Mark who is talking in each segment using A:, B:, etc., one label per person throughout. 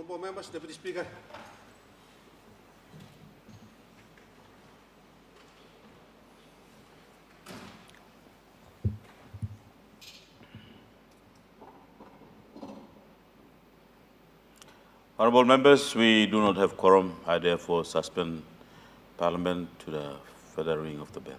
A: Honourable members, Deputy Speaker.
B: Honourable members, we do not have quorum. I therefore suspend Parliament to the further reading of the bill.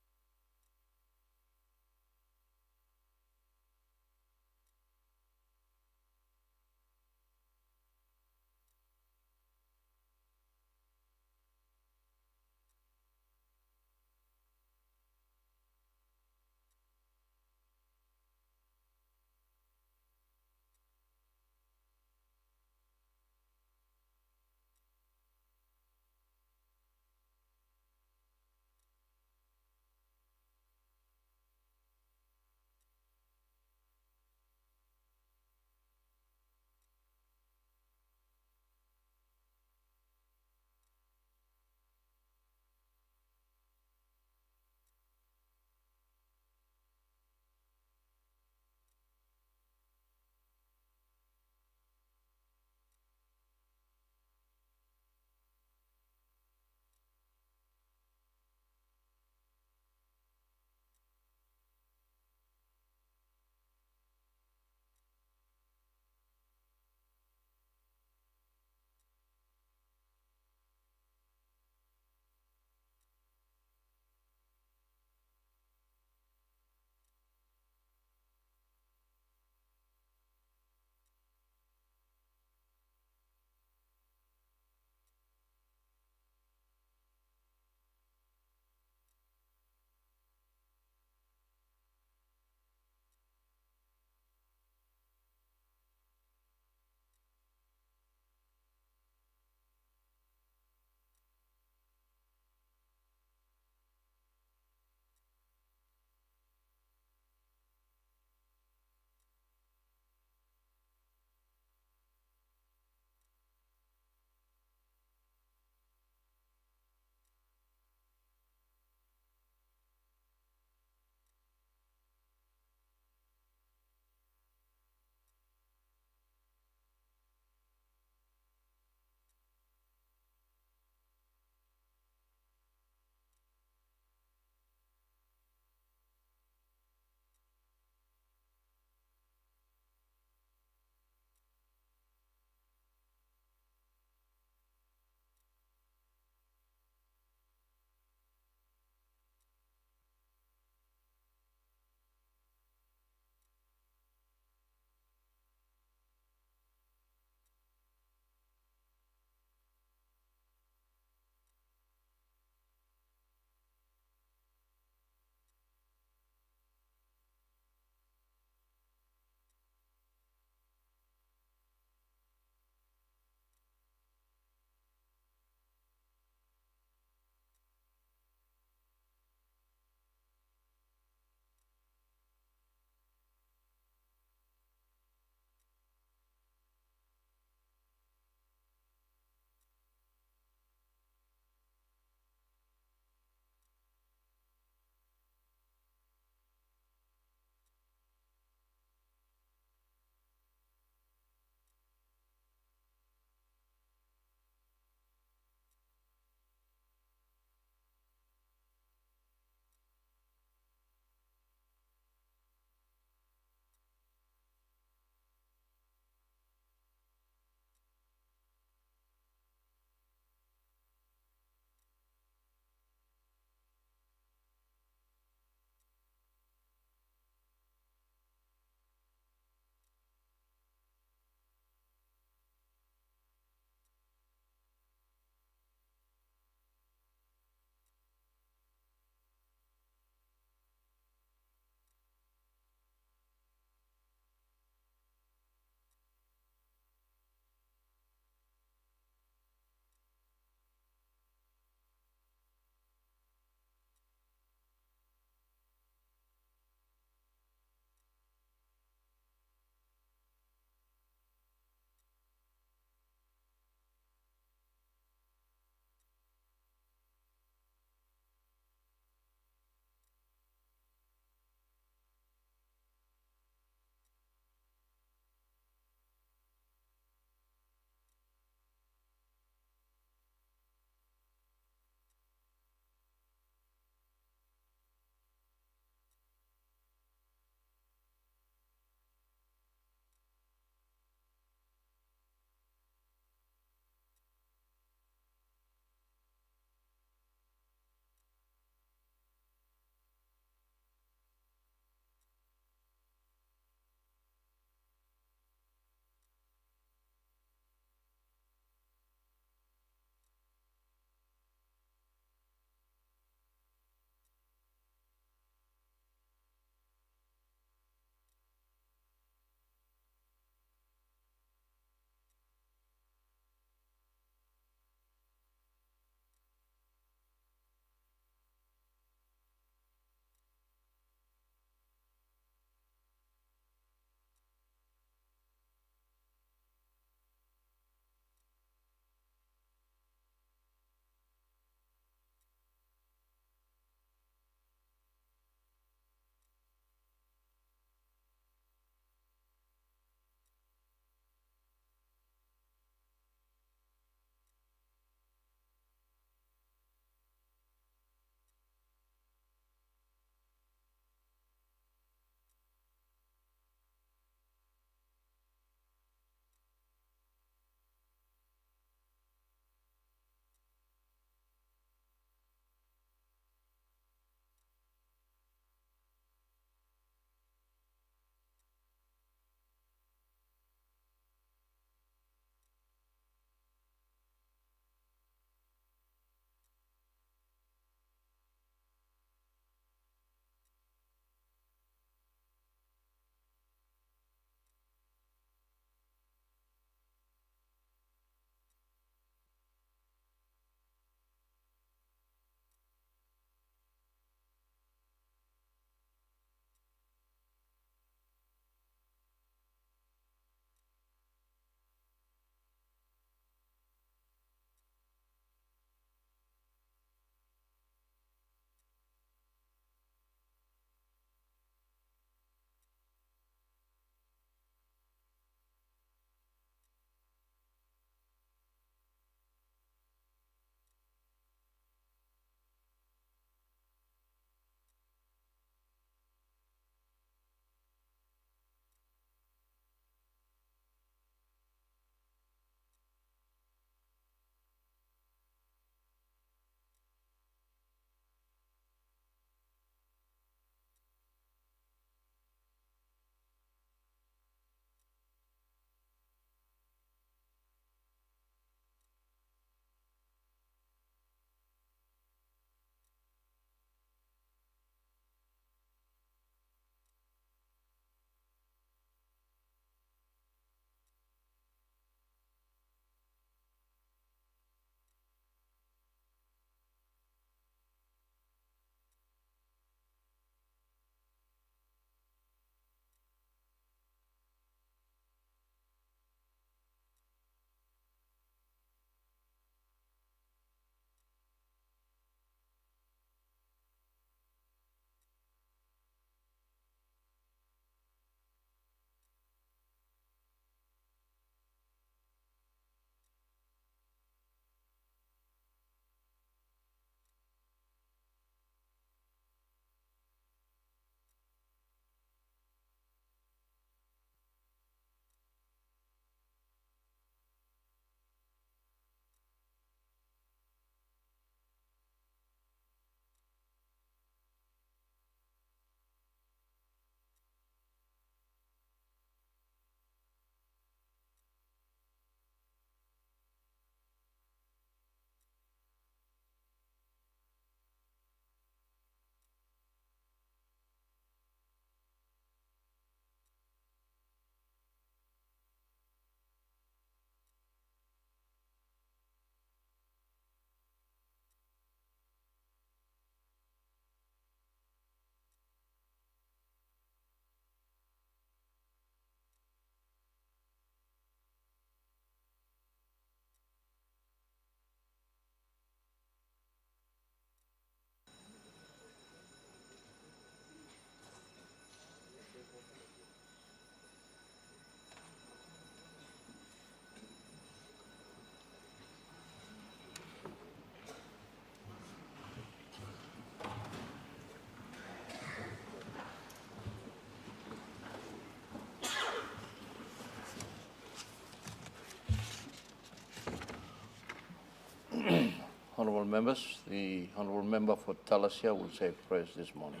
A: honourable members. The honourable member for Talasia will say prayers this morning.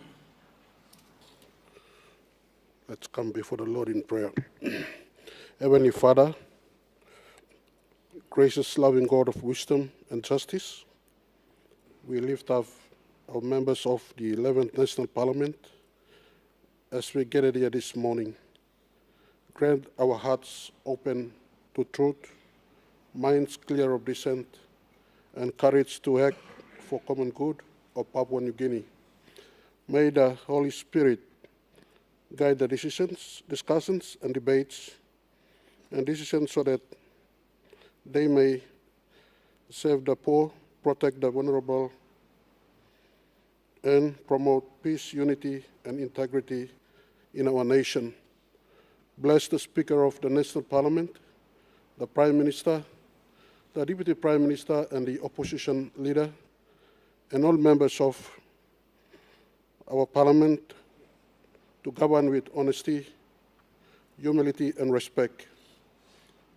C: Let's come before the Lord in prayer. Heavenly Father, gracious, loving God of wisdom and justice, we lift up our members of the 11th National Parliament as we gather here this morning. Grant our hearts open to truth, minds clear of dissent, and courage to act for common good of Papua New Guinea. May the Holy Spirit guide the decisions, discussions, and debates, and decisions so that they may save the poor, protect the vulnerable, and promote peace, unity, and integrity in our nation. Bless the Speaker of the National Parliament, the Prime Minister, the Deputy Prime Minister, and the opposition leader, and all members of our Parliament to govern with honesty, humility, and respect.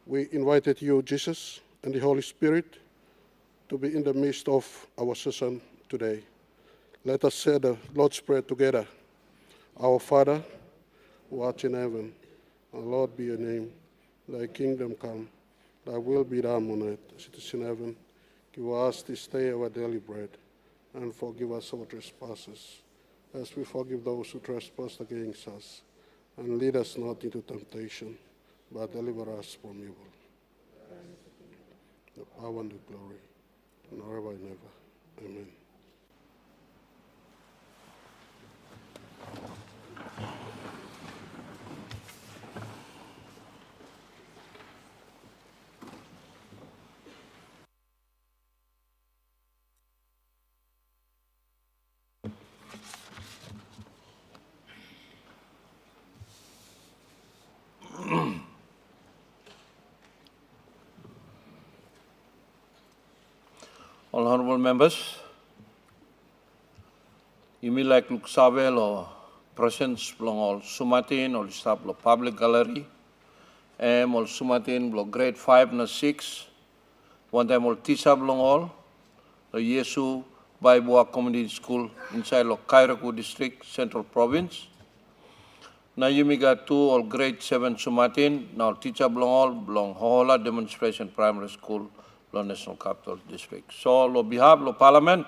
C: We invited you, Jesus, and the Holy Spirit to be in the midst of our session today. Let us say the Lord's Prayer together. Our Father, who art in heaven, hallowed be your name. Thy kingdom come, thy will be done on earth as it is in heaven. Give us this day our daily bread, and forgive us our trespasses, as we forgive those who trespass against us. And lead us not into temptation, but deliver us from evil. The power and the glory, forever and ever. Amen.
A: All honourable members, you may like look sabe lo presence belong all sumatin or staff lo public gallery, all sumatin lo grade 5 na 6, one time all teacher belong all, lo Yesu Baibua Community School inside lo Kairaku District, Central Province. Na you may got 2 all grade 7 sumatin, now teacher belong Hohola Demonstration Primary School, National Capital District. So, on behalf of the Parliament,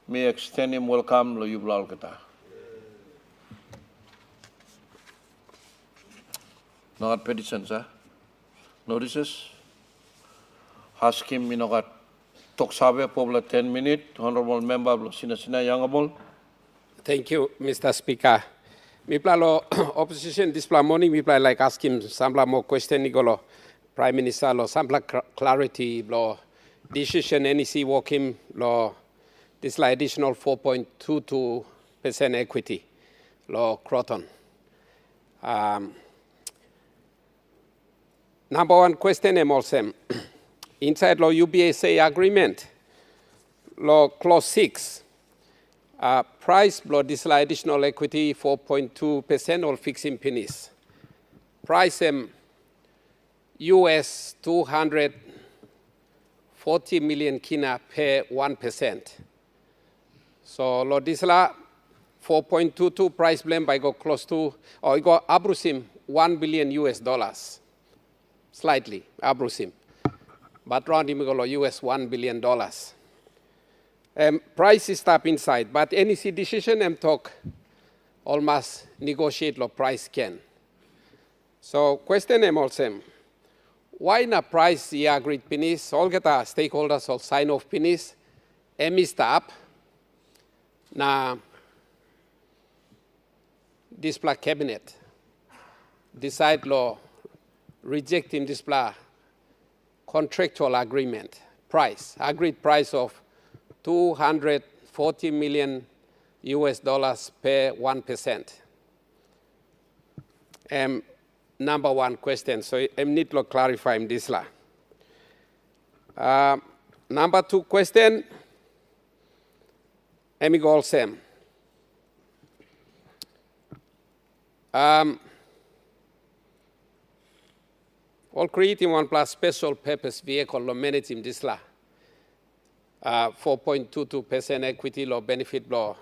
A: may extend him welcome lo yublal kita. Not petitions, notices. Haskim minogat toksabe pobla 10 minutes. Honorable member lo sina yangabol.
D: Thank you, Mr. Speaker. Mipla lo opposition this morning, mipla like ask him some more question nigolo. Prime Minister lo sampla clarity lo decision NEC working lo this la additional 4.22% equity lo Croton. Number one question emolsem inside lo UBSA agreement lo clause 6 price lo this la additional equity 4.2% or fixing pennies. Price US 240 million kina per 1%. So Lodisla 4.22 price blend by go close to, or go abrusim $1 billion US dollars. Slightly abrusim. But round him go US $1 billion. Price is up inside, but NEC decision talk almost negotiate lo price can. So question also. Why na price ya agreed pinis, all get stakeholders all sign off pinis, stop na display cabinet decide law rejecting display contractual agreement price, agreed price of 240 million US dollars per 1%. Number one question, so I need to clarify this. Number two question, Emi Golsem. All creating one plus special purpose vehicle lo managing this la. 4.22% equity law benefit law.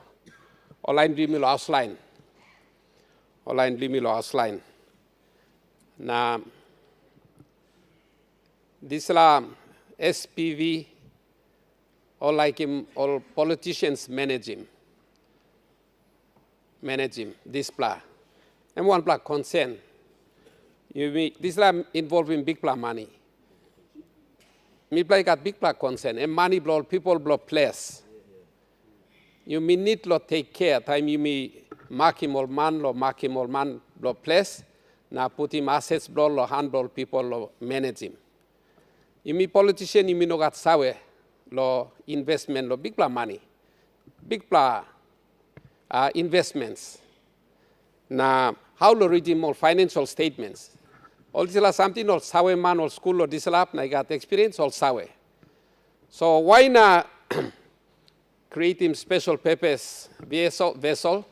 D: Online dream law outline. Online dream law outline. Now, this law SPV, all like him, all politicians manage him. This plan. And one plan concern. This law involving big plan money. Me play got big plan concern. And money blow people blow place. You may need to take care. Time you may mark him all man blow place. Now put him assets blow lo handle people lo manage him. You may politician you may no got sawe lo investment lo big plan money. Big plan investments. Now how to read him all financial statements. All this is something all sawe man or school or this lab na got experience all sawe. So why not create him special purpose vessel,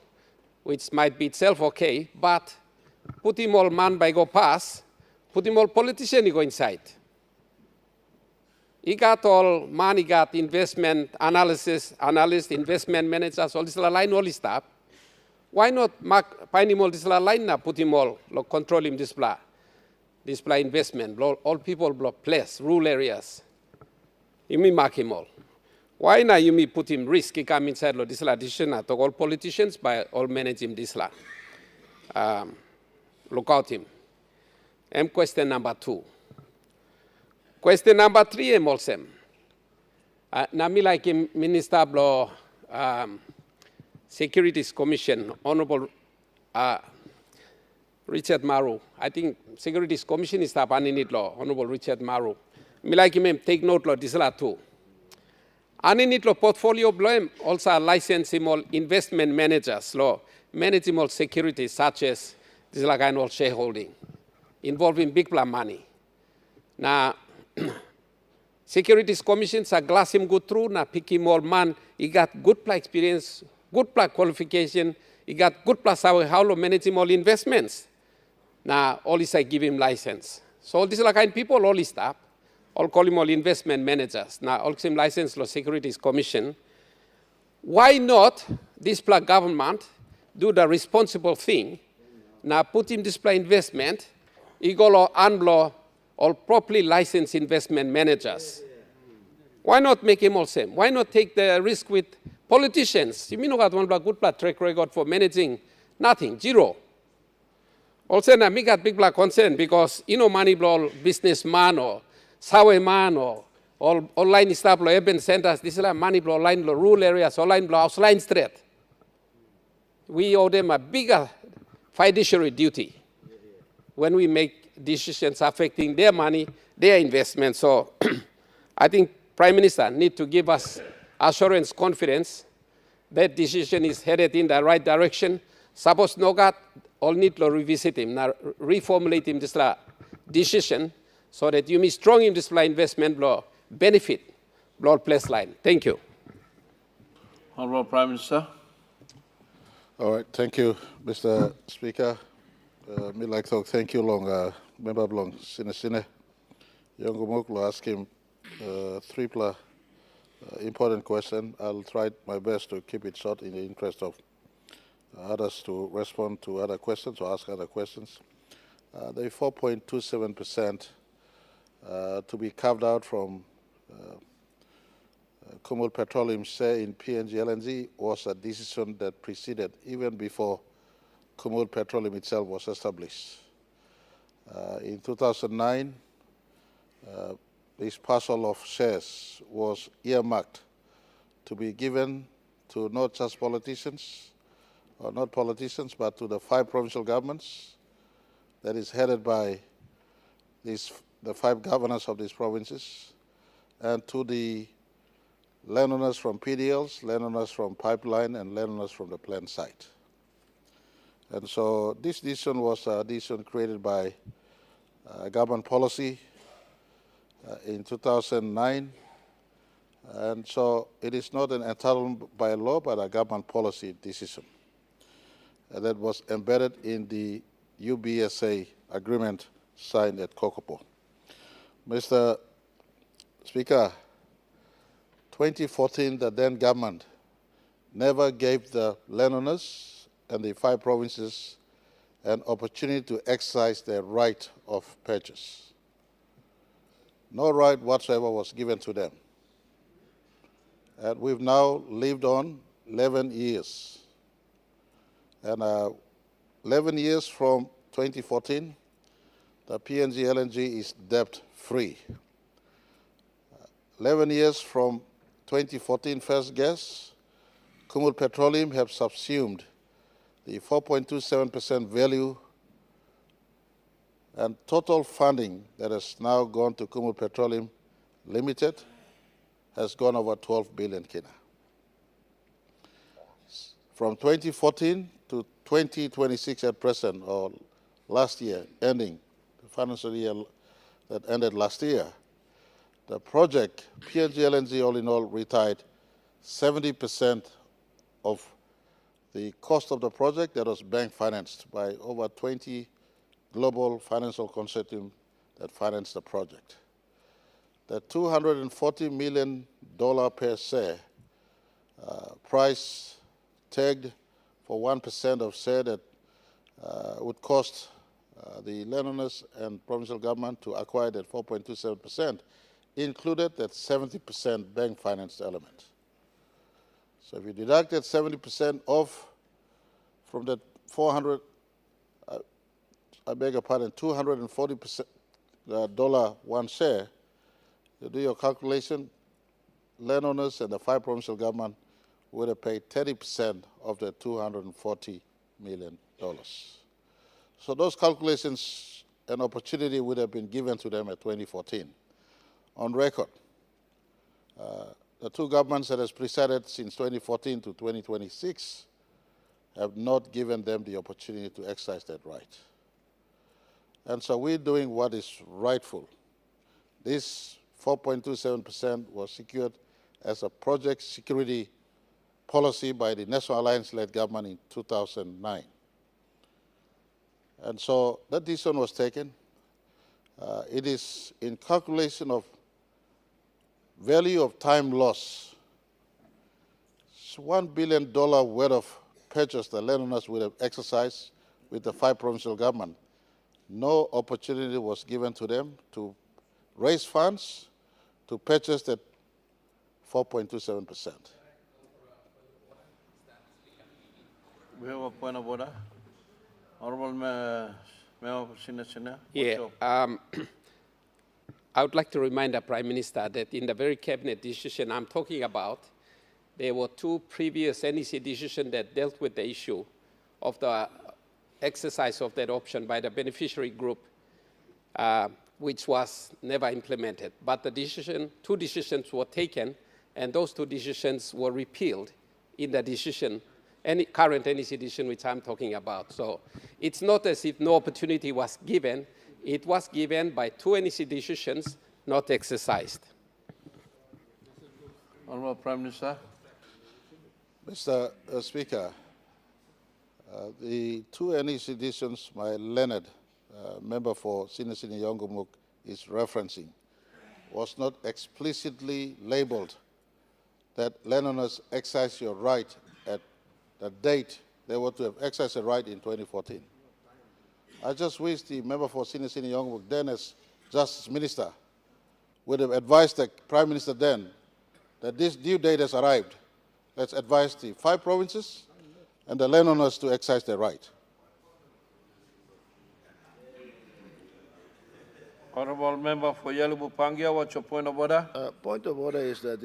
D: which might be itself okay, but put him all man by go pass, put him all politician he go inside. He got all money, got investment analyst, investment managers, all this line, all this stuff. Why not find him all this line now, put him all, control him display investment, all people block place, rural areas. You may mark him all. Why not you may put him risk, he come inside this addition to all politicians by all manage him this law. Look out him. And question number 2. Question number 3, I'm also. Nami like him, Minister Blo, Securities Commission, Honorable Richard Maru. I think Securities Commission is happening it law, Honorable Richard Maru. Me like him take note law this law too. And in it law portfolio blame also license him all investment managers law, manage him all securities such as this like kind of shareholding, involving big plan money. Now Securities Commissions are glass him good through, now pick him all man, he got good plan experience, good plan qualification, he got good plus how to manage him all investments. Now all is I give him license. So all these like kind people all is stop. All call him all investment managers. Now all him license law Securities Commission. Why not this plus government do the responsible thing? Now put him display investment, he go law unblow all properly licensed investment managers. Why not make him all same? Why not take the risk with politicians? You mean got one good track record for managing nothing, zero. Also, now me got big black concern because money blow businessman or sawe man or all online stuff lo urban centers. This is like money blow line lo rural areas, online blow outline straight. We owe them a bigger fiduciary duty when we make decisions affecting their money, their investment. So I think Prime Minister need to give us assurance, confidence that decision is headed in the right direction. Suppose Nogat, all need to revisit him, now reformulate him this decision so that you may strong him this investment law benefit blood place line. Thank you.
A: Honorable Prime Minister.
C: All right, thank you, Mr. Speaker. Me like to thank you long, member long Sine. Yongumuk will ask him 3 important question. I'll try my best to keep it short in the interest of others to respond to other questions or ask other questions. The 4.27% to be carved out from Kumul Petroleum share in PNG LNG was a decision that preceded even before Kumul Petroleum itself was established. In 2009, this parcel of shares was earmarked to be given to not just politicians, or not politicians, but to the 5 provincial governments that is headed by the 5 governors of these provinces, and to the landowners from PDLs, landowners from pipeline, and landowners from the plant site. And so this decision was a decision created by government policy in 2009. And so it is not an entitlement by law, but a government policy decision that was embedded in the UBSA agreement signed at Kokopo. Mr. Speaker,
E: 2014, the then government never gave the landowners and the 5 provinces an opportunity to exercise their right of purchase. No right whatsoever was given to them. And we've now lived on 11 years. And 11 years from 2014, the PNG LNG is debt-free. 11 years from 2014 first gas, Kumul Petroleum have subsumed the 4.27% value and total funding that has now gone to Kumul Petroleum Limited has gone over 12 billion kina. From 2014 to 2026 at present, or last year, ending the financial year that ended last year, the project, PNG LNG all in all, retired 70% of the cost of the project that was bank financed by over 20 global financial consortium that financed the project. The $240 million per share price tagged for 1% of share that would cost the landowners and provincial government to acquire that 4.27% included that 70% bank financed element. So if you deduct that 70% off from that 400, I beg your pardon, $240 one share, you do your calculation, landowners and the 5 provincial government would have paid 30% of the $240 million. So those calculations, an opportunity would have been given to them at 2014. On record, the 2 governments that has presided since 2014 to 2026 have not given them the opportunity to exercise that right. And so we're doing what is rightful. This 4.27% was secured as a project security policy by the National Alliance-led government in 2009. And so that decision was taken. It is in calculation of value of time loss. It's $1 billion worth of purchase the landowners would have exercised with the 5 provincial government. No opportunity was given to them to raise funds to purchase that 4.27%.
A: We have a point of order. Honorable Member Sina.
D: Yeah, I would like to remind the Prime Minister that in the very cabinet decision I'm talking about, there were 2 previous NEC decisions that dealt with the issue of the exercise of that option by the beneficiary group, which was never implemented. But the decision, 2 decisions were taken, and those 2 decisions were repealed in the decision, any current NEC decision which I'm talking about. So it's not as if no opportunity was given. It was given by 2 NEC decisions, not exercised.
A: Honorable Prime Minister.
E: Mr. Speaker, the 2 NEC decisions my Leonard, member for Sinisini Yongumuk, is referencing was not explicitly labeled that landowners exercise your right at the date they were to have exercised a right in 2014. I just wish the member for Sinisini Yongumuk, then as Justice Minister, would have advised the Prime Minister then that this due date has arrived. Let's advise the 5 provinces and the landowners to exercise their right.
A: Honorable Member for Yalubu Pangia, what's your point of order?
F: Point of order is that,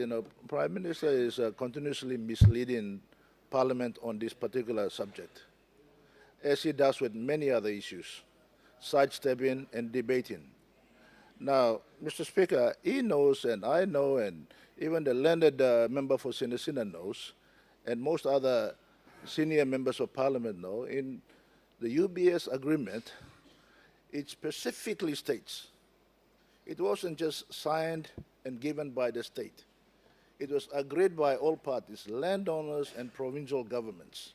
F: Prime Minister is continuously misleading Parliament on this particular subject, as he does with many other issues, sidestepping and debating. Now, Mr. Speaker, he knows, and I know, and even the landed member for Sinisina knows, and most other senior members of Parliament know, in the UBS agreement, it specifically states it wasn't just signed and given by the state. It was agreed by all parties, landowners and provincial governments,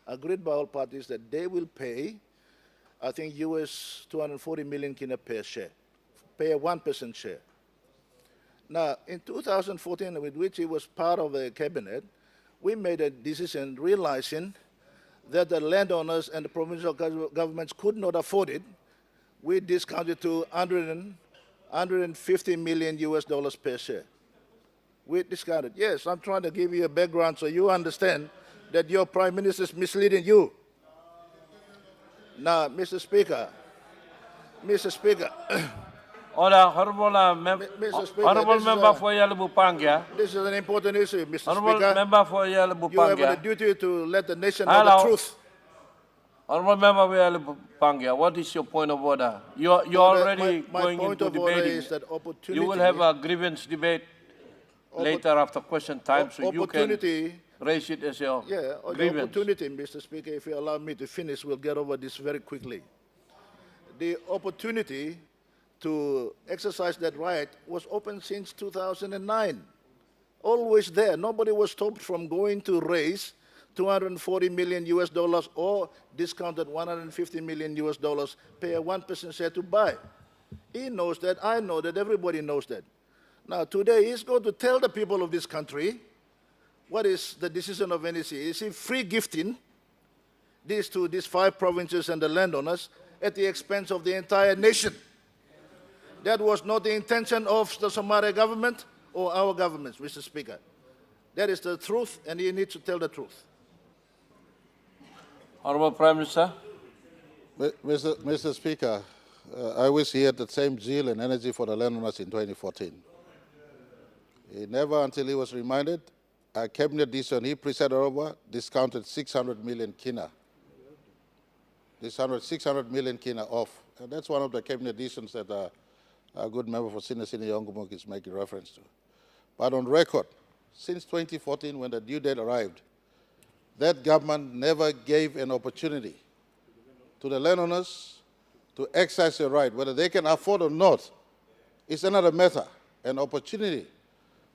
F: agreed by all parties that they will pay, I think, US 240 million kina per share, pay a 1% share. Now, in 2014, with which he was part of the cabinet, we made a decision realizing that the landowners and the provincial governments could not afford it. We discounted to 150 million US dollars per share. We discounted. Yes, I'm trying to give you a background so you understand that your prime minister is misleading you. Now, Mr. Speaker,
A: Order, honorable,
F: Mr. Speaker,
A: honorable member for Yalabu Pangia.
F: this is an important issue, Mr.
A: Honorable
F: Speaker.
A: member for Yalabu
F: You have the
A: Pangia.
F: duty to let the nation know the truth.
A: Honorable member for Yalabu Pangia, what is your point of order? You're already
F: my
A: going
F: point
A: into
F: of order
A: debating.
F: is that opportunity.
A: You will have a grievance debate later after question time, so you can raise it as your
F: the
A: grievance.
F: opportunity, Mr. Speaker, if you allow me to finish, we'll get over this very quickly. The opportunity to exercise that right was open since 2009. Always there. Nobody was stopped from going to raise 240 million US dollars or discounted 150 million US dollars, pay a 1% share to buy. He knows that, I know that, everybody knows that. Now today he's going to tell the people of this country what is the decision of NEC. Is he free gifting these 5 provinces and the landowners at the expense of the entire nation? That was not the intention of the Somali government or our governments, Mr. Speaker. That is the truth, and you need to tell the truth.
A: Honorable Prime Minister.
E: Mr. Speaker, I wish he had the same zeal and energy for the landowners in 2014. He never, until he was reminded, a cabinet decision he presided over discounted 600 million kina. This 600 million kina off. And that's one of the cabinet decisions that a good member for Sina Yongumuk is making reference to. But on record, since 2014, when the due date arrived, that government never gave an opportunity to the landowners to exercise their right. Whether they can afford or not is another matter, an opportunity.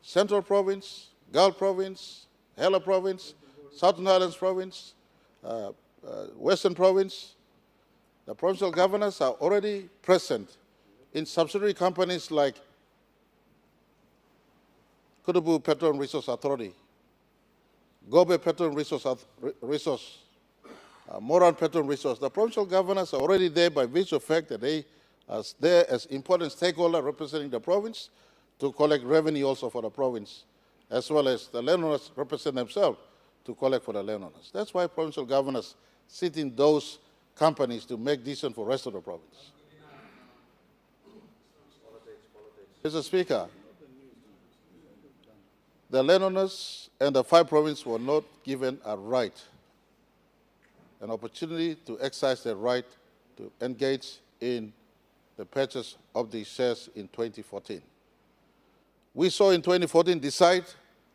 E: Central Province, Gulf Province, Hela Province, Southern Highlands Province, Western Province, the provincial governors are already present in subsidiary companies like Kutubu Petroleum Resource Authority, Gobe Petroleum Resource, Moran Petroleum Resource. The provincial governors are already there by virtue of the fact that they are there as important stakeholders representing the province to collect revenue also for the province, as well as the landowners represent themselves to collect for the landowners. That's why provincial governors sit in those companies to make decisions for the rest of the province. Mr. Speaker, the landowners and the 5 provinces were not given a right, an opportunity to exercise their right to engage in the purchase of these shares in 2014. We saw in 2014 decide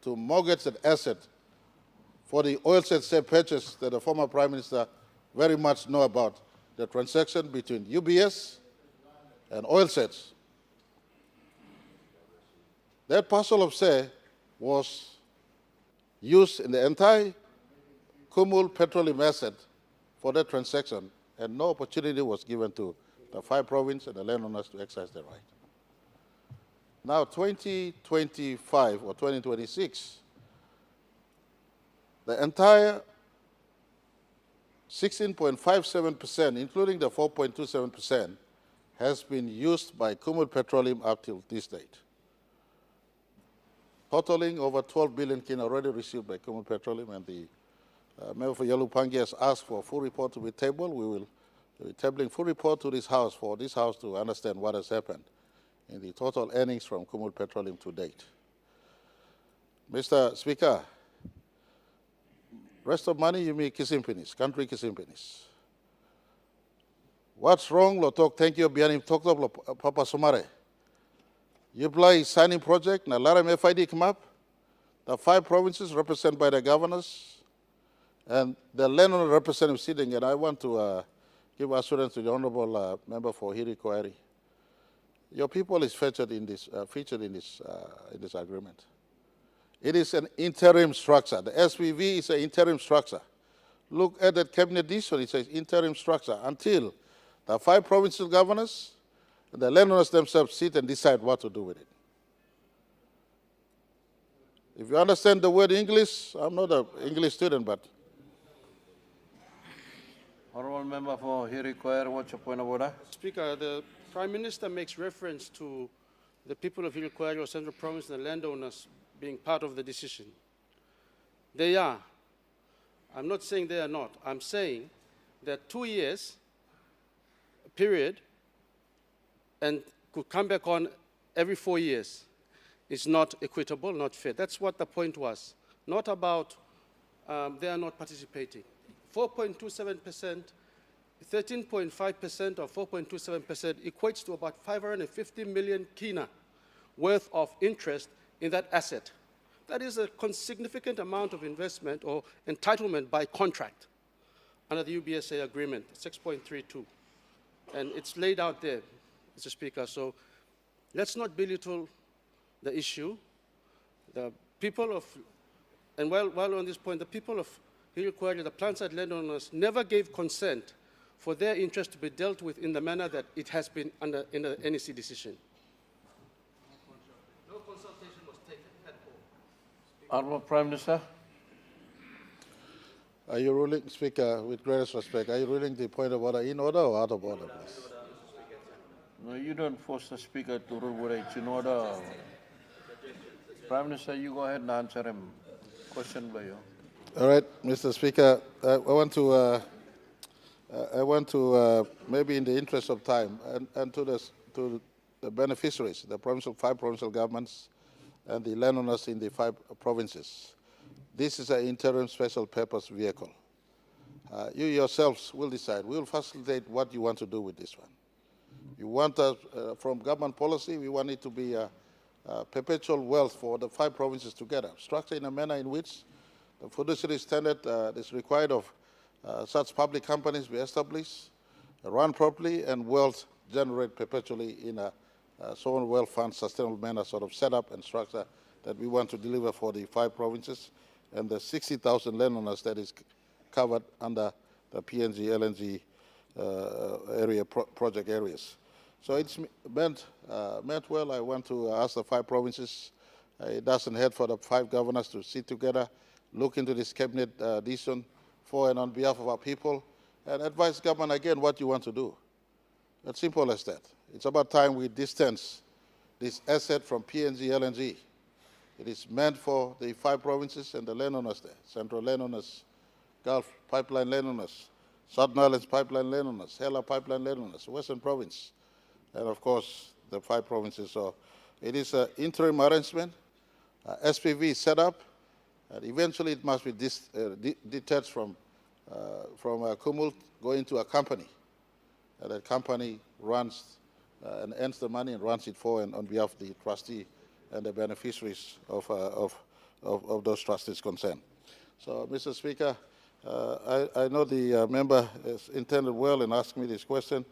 E: to mortgage an asset for the oil shale purchase that the former Prime Minister very much know about, the transaction between UBS and oil shales. That parcel of share was used in the entire Kumul Petroleum asset for that transaction, and no opportunity was given to the 5 provinces and the landowners to exercise their right. Now, 2025 or 2026, the entire 16.57%, including the 4.27%, has been used by Kumul Petroleum up till this date, totaling over 12 billion kina already received by Kumul Petroleum, and the member for Yalu Pangi has asked for a full report to be tabled. We will be tabling full report to this House for this House to understand what has happened in the total earnings from Kumul Petroleum to date. Mr. Speaker, rest of money you make kisimpinis, country kisimpinis. What's wrong, lo talk, thank you, bianim talk lo Papa Sumare. You apply signing project, na Laram FID come up, the 5 provinces represented by the governors, and the landowner representative sitting, and I want to give assurance to the Honorable Member for Hiri Koeri. Your people is featured in this agreement. It is an interim structure. The SPV is an interim structure. Look at that cabinet decision, it says interim structure until the 5 provincial governors and the landowners themselves sit and decide what to do with it. If you understand the word English, I'm not an English student, but
A: Honourable Member for Hearing Choir, what's your point of order?
C: Speaker, the Prime Minister makes reference to the people of Iroquois, Central Province, and the landowners being part of the decision. They are. I'm not saying they are not. I'm saying that 2 years period and could come back on every 4 years is not equitable, not fair. That's what the point was. Not about they are not participating. 4.27%, 13.5% of 4.27% equates to about 550 million kina worth of interest in that asset. That is a significant amount of investment or entitlement by contract under the UBSA agreement, 6.32. And it's laid out there, Mr. Speaker. So let's not belittle the issue. The people of, and while on this point, the people of Iroquois, the plant-side landowners, never gave consent for their interest to be dealt with in the manner that it has been under in the NEC decision. No consultation was taken at all.
A: Honourable Prime Minister.
E: are you ruling, Speaker, with greatest respect, are you ruling the point of order in order or out of order, please?
A: No, you don't force the Speaker to rule whether it's in order. Or... Prime Minister, you go ahead and answer him. Question by you.
E: All right, Mr. Speaker, I want to, maybe in the interest of time, and to the beneficiaries, the five provincial governments and the landowners in the 5 provinces. This is an interim special purpose vehicle. You yourselves will decide. We will facilitate what you want to do with this one. You want us, from government policy, we want it to be a perpetual wealth for the 5 provinces together, structured in a manner in which the fiduciary standard is required of such public companies be established, run properly, and wealth generate perpetually in a sovereign wealth fund sustainable manner sort of setup and structure that we want to deliver for the 5 provinces and the 60,000 landowners that is covered under the PNG, LNG project areas. So it's meant well. I want to ask the 5 provinces, it doesn't hurt for the 5 governors to sit together, look into this cabinet decision for and on behalf of our people, and advise government again what you want to do. As simple as that. It's about time we distance this asset from PNG, LNG. It is meant for the 5 provinces and the landowners there, Central landowners, Gulf pipeline landowners, Southern Islands pipeline landowners, Hela pipeline landowners, Western province, and of course the 5 provinces. So it is an interim arrangement, SPV set up, and eventually it must be detached from Kumul, going to a company. And that company runs and earns the money and runs it for and on behalf of the trustee and the beneficiaries of those trustees concerned. So, Mr. Speaker, I know the member has intended well in asking me this question.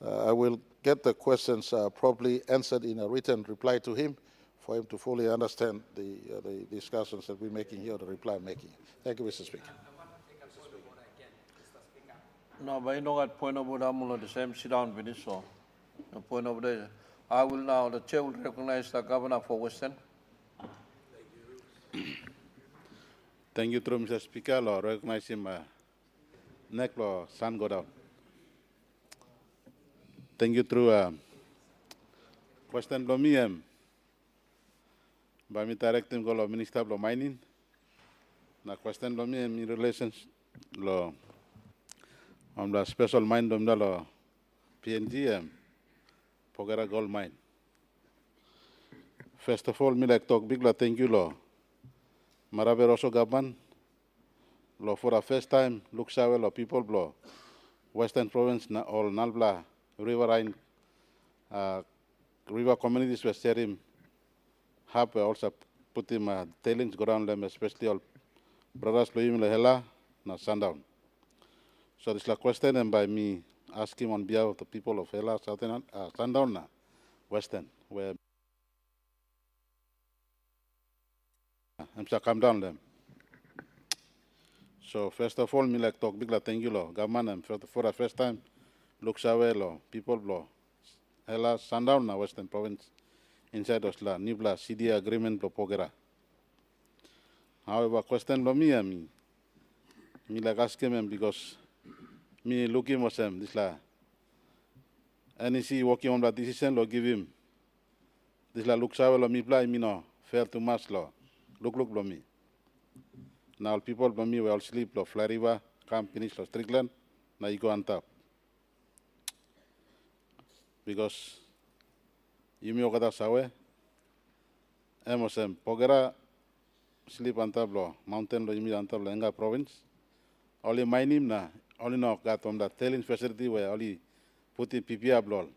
E: I will get the questions properly answered in a written reply to him for him to fully understand the discussions that we're making here, the reply I'm making. Thank you, Mr. Speaker.
A: No, but you know what point of order, I'm the same sit down with this, so the point of order. I will now, the chair will recognize the governor for Western.
G: Thank you, Mr. Speaker. I recognize him. Neck, sun go down. Thank you, through Western Looming. By me directing the Minister of Mining. Na Western Looming in relations lo on the special mine dom lo PNG Pogera gold mine. First of all, me like talk big thank you lo Maraveroso Gaban lo for the first time look sawe lo people lo Western Province na all Nalbla riverine river communities were sharing have also put him tailings go down them, especially all brothers Loimila Hela na Sundown. So this is a question and by me asking on behalf of the people of Hela, Southern Sundown na Western, where I'm to come down them. So first of all, me like talk big thank you lo government and for the first time look sawe lo people lo Hela Sundown na Western Province inside of la Nibla CDA agreement lo Pogera. However, question lo me like asking him because me looking for him this la NEC working on the decision lo give him this la look sawe lo me play me no fair to much lo look lo me. Now people lo me will sleep lo Flariva come finish lo Strickland na you go on top because you me okada sawe emosem pogera sleep on top lo mountain lo you on top lo Enga province. Only my name na only no got on the Tailings facility where only put in PPA blood.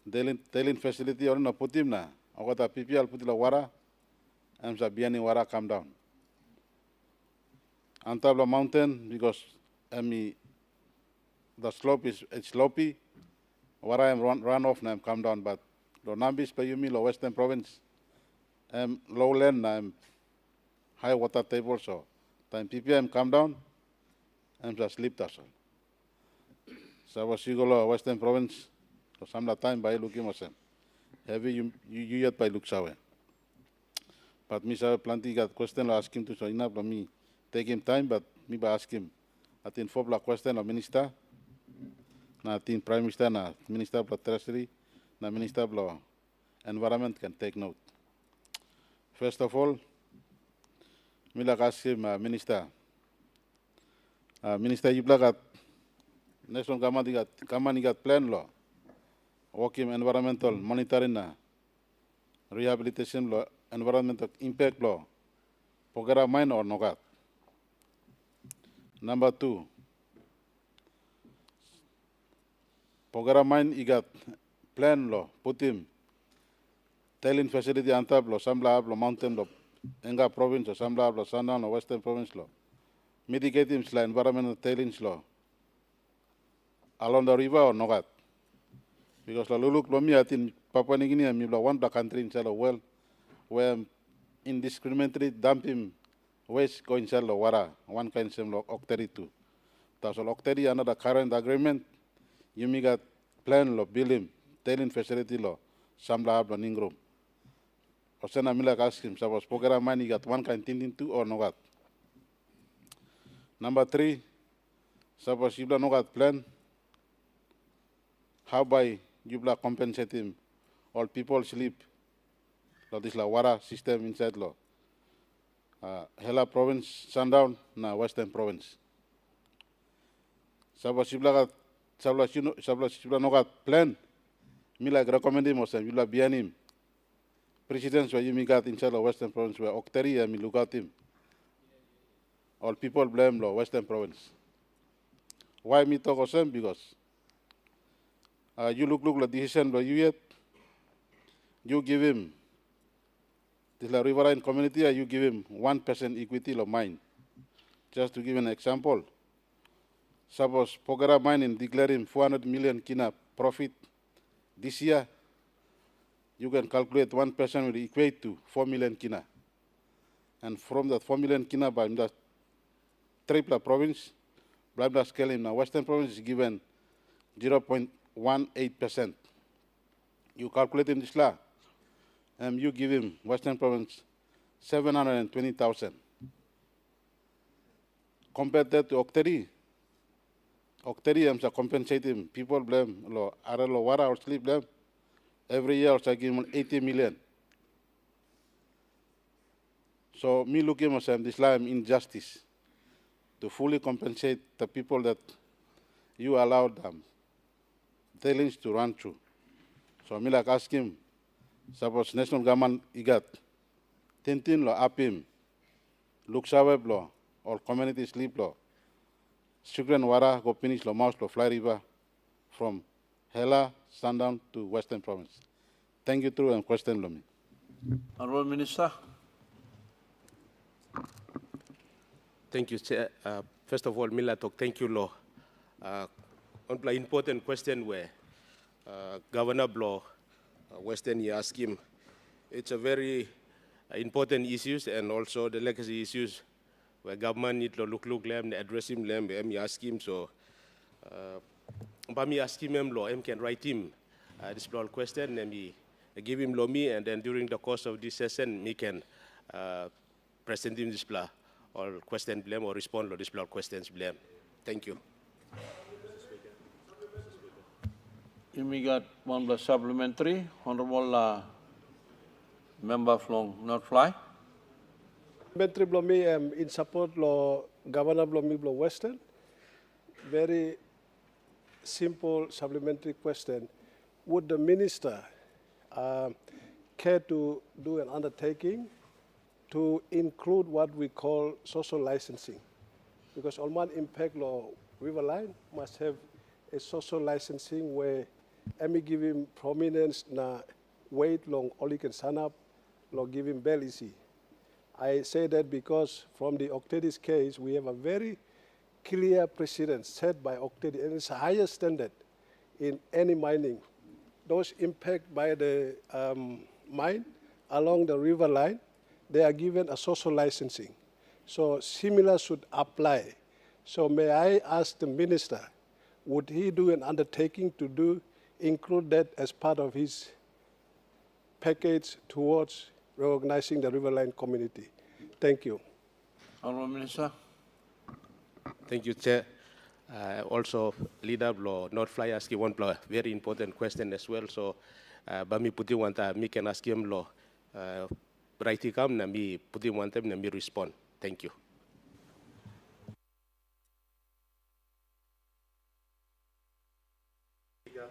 G: Tailings facility only no put him na. I got a PPA put the water. I'm sa biani water come down. On top of the mountain because the slope is it's slopey. Water am run off na come down, but the Nambis by Yumi, the Western Province, lowland na high water table so. Time PPM come down, I'm just sleep that's all. So I was go Western Province, so some time by looking myself. Heavy you yet by look sawe. But me saw plenty got question ask him to so enough but me take him time, but me by ask him. I think 4 question of minister, na think prime minister, na minister of treasury, na minister of environment can take note. First of all, Mila ask him, Minister. Minister, you got national government got plan law, working environmental monitoring, rehabilitation law, environmental impact law. Pogera mine or no got. Number 2, Pogera mine you got plan law, put him. Tailings facility on top law, Sambla law, mountain law. Enga province or Sambla or Sundown or Western province law. Mitigate him environmental tailings law. Along the river or Nogat. Because la luluk lo mi atin Papua New Guinea mi one black country inside the well where indiscriminately dumping waste go inside the water. One kind of law octary too. That's all octary another current agreement. You mi got plan law building tailings facility law. Sambla or Ningrum. Osena Mila asked him, suppose Pogera mine got one kind of too or no got. Number 3, suppose you don't know got plan, how by you compensate him, all people sleep, this la water system inside law. Hela province, Sundown, na Western province. Suppose you got plan, Mila recommend him or say, you behind him. Presidents where you got inside the Western province where Octary and look at him. All people blame the Western province. Why me talk of them? Because you look the decision by you yet, you give him this la riverine community, you give him 1% equity of mine. Just to give an example, suppose Pogera mining declare him 400 million kina profit this year. You can calculate 1% will equate to 4 million kina. And from that 4 million kina by the triple province, Blabla scale in the Western province is given 0.18%. You calculate in this law, and you give him Western province 720,000. Compare that to Octary. Octary am compensate him. People blame lo arelo water or sleep blame. Every year, I give him 80 million. So, me looking at this line injustice to fully compensate the people that you allowed them tailings to run through. So, me like ask him, suppose national government he got 10 law up him, look saweb law or community sleep law, children water go finish law mouse law fly river from Hela, Sundown to Western Province. Thank you, through and question Looming.
A: Honourable Minister.
D: Thank you, Chair. First of all, Mila talk, thank you, Law. On the important question where Governor Blow, Western, you ask him, it's a very important issues and also the legacy issues where government need to look them, address him, you ask him, so but me ask him, Law, can write him this question, and me give him Lomi, and then during the course of this session, me can
H: present in this blah or question blame or respond to this blah questions blame. Thank you.
A: You got one plus supplementary. Honorable member from North Fly.
I: Supplementary blomi in support lo Governor blomi blo Western. Very simple supplementary question. Would the minister care to do an undertaking to include what we call social licensing? Because all one impact law Riverline must have a social licensing where Emi give him prominence na weight long only can sign up, long give him bail easy. I say that because from the Octedis case, we have a very clear precedent set by Octedi, and it's a higher standard in any mining. Those impacted by the mine along the river line, they are given a social licensing. So similar should apply. So may I ask the minister, would he do an undertaking to include that as part of his package towards recognizing the riverline community? Thank you.
A: Honorable Minister.
H: Thank you, Chair. Also, leader law not fly asking one very important question as well. So, bami puti wanta me can ask him law. Right come na me puti wanta na me respond. Thank you.
J: Mr.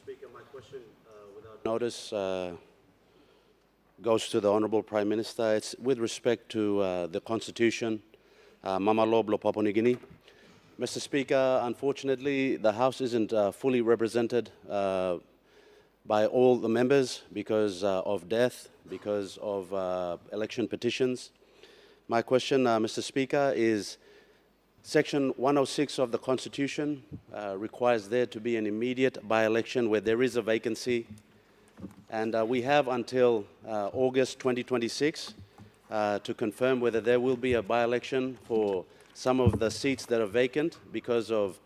J: Speaker, my question without notice goes to the Honourable Prime Minister. It's with respect to the Constitution, Mama Loblo, Papua New Guinea. Mr. Speaker, unfortunately, the House isn't fully represented by all the members because of death, because of election petitions. My question, Mr. Speaker, is Section 106 of the Constitution requires there to be an immediate by-election where there is a vacancy. And we have until August 2026 to confirm whether there will be a by-election for some of the seats that are vacant because of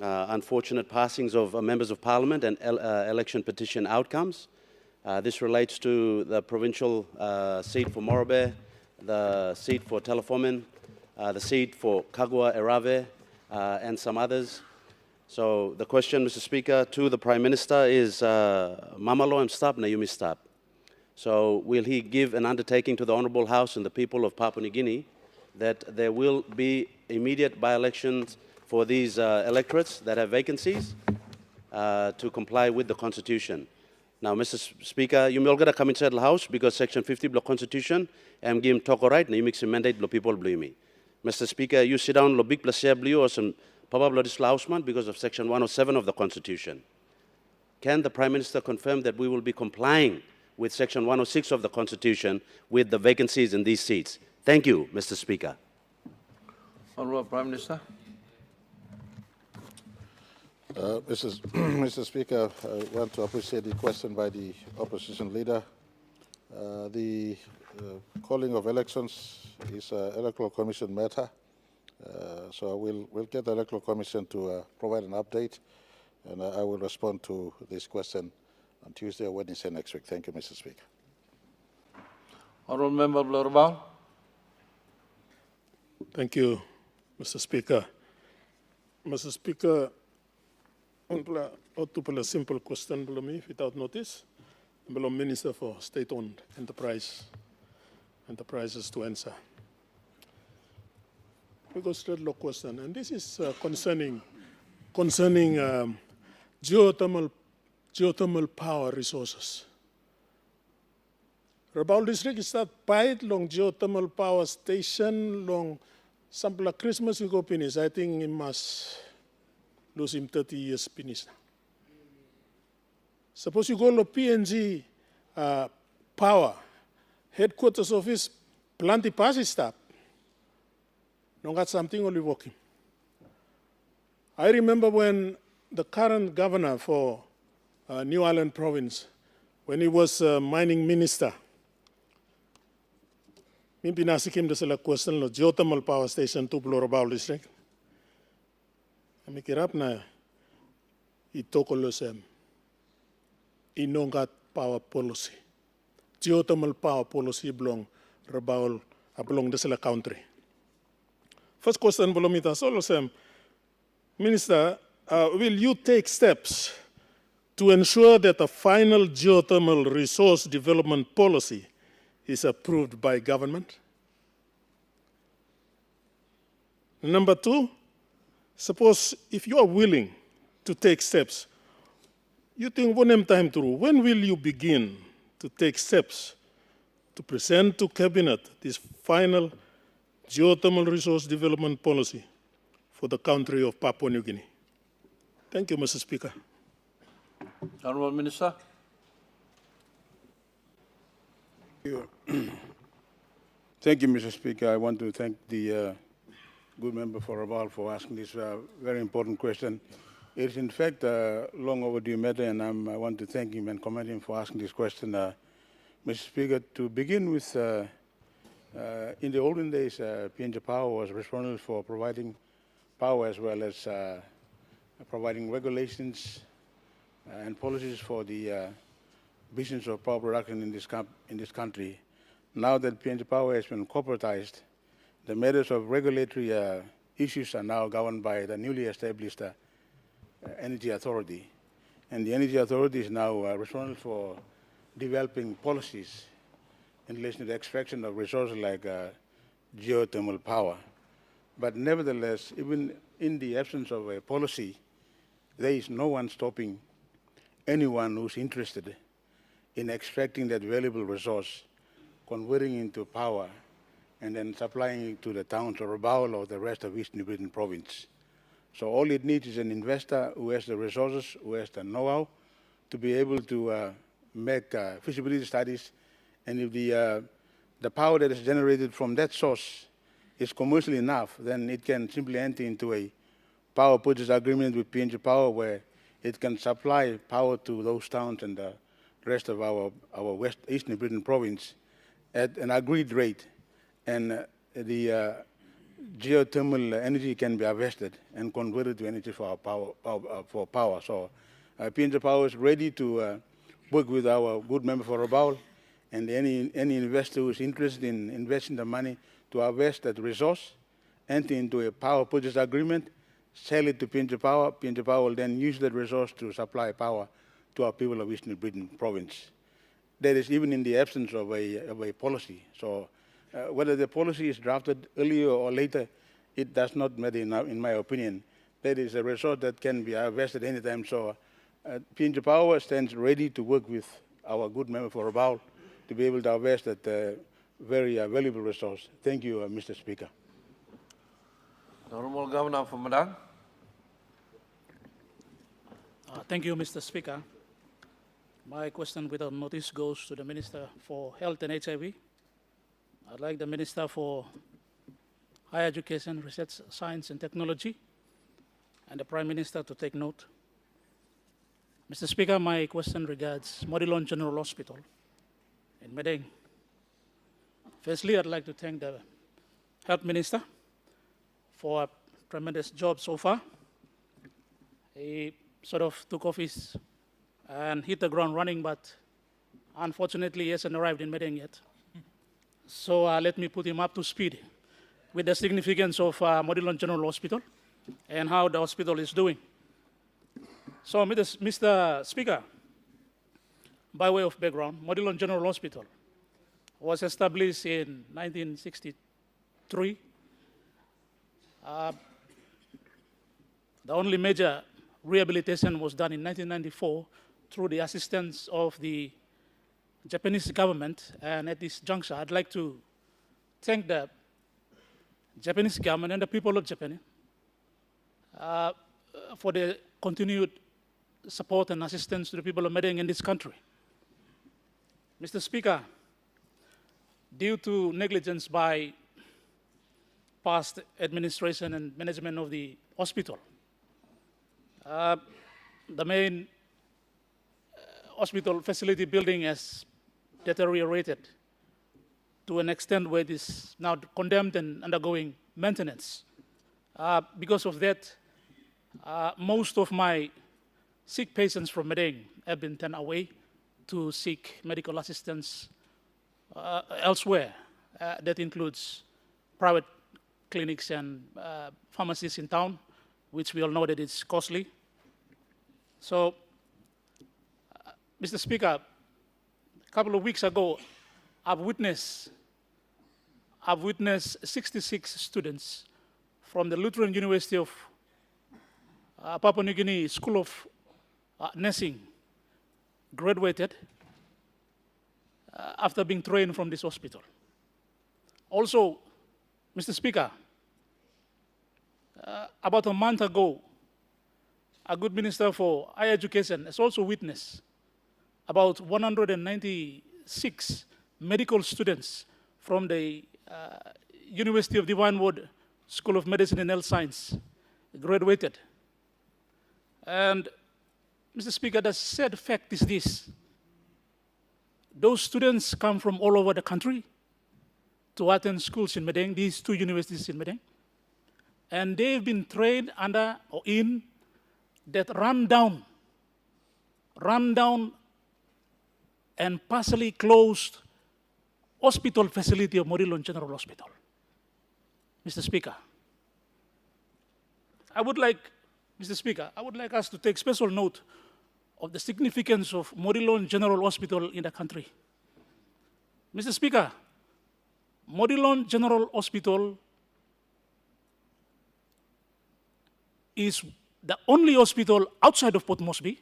J: unfortunate passings of members of parliament and election petition outcomes. This relates to the provincial seat for Morobe, the seat for Telefomin, the seat for Kagwa Erave, and some others. So the question, Mr. Speaker, to the Prime Minister is, Mamalo and stop, Nayumi stop. So will he give an undertaking to the Honourable House and the people of Papua New Guinea that there will be immediate by-elections for these electorates that have vacancies to comply with the Constitution? Now, Mr. Speaker, you may all get to come inside the House because Section 50 of the Constitution, I'm giving talk right, and you mix a mandate, the people blame me. Mr. Speaker, you sit down, the big plus blue or some probably this Lausman because of Section 107 of the Constitution. Can the Prime Minister confirm that we will be complying with Section 106 of the Constitution with the vacancies in these seats? Thank you, Mr. Speaker.
A: Honourable Prime Minister.
E: Mr. Speaker, I want to appreciate the question by the opposition leader. The calling of elections is an Electoral Commission matter. So we'll get the Electoral Commission to provide an update, and I will respond to this question on Tuesday or Wednesday next week. Thank you, Mr. Speaker.
A: Honourable Member Abau.
K: Thank you, Mr. Speaker. Mr. Speaker, a simple question below me without notice. Below Minister for State-Owned Enterprises to answer. Because that law question, and this is concerning geothermal power resources. Rabaul district is that paid long geothermal power station long sample Christmas we go finish. I think it must lose him 30 years finish. Suppose you go to PNG power headquarters office plenty passes stop. No got something only working. I remember when the current governor for New Island province, when he was mining minister, mimpi nasikim dasala question lo geothermal power station to Rabaul district. Kami kirap na itoko lo sem inongat power policy. geothermal power policy belong Rabaul belong the country. First question, Bolomita Solosem. Minister, will you take steps to ensure that a final geothermal resource development policy is approved by government? Number two, suppose if you are willing to take steps, you think when will you begin to take steps to present to Cabinet this final geothermal resource development policy for the country of Papua New Guinea? Thank you, Mr. Speaker.
A: Honourable Minister.
G: Thank you, Mr. Speaker. I want to thank the good member for Abau for asking this very important question. It is in fact a long overdue matter, and I want to thank him and commend him for asking this question. Mr. Speaker, to begin with, in the olden days, PNG Power was responsible for providing power as well as providing regulations and policies for the business of power production in this country. Now that PNG Power has been corporatized, the matters of regulatory issues are now governed by the newly established Energy Authority. And the Energy Authority is now responsible for developing policies in relation to the extraction of resources like geothermal power. But nevertheless, even in the absence of a policy, there is no one stopping anyone who's interested in extracting that valuable resource, converting it into power, and then supplying it to the towns of Abau or the rest of Eastern Britain province. So all it needs is an investor who has the resources, who has the know-how to be able to make feasibility studies, and if the power that is generated from that source is commercially enough, then it can simply enter into a power purchase agreement with PNG Power where it can supply power to those towns and the rest of our West Eastern Britain province at an agreed rate, and the geothermal energy can be harvested and converted to energy for our power. So PNG Power is ready to work with our good member for Abau, and any investor who is interested in investing the money to harvest that resource, enter into a power purchase agreement, sell it to PNG Power. PNG Power will then use that resource to supply power to our people of Eastern Britain province. That is even in the absence of a policy. So whether the policy is drafted earlier or later, it does not matter in my opinion. That is a resource that can be harvested anytime. So PNG Power stands ready to work with our good member for Abau to be able to harvest that very valuable resource. Thank you, Mr. Speaker.
A: Honourable Governor for Madang.
L: Thank you, Mr. Speaker. My question without notice goes to the Minister for Health and HIV. I'd like the Minister for Higher Education, Research, Science and Technology, and the Prime Minister to take note. Mr. Speaker, my question regards Modilon General Hospital in Madang. Firstly, I'd like to thank the Health Minister for a tremendous job so far. He sort of took office and hit the ground running, but unfortunately he hasn't arrived in Madang yet. So let me put him up to speed with the significance of Modilon General Hospital and how the hospital is doing. So, Mr. Speaker, by way of background, Modilon General Hospital was established in 1963. The only major rehabilitation was done in 1994 through the assistance of the Japanese government, and at this juncture, I'd like to thank the Japanese government and the people of Japan for the continued support and assistance to the people of Madang in this country. Mr. Speaker, due to negligence by past administration and management of the hospital, the main hospital facility building has deteriorated to an extent where it is now condemned and undergoing maintenance. Because of that, most of my sick patients from Madang have been turned away to seek medical assistance elsewhere. That includes private clinics and pharmacies in town, which we all know that it's costly. So, Mr. Speaker, a couple of weeks ago, I've witnessed 66 students from the Lutheran University of Papua New Guinea School of Nursing graduated after being trained from this hospital. Also, Mr. Speaker, about a month ago, a good minister for higher education has also witnessed about 196 medical students from the University of Divine Word School of Medicine and Health Science graduated. And Mr. Speaker, the sad fact is this: those students come from all over the country to attend schools in Madang, these two universities in Madang, and they've been trained under or in that rundown and partially closed hospital facility of Modilon General Hospital. Mr. Speaker, Mr. Speaker, I would like us to take special note of the significance of Modilon General Hospital in the country. Mr. Speaker, Modilon General Hospital is the only hospital outside of Port Moresby,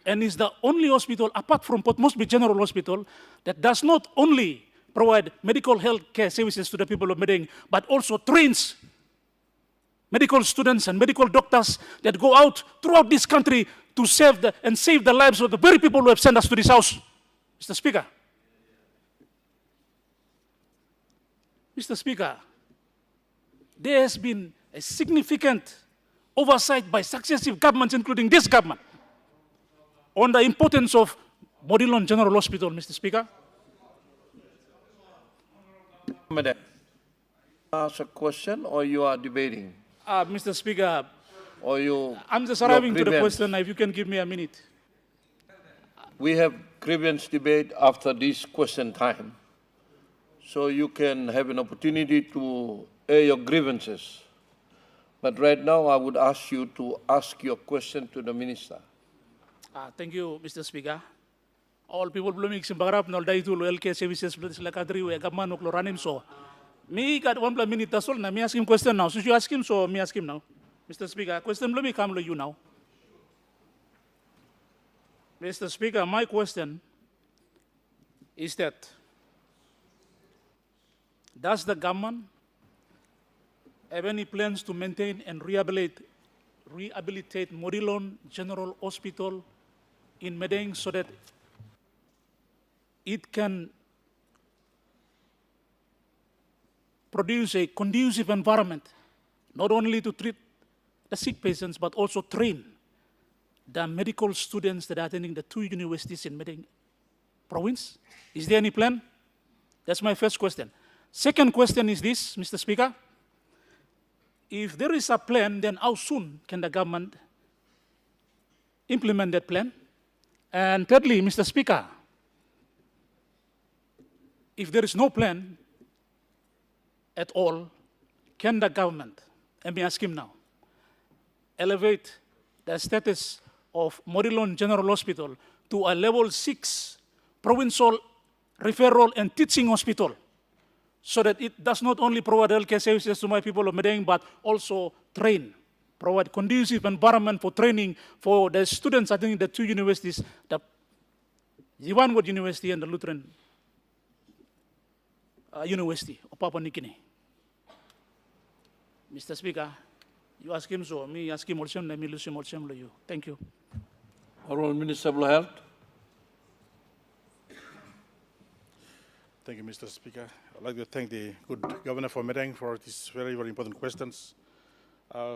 L: and is the only hospital apart from Port Moresby General Hospital that does not only provide medical health care services to the people of Madang, but also trains medical students and medical doctors that go out throughout this country to save the lives of the very people who have sent us to this house. Mr. Speaker. Mr. Speaker, there has been a significant oversight by successive governments, including this government, on the importance of Modilon General Hospital, Mr. Speaker.
A: Madam, ask a question or you are debating?
L: Mr. Speaker,
A: or
L: I'm just arriving to the question. If you can give me a minute.
A: We have grievance debate after this question time. So you can have an opportunity to air your grievances. But right now, I would ask you to ask your question to the minister.
L: Thank you, Mr. Speaker. All people blooming simbarap nol daitu lo LK services la kadri we gamman lo ranim so. Me got 1 minute that's all. Now me ask him question now. So you ask him, so me ask him now. Mr. Speaker, question let me come to you now. Mr. Speaker, my question is that does the government have any plans to maintain and rehabilitate Modilon General Hospital in Madang so that it can produce a conducive environment, not only to treat the sick patients, but also train the medical students that are attending the 2 universities in Madang province? Is there any plan? That's my first question. Second question is this, Mr. Speaker. If there is a plan, then how soon can the government implement that plan? And thirdly, Mr. Speaker, if there is no plan at all, can the government, let me ask him now, elevate the status of Modilon General Hospital to a level 6 provincial referral and teaching hospital, so that it does not only provide healthcare services to my people of Madang, but also provide conducive environment for training for the students attending the 2 universities, the Divine Word University and the Lutheran University of Papua New Guinea. Mr. Speaker, you ask him so, me ask him also, let me lose him also to you. Thank you.
A: Honorable Minister of Health.
G: Thank you, Mr. Speaker. I'd like to thank the good Governor for Madang for these very, very important questions.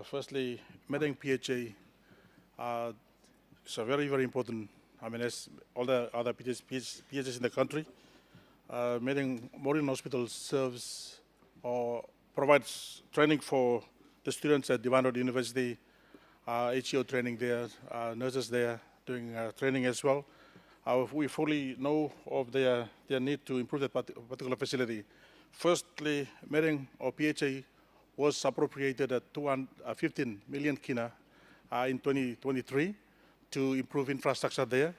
G: Firstly, Madang PHA is a very, very important, I mean, as all the other PHAs in the country. Modilon Hospital serves or provides training for the students at Divine Word University, HEO training there, nurses there doing training as well.
C: We fully know of their need to improve that particular facility. Firstly, Madang or PHA was appropriated at 15 million kina in 2023 to improve infrastructure there.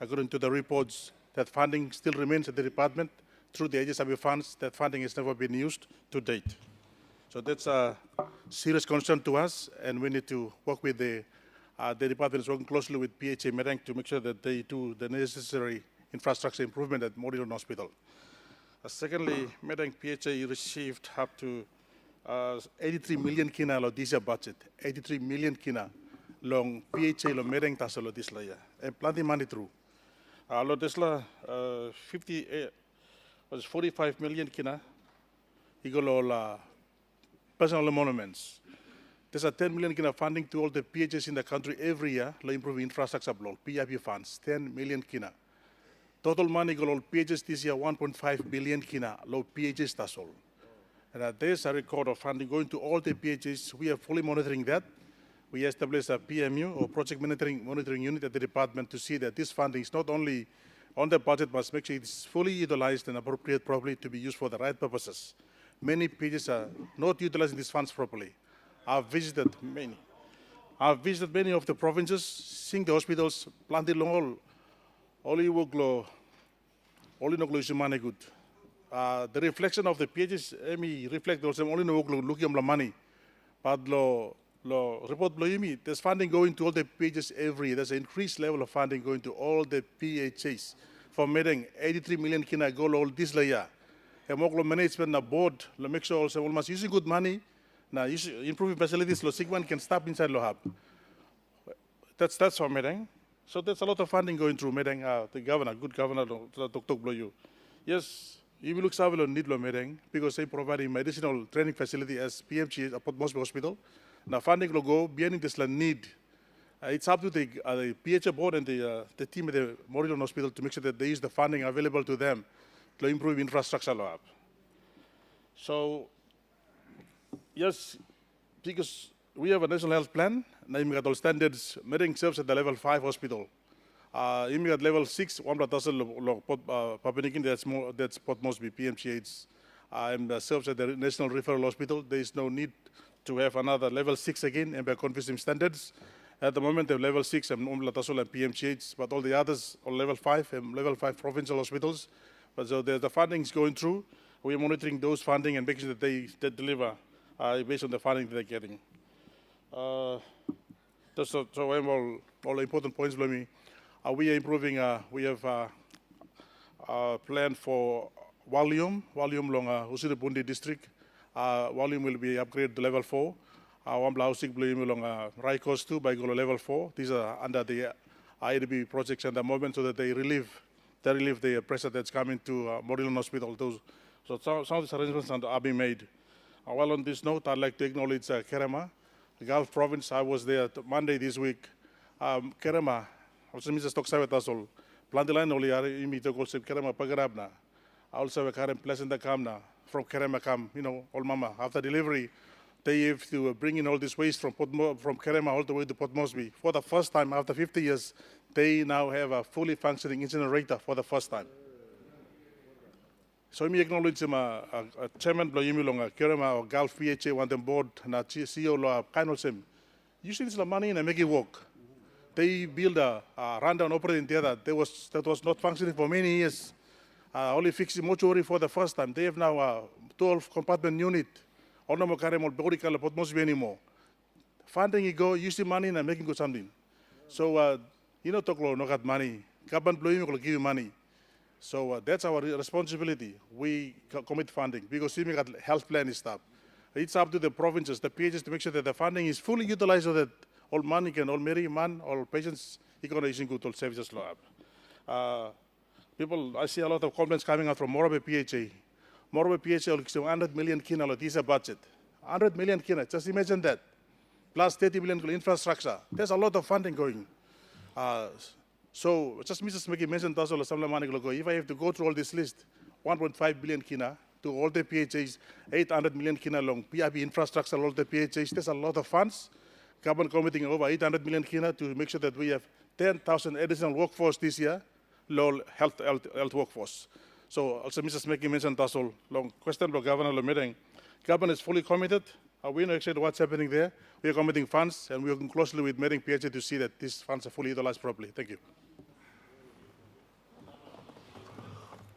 C: According to the reports, that funding still remains at the department through the HSW funds. That funding has never been used to date. So that's a serious concern to us, and we need to work with the department is working closely with PHA Madang to make sure that they do the necessary infrastructure improvement at Modilon Hospital. Secondly, Madang PHA received up to 83 million kina lo this year budget, 83 million kina long PHA lo Madang tasalo this year, and plenty money through. Lo Tesla 45 million kina, igolo personal monuments. There's a 10 million kina funding to all the PHs in the country every year to improve infrastructure block, PIP funds, 10 million kina. Total money go all PHs this year, 1.5 billion kina, low PHs that's all. And there's a record of funding going to all the PHs. We are fully monitoring that. We established a PMU or project monitoring unit at the department to see that this funding is not only on the budget, but make sure it's fully utilized and appropriate properly to be used for the right purposes. Many PHs are not utilizing these funds properly. I've visited many of the provinces, seeing the hospitals, planted long all you work low, all you know money good. The reflection of the PHs, reflect also only no looking at money, but report there's funding going to all the PHs every year. There's an increased level of funding going to all the PHs. For Madang, 83 million kina go all this layer. And management, the board, make sure also almost using good money. Now, improving facilities, Sigman can stop inside Lohab. That's for Madang. So there's a lot of funding going through Madang. The governor, good governor, Dr. Bloyu. Yes, you will look Savilo need Madang because they providing medicinal training facility as PMG at Port Moresby Hospital. Now, funding will go beyond this need. It's up to the PHA board and the team at the Modilon Hospital to make sure that they use the funding available to them to improve infrastructure. So, yes, because we have a national health plan, naming all standards, Madang serves at the level 5 hospital. At level 6, one that's Port Moresby, PMCH, and serves at the National Referral Hospital. There is no need to have another level 6 again, and by confusing standards. At the moment, they have level 6 and Umlatasol and PMCH, but all the others are level 5 and level 5 provincial hospitals. But so the funding is going through. We are monitoring those funding and making sure that they deliver based on the funding that they're getting. So all important points for me. We are improving, we have a plan for volume long Usiripundi district. Volume will be upgraded to level 4. One blousing blue long Raikos 2 by level 4. These are under the IDB projects at the moment so that they relieve the pressure that's coming to Modilon Hospital. So some of these arrangements are being made. While on this note, I'd like to acknowledge Kerema, Gulf Province. I was there Monday this week. Kerema, also Mrs. Toksavetasol, Plantiline only imito also Kerema Pagarabna. Also a current pleasant Kamna from Kerema Kam, all mama. After delivery, they have to bring in all this waste from Kerema all the way to Port Moresby. For the first time after 50 years, they now have a fully functioning incinerator for the first time. So I acknowledge him, Chairman Bloyimilonga, Kerema or Gulf PHA want them board, and CEO Loa Kainolsem. You see this money and make it work. They build a rundown operating theater that was not functioning for many years. Only fixing mortuary for the first time. They have now a 12 compartment unit. Ono mo kare mo body kala Port Moresby anymore. Funding you go, use the money and making good something. So Toklo no got money. Government Bloyim will give you money. So that's our responsibility. We commit funding because we got health plan and stuff. It's up to the provinces, the PHs to make sure that the funding is fully utilized so that all money can, all marry man, all patients, using good all services law. People, I see a lot of complaints coming out from Morobe PHA. Morobe PHA will 100 million kina this budget. 100 million kina, just imagine that. Plus 30 million infrastructure. There's a lot of funding going. So just Mrs. Miki mentioned also if I have to go through all this list, 1.5 billion kina to all the PHAs, 800 million kina long PIP infrastructure, all the PHAs, there's a lot of funds. Government committing over 800 million kina to make sure that we have 10,000 additional workforce this year.
K: low health workforce. So also Mrs. Making mentioned also long question about Governor Looming. Government is fully committed. We know actually what's happening there. We are committing funds, and we are working closely with Madang PNG to see that these funds are fully utilized properly. Thank you.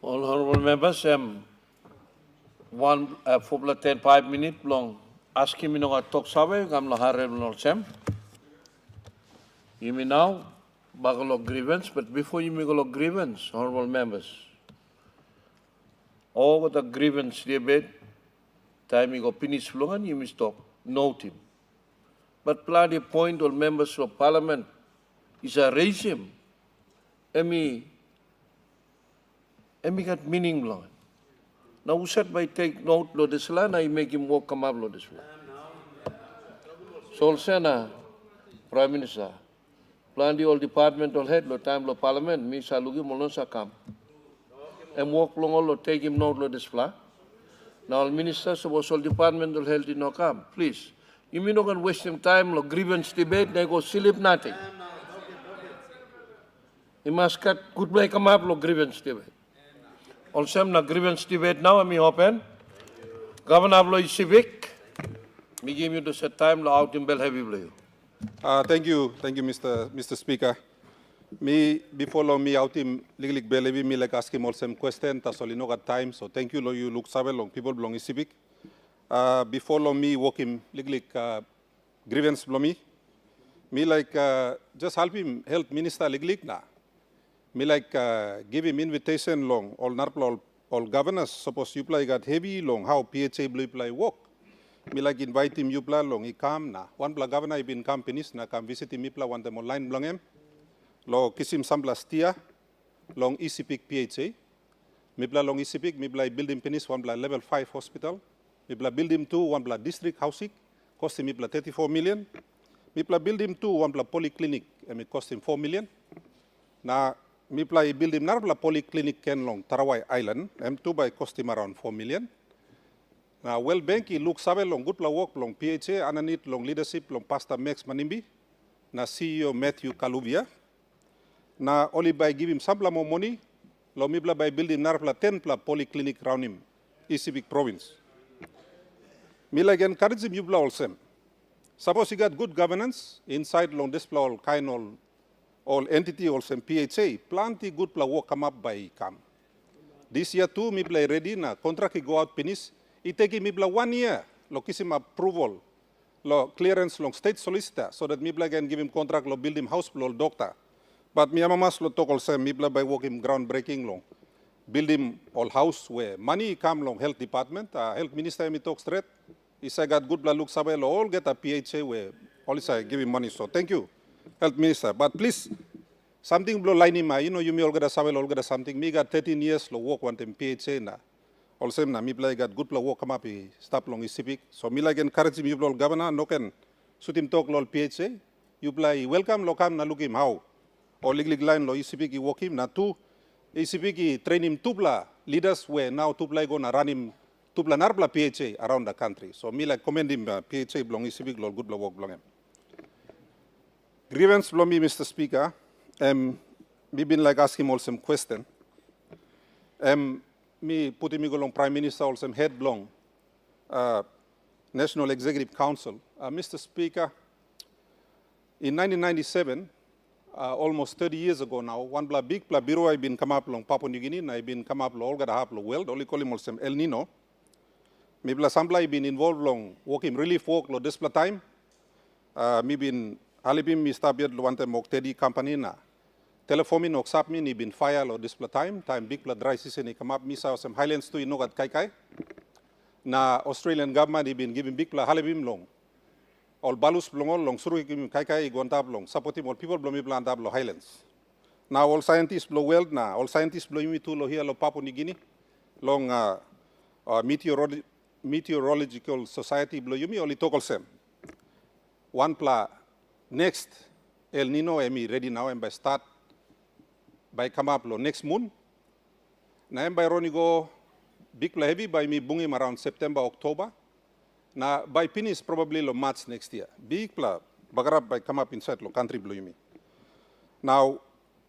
A: All honorable members, one for 5 minutes long. Asking me to talk sabe, I'm not harem Sam. You mean now, bagalo grievance, but before you make a grievance, honorable members, all the grievance debate, time you go finish long, you must talk, note him. But plenty point all members of parliament is a regime. Emi got meaning long. Now we said by take note lo this land, I make him walk come up lo this way. So Sena, Prime Minister, plan the all department all head lo time lo parliament, me salugi molonsa come. And walk long all lo take him note lo this fla. Now all ministers was all department all healthy no come. Please. You mean not gonna waste some time lo grievance debate, they go sleep nothing. You must cut good play come up lo grievance debate. Also, na grievance debate now, I'm open. Governor Abau civic. Me give you the set time lo out in Bell Heavy Blue.
M: Thank you, Mr. Speaker. Me before long me out in Lilik Bell Heavy, me like asking all some question. That's all no got time. So thank you, lo you look sabe long people belong in civic. Before long me working Lilik grievance belong me like just help him help Minister Lilik na. Me like give him invitation long all narpla all governors suppose you play got heavy long how PHA blue play work. Me like invite him you play long he come na one pla governor he been companies na come visit him pla one them online belong him lo kisim sambla stia long ECPIC PHA me pla long ECPIC me pla building penis one pla level 5 hospital me pla building 2 one pla district housing cost him me pla 34 million me pla building 2 one pla polyclinic and me cost him 4 million na me play building narpla polyclinic ken long Tarawai Island, M2 by cost him around 4 million. Now well banky look sabe long good pla work long PHA ananit long leadership long Pastor Max Manimbi, na CEO Matthew Kalubia. Na only by give him some more money, long me by building narpla 10 pla polyclinic round him, ECBIC province. Me like encourage him you pla also. Suppose you got good governance inside long this pla all kind all entity also PHA, plenty good pla work come up by come. This year too, me play ready na contract go out finish. It take me play 1 year, lo kisim approval, lo clearance long state solicitor, so that me play can give him contract lo build him house lo doctor. But me amamas lo talk also me play by work him groundbreaking long, build him all house where money come long health department, health minister me talk straight. Is I got good pla look sabe lo all get a PHA where all is I give him money. So thank you. Health Minister, but please, something blow line in my, you know, you me all get something. Me got 13 years lo work one time PHA na. Also na me play got good pla work come up stop long is civic. So me like encourage him you blow governor no can suit him talk lo PHA. You play welcome lo come na look him how. Or lig line lo civic he work him na two. Civic he train him two pla leaders where now two pla gonna run him two pla narpla PHA around the country. So me like commend him PHA belong civic lo good pla work belong him. Grievance from me, Mr. Speaker. We've been like asking all some question. Me putting me along Prime Minister also head long National Executive Council. Mr. Speaker, in 1997, almost 30 years ago now, one big bureau I been come up along Papua New Guinea, and I been come up all got a half world, only call him also El Niño. Me bla sample I been involved long working relief work lo this time. Me been Halibim mi stabiat one time mok tedi company na. Telephone ok sap mi ni bin fire lo display time big pla dry season ni come up mi sa some highlands to inogat kai. Na Australian government been giving big pla halibim long. All balus long suru kim kai gontab long supporting all people blow mi pla andab lo highlands. Now all scientists blow well na all scientists blow mi to lo here lo Papua New Guinea long meteorological society blow you mi only talk all same. One pla next, El Nino emi ready now and by start by come up lo next moon. Na by Ronnie go big pla heavy by me bungim around September, October. Na by finish probably lo March next year. Big pla bagarap by come up inside lo country blue me. Now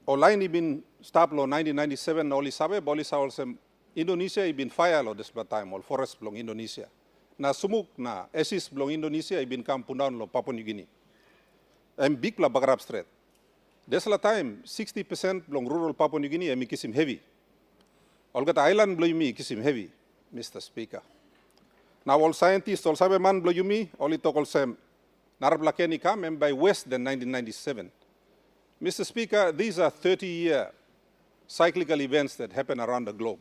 M: Online ibin stop lo 1997 oli sabe boli sa olsem Indonesia ibin fire lo des time ol forest blong Indonesia. Na sumuk na esis blong Indonesia ibin kampundaun lo Papua New Guinea. Big la bagrab strait. Des la time 60% blong rural Papua New Guinea kisim heavy. Olgat island blow me kisim heavy, Mr. Speaker. Now all scientists all sabe man blow me oli tokol sem narablakeni kam by west than 1997. Mr. Speaker, these are 30-year cyclical events that happen around the globe.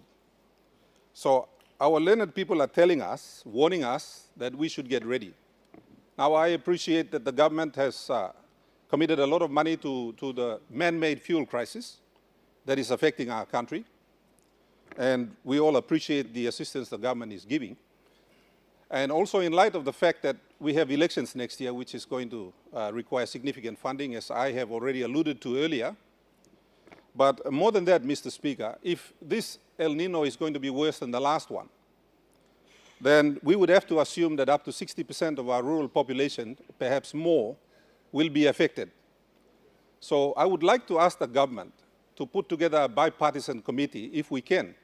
M: So our learned people are telling us, warning us, that we should get ready. Now I appreciate that the government has committed a lot of money to the man-made fuel crisis that is affecting our country. And we all appreciate the assistance the government is giving. And also in light of the fact that we have elections next year, which is going to require significant funding, as I have already alluded to earlier. But more than that, Mr. Speaker, if this El Nino is going to be worse than the last one, then we would have to assume that up to 60% of our rural population, perhaps more, will be affected. So I would like to ask the government to put together a bipartisan committee, if we can,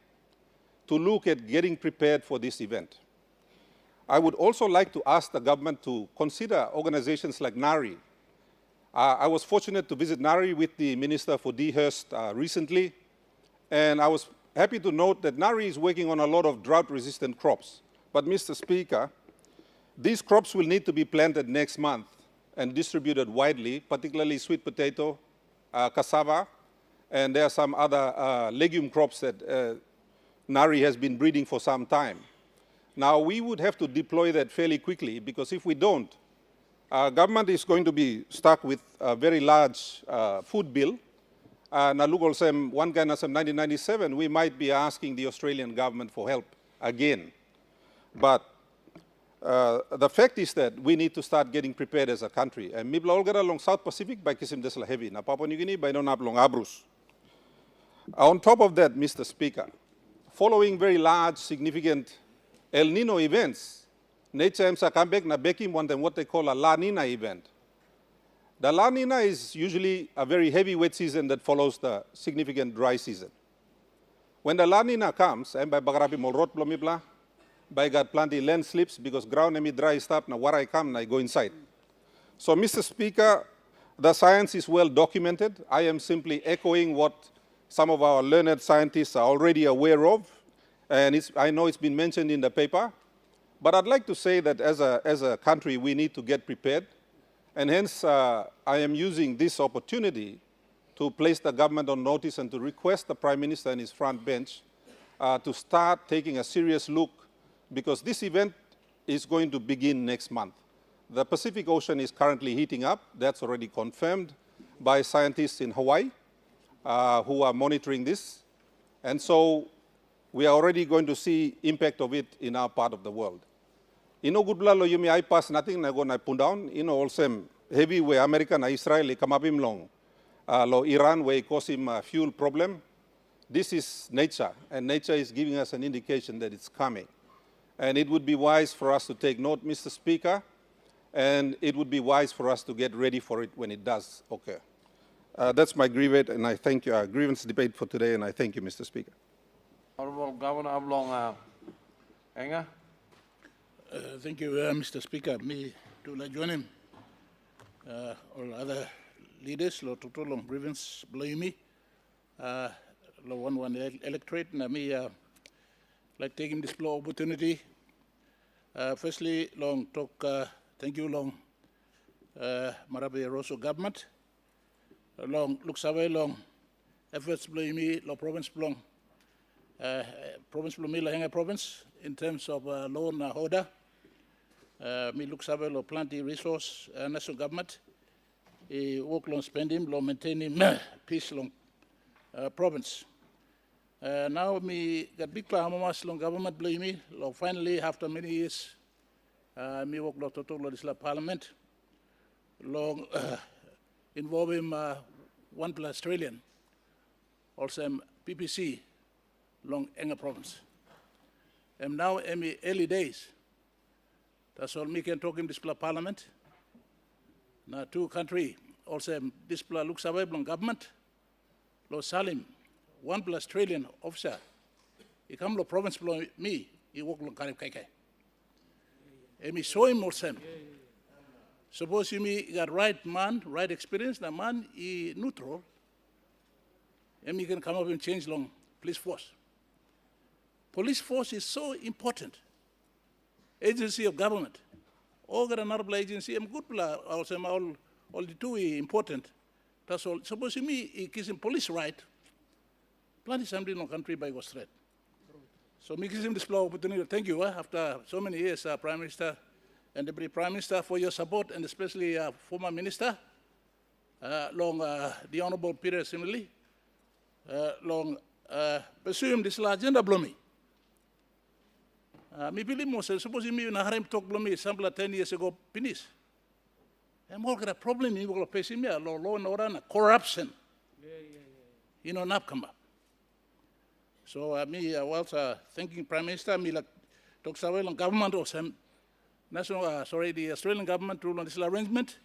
M: to look at getting prepared for this event. I would also like to ask the government to consider organizations like NARI. I was fortunate to visit NARI with the Minister for Dehurst recently, and I was happy to note that NARI is working on a lot of drought-resistant crops. But, Mr. Speaker, these crops will need to be planted next month and distributed widely, particularly sweet potato, cassava, and there are some other legume crops that NARI has been breeding for some time. Now, we would have to deploy that fairly quickly, because if we don't, our government is going to be stuck with a very large food bill. Nalugol sem 1997, we might be asking the Australian government for help again. But the fact is that we need to start getting prepared as a country. And mibla olgara along South Pacific by kisim desla heavy, na Papua New Guinea by non long abrus. On top of that, Mr. Speaker, following very large, significant El Nino events, nature emsa comeback na bekim want them what they call a La Nina event. The La Nina is usually a very heavy wet season that follows the significant dry season. When the La Nina comes, and by bagarabi molrot blomibla, by got plenty landslips because ground emi dry stop na where I come na I go inside. So, Mr. Speaker, the science is well documented. I am simply echoing what some of our learned scientists are already aware of. And I know it's been mentioned in the paper, but I'd like to say that as a country, we need to get prepared. And hence, I am using this opportunity to place the government on notice and to request the Prime Minister and his front bench to start taking a serious look, because this event is going to begin next month. The Pacific Ocean is currently heating up. That's already confirmed by scientists in Hawaii who are monitoring this. And so we are already going to see impact of it in our part of the world. Ino gudla lo yumi I pass nothing na go na pundown. Ino also heavy we America na Israel kamabim long. Lo Iran we cause him a fuel problem. This is nature, and nature is giving us an indication that it's coming. And it would be wise for us to take note, Mr. Speaker, and it would be wise for us to get ready for it when it does occur. That's my grievance, and I thank you. Grievance debate for today, and I thank you, Mr. Speaker.
A: Honorable Governor Ablong Enga.
F: Thank you, Mr. Speaker. Me to join him. All other leaders, lo total long grievance blame me. Lo one electorate, and me like taking this opportunity. Firstly, long talk. Thank you, long Marabe Rosso government. Long looks away long efforts blame me. Lo province belong. Province Mila Henga province in terms of loan order. Me looks away lo plenty resource national government. Work long spending, long maintaining peace long province. Now me got big Hamamas long government blame me. Lo finally after many years, me work lo total this parliament. Long involving 1 plus trillion. Also PPC long Enga province. And now in the early days, that's all me can talk in this parliament. Now two country also this looks away from government. lo Salim, 1+ Australian officer, he come lo province below me, he walk lo Karib Kai. And me saw him also. Suppose you got right man, right experience, the man he neutral, and he can come up and change long police force. Police force is so important. Agency of government. All got another agency, I'm good also all the two important. That's all. Suppose he gives him police right, plenty something in the country by go straight. So me gives him this opportunity. Thank you after so many years, Prime Minister and Deputy Prime Minister, for your support, and especially former Minister, long the Honourable Peter similarly, long pursue this agenda below me. Me believe most, suppose me in a harem talk below me, sample 10 years ago, finish. And more got a problem, you will face me, law and order, corruption. You know, not come up. So me was thanking Prime Minister, Mila talks away on government or some national, the Australian government rule on this arrangement.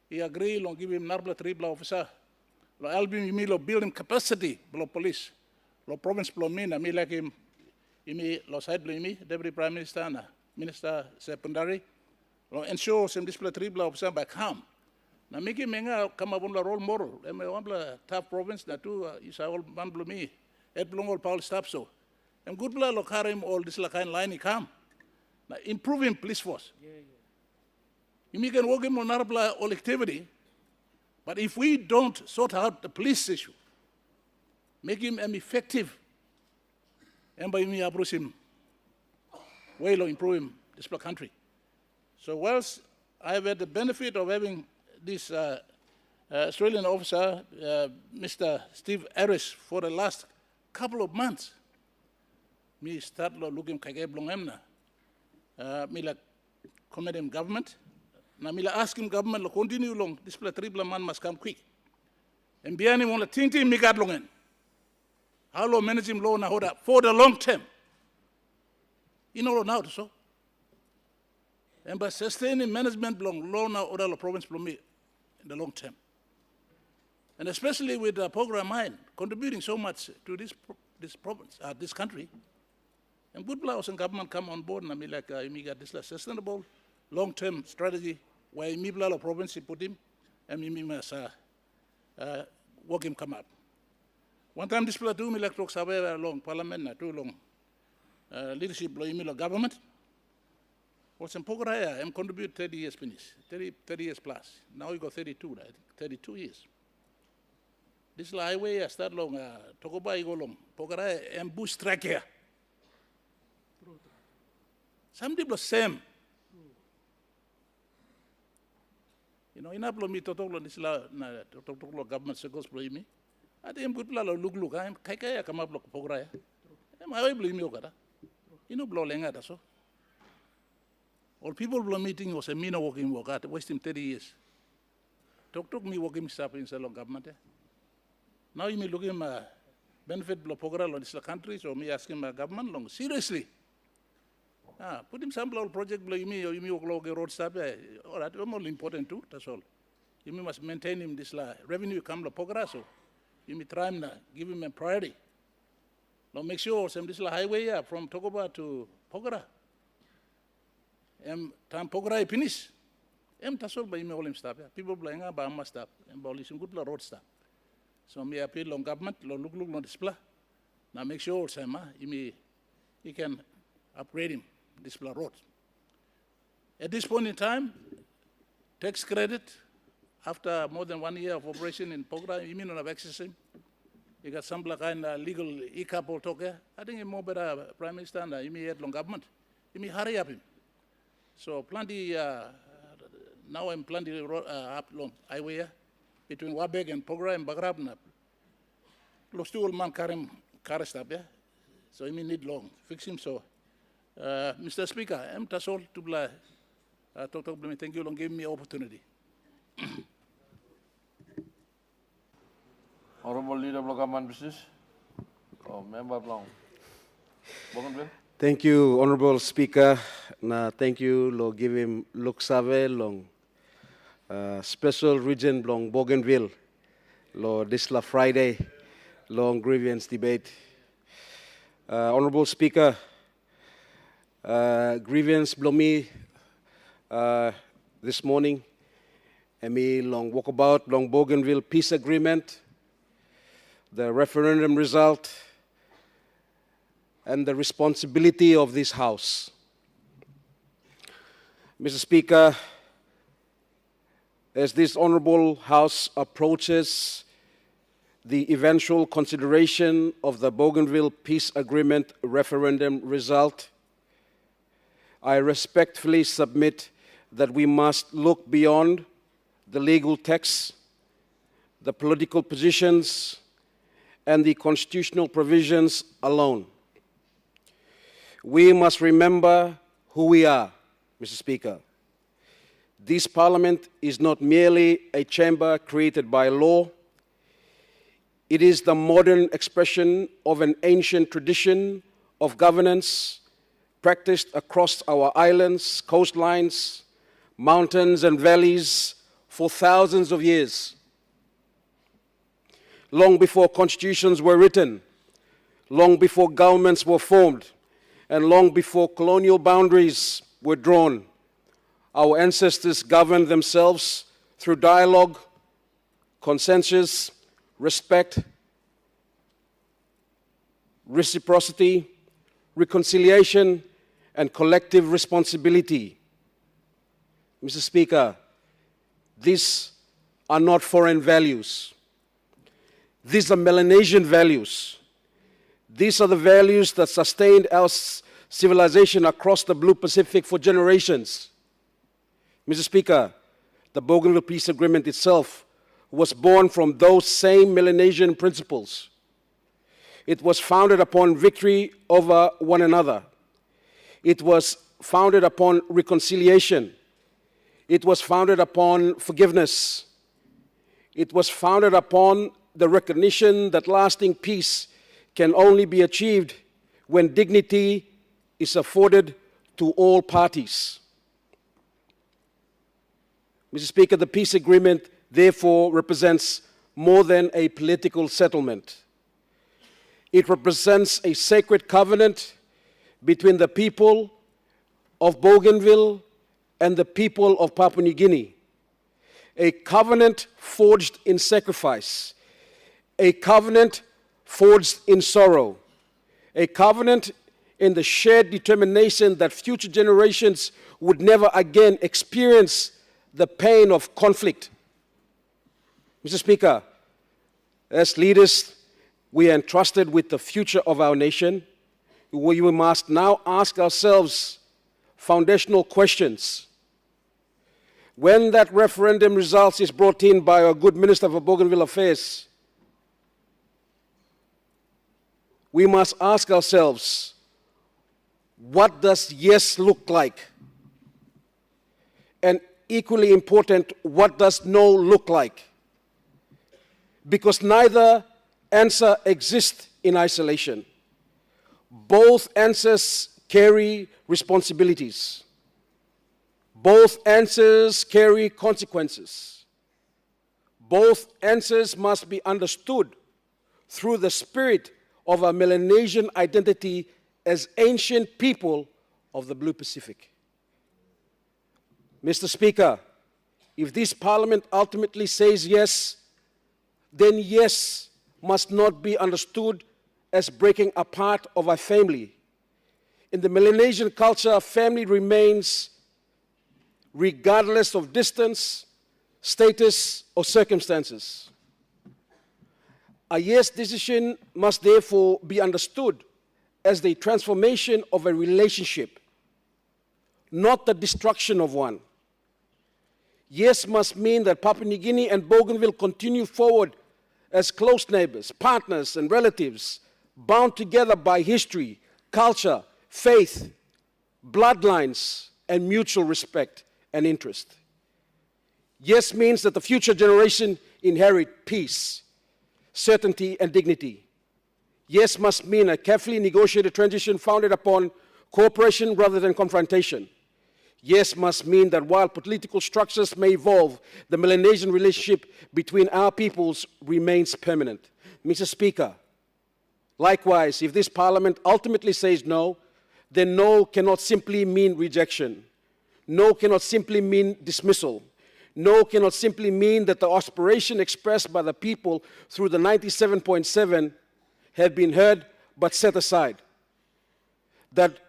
F: He agreed on giving him Narbla 3 officer. Lo album me lo building capacity below police. Lo province below me, me like him, me lo side below me, Deputy Prime Minister and Minister Secondary. Lo ensure some display 3 officer back home. Now make him come up on the role model. And one tough province, that too is all one below me. Ed belong all power staff so. And good blood lo carry him all this kind line he come. Now improving police force. You can work him on another all activity, but if we don't sort out the police issue, make him effective, and by me approach him, well improve him this country. So whilst I've had the benefit of having this Australian officer, Mr. Steve Harris, for the last couple of months, me start looking kage blong emna. Me like comment him government. Now me like ask him government to continue long. This triple man must come quick. And behind him on the thing me got long en. How long manage him low now for the long term. You know now so. And by sustaining management belong low now order the province belong me in the long term. And especially with the program mine contributing so much to this province, this country. And good blouse and government come on board and I mean like me got this sustainable long-term strategy where me blah province put him and me must work him come up. One time this plan do me like talks away long parliament too long leadership blow me government. What's in Pogoraya, I'm contribute 30 years finish, 30 years plus. Now we got 32, I think, 32 years. This highway I start long, Tokoba go long, Pogoraya and bush track here. Some people same. You know, in Abau me total this la total government circles play me. I think I'm good la look. I'm kaya come up look Pogoraya. I'm away blame me okada. You know blow lenga so. All people blow meeting was a mina walking work at wasting 30 years. Talk me walking stuff in Salon government. Now you may look him benefit blow Pogora on this country, so me asking my government long seriously. Put him some project blow me or you may walk road stuff. All right, more important too, that's all. You must maintain him this revenue come to Pogora, so you may try him give him a priority. Now make sure some this highway from Tokoba to Pogora. Time Pogora finish. Tasol by me all him stop. People blowing up by stop and abolition good road stop. So me appeal on government, look on display. Now make sure Sam he can upgrade him display road. At this point in time, tax credit after more than 1 year of operation in Pogora, you mean on access him. You got some kind of legal e-couple talk here. I think more better Prime Minister and you may have long government. You may hurry up him. So plenty, now I'm planning up long highway between Wabeg and Pogora and Bagrabna. Close to old man car stop, yeah? So you may need long, fix him so. Mr. Speaker, I'm Tasol to blah. Thank you long giving me opportunity.
A: Honorable Leader of Government Business, or Member Blanc. Bougainville.
J: Thank you, Honorable Speaker. Thank you, lo give him look save long special region long Bougainville, lo this la Friday,
N: long grievance debate. Honorable Speaker, grievance below me this morning, and me long walkabout, long Bougainville peace agreement, the referendum result, and the responsibility of this House. Mr. Speaker, as this Honorable House approaches the eventual consideration of the Bougainville Peace Agreement referendum result, I respectfully submit that we must look beyond the legal text, the political positions, and the constitutional provisions alone. We must remember who we are, Mr. Speaker. This Parliament is not merely a chamber created by law. It is the modern expression of an ancient tradition of governance practiced across our islands, coastlines, mountains, and valleys for thousands of years. Long before constitutions were written, long before governments were formed, and long before colonial boundaries were drawn, our ancestors governed themselves through dialogue, consensus, respect, reciprocity, reconciliation, and collective responsibility. Mr. Speaker, these are not foreign values. These are Melanesian values. These are the values that sustained our civilization across the Blue Pacific for generations. Mr. Speaker, the Bougainville Peace Agreement itself was born from those same Melanesian principles. It was founded upon victory over one another. It was founded upon reconciliation. It was founded upon forgiveness. It was founded upon the recognition that lasting peace can only be achieved when dignity is afforded to all parties. Mr. Speaker, the peace agreement therefore represents more than a political settlement. It represents a sacred covenant between the people of Bougainville and the people of Papua New Guinea. A covenant forged in sacrifice. A covenant forged in sorrow. A covenant in the shared determination that future generations would never again experience the pain of conflict. Mr. Speaker, as leaders, we are entrusted with the future of our nation. We must now ask ourselves foundational questions. When that referendum result is brought in by our good Minister for Bougainville Affairs, we must ask ourselves, what does yes look like? And equally important, what does no look like? Because neither answer exists in isolation. Both answers carry responsibilities. Both answers carry consequences. Both answers must be understood through the spirit of our Melanesian identity as ancient people of the Blue Pacific. Mr. Speaker, if this Parliament ultimately says yes, then yes must not be understood as breaking apart of a family. In the Melanesian culture, family remains regardless of distance, status, or circumstances. A yes decision must therefore be understood as the transformation of a relationship, not the destruction of one. Yes must mean that Papua New Guinea and Bougainville continue forward as close neighbors, partners, and relatives, bound together by history, culture, faith, bloodlines, and mutual respect and interest. Yes means that the future generation inherit peace, certainty, and dignity. Yes must mean a carefully negotiated transition founded upon cooperation rather than confrontation. Yes must mean that while political structures may evolve, the Melanesian relationship between our peoples remains permanent. Mr. Speaker, likewise, if this Parliament ultimately says no, then no cannot simply mean rejection. No cannot simply mean dismissal. No cannot simply mean that the aspiration expressed by the people through the 97.7 have been heard but set aside. That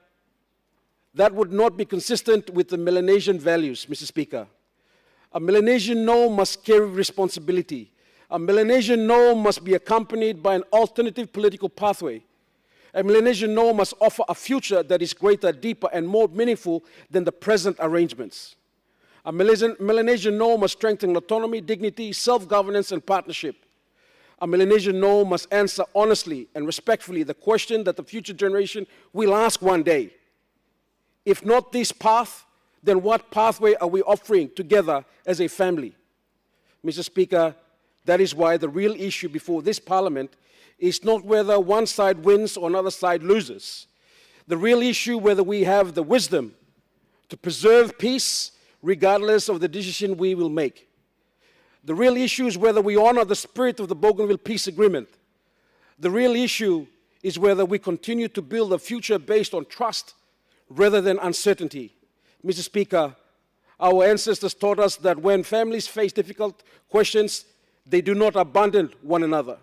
N: would not be consistent with the Melanesian values, Mr. Speaker. A Melanesian no must carry responsibility. A Melanesian no must be accompanied by an alternative political pathway. A Melanesian no must offer a future that is greater, deeper, and more meaningful than the present arrangements. A Melanesian no must strengthen autonomy, dignity, self-governance, and partnership. A Melanesian no must answer honestly and respectfully the question that the future generation will ask one day. If not this path, then what pathway are we offering together as a family? Mr. Speaker, that is why the real issue before this Parliament is not whether one side wins or another side loses. The real issue whether we have the wisdom to preserve peace regardless of the decision we will make. The real issue is whether we honor the spirit of the Bougainville Peace Agreement. The real issue is whether we continue to build a future based on trust rather than uncertainty. Mr. Speaker, our ancestors taught us that when families face difficult questions, they do not abandon one another.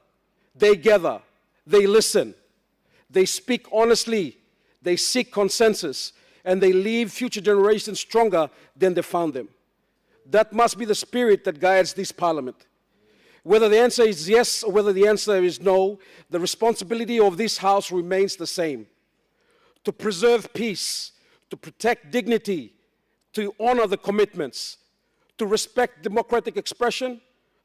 N: They gather, they listen, they speak honestly, they seek consensus, and they leave future generations stronger than they found them. That must be the spirit that guides this Parliament. Whether the answer is yes or whether the answer is no, the responsibility of this House remains the same. To preserve peace, to protect dignity, to honor the commitments, to respect democratic expression,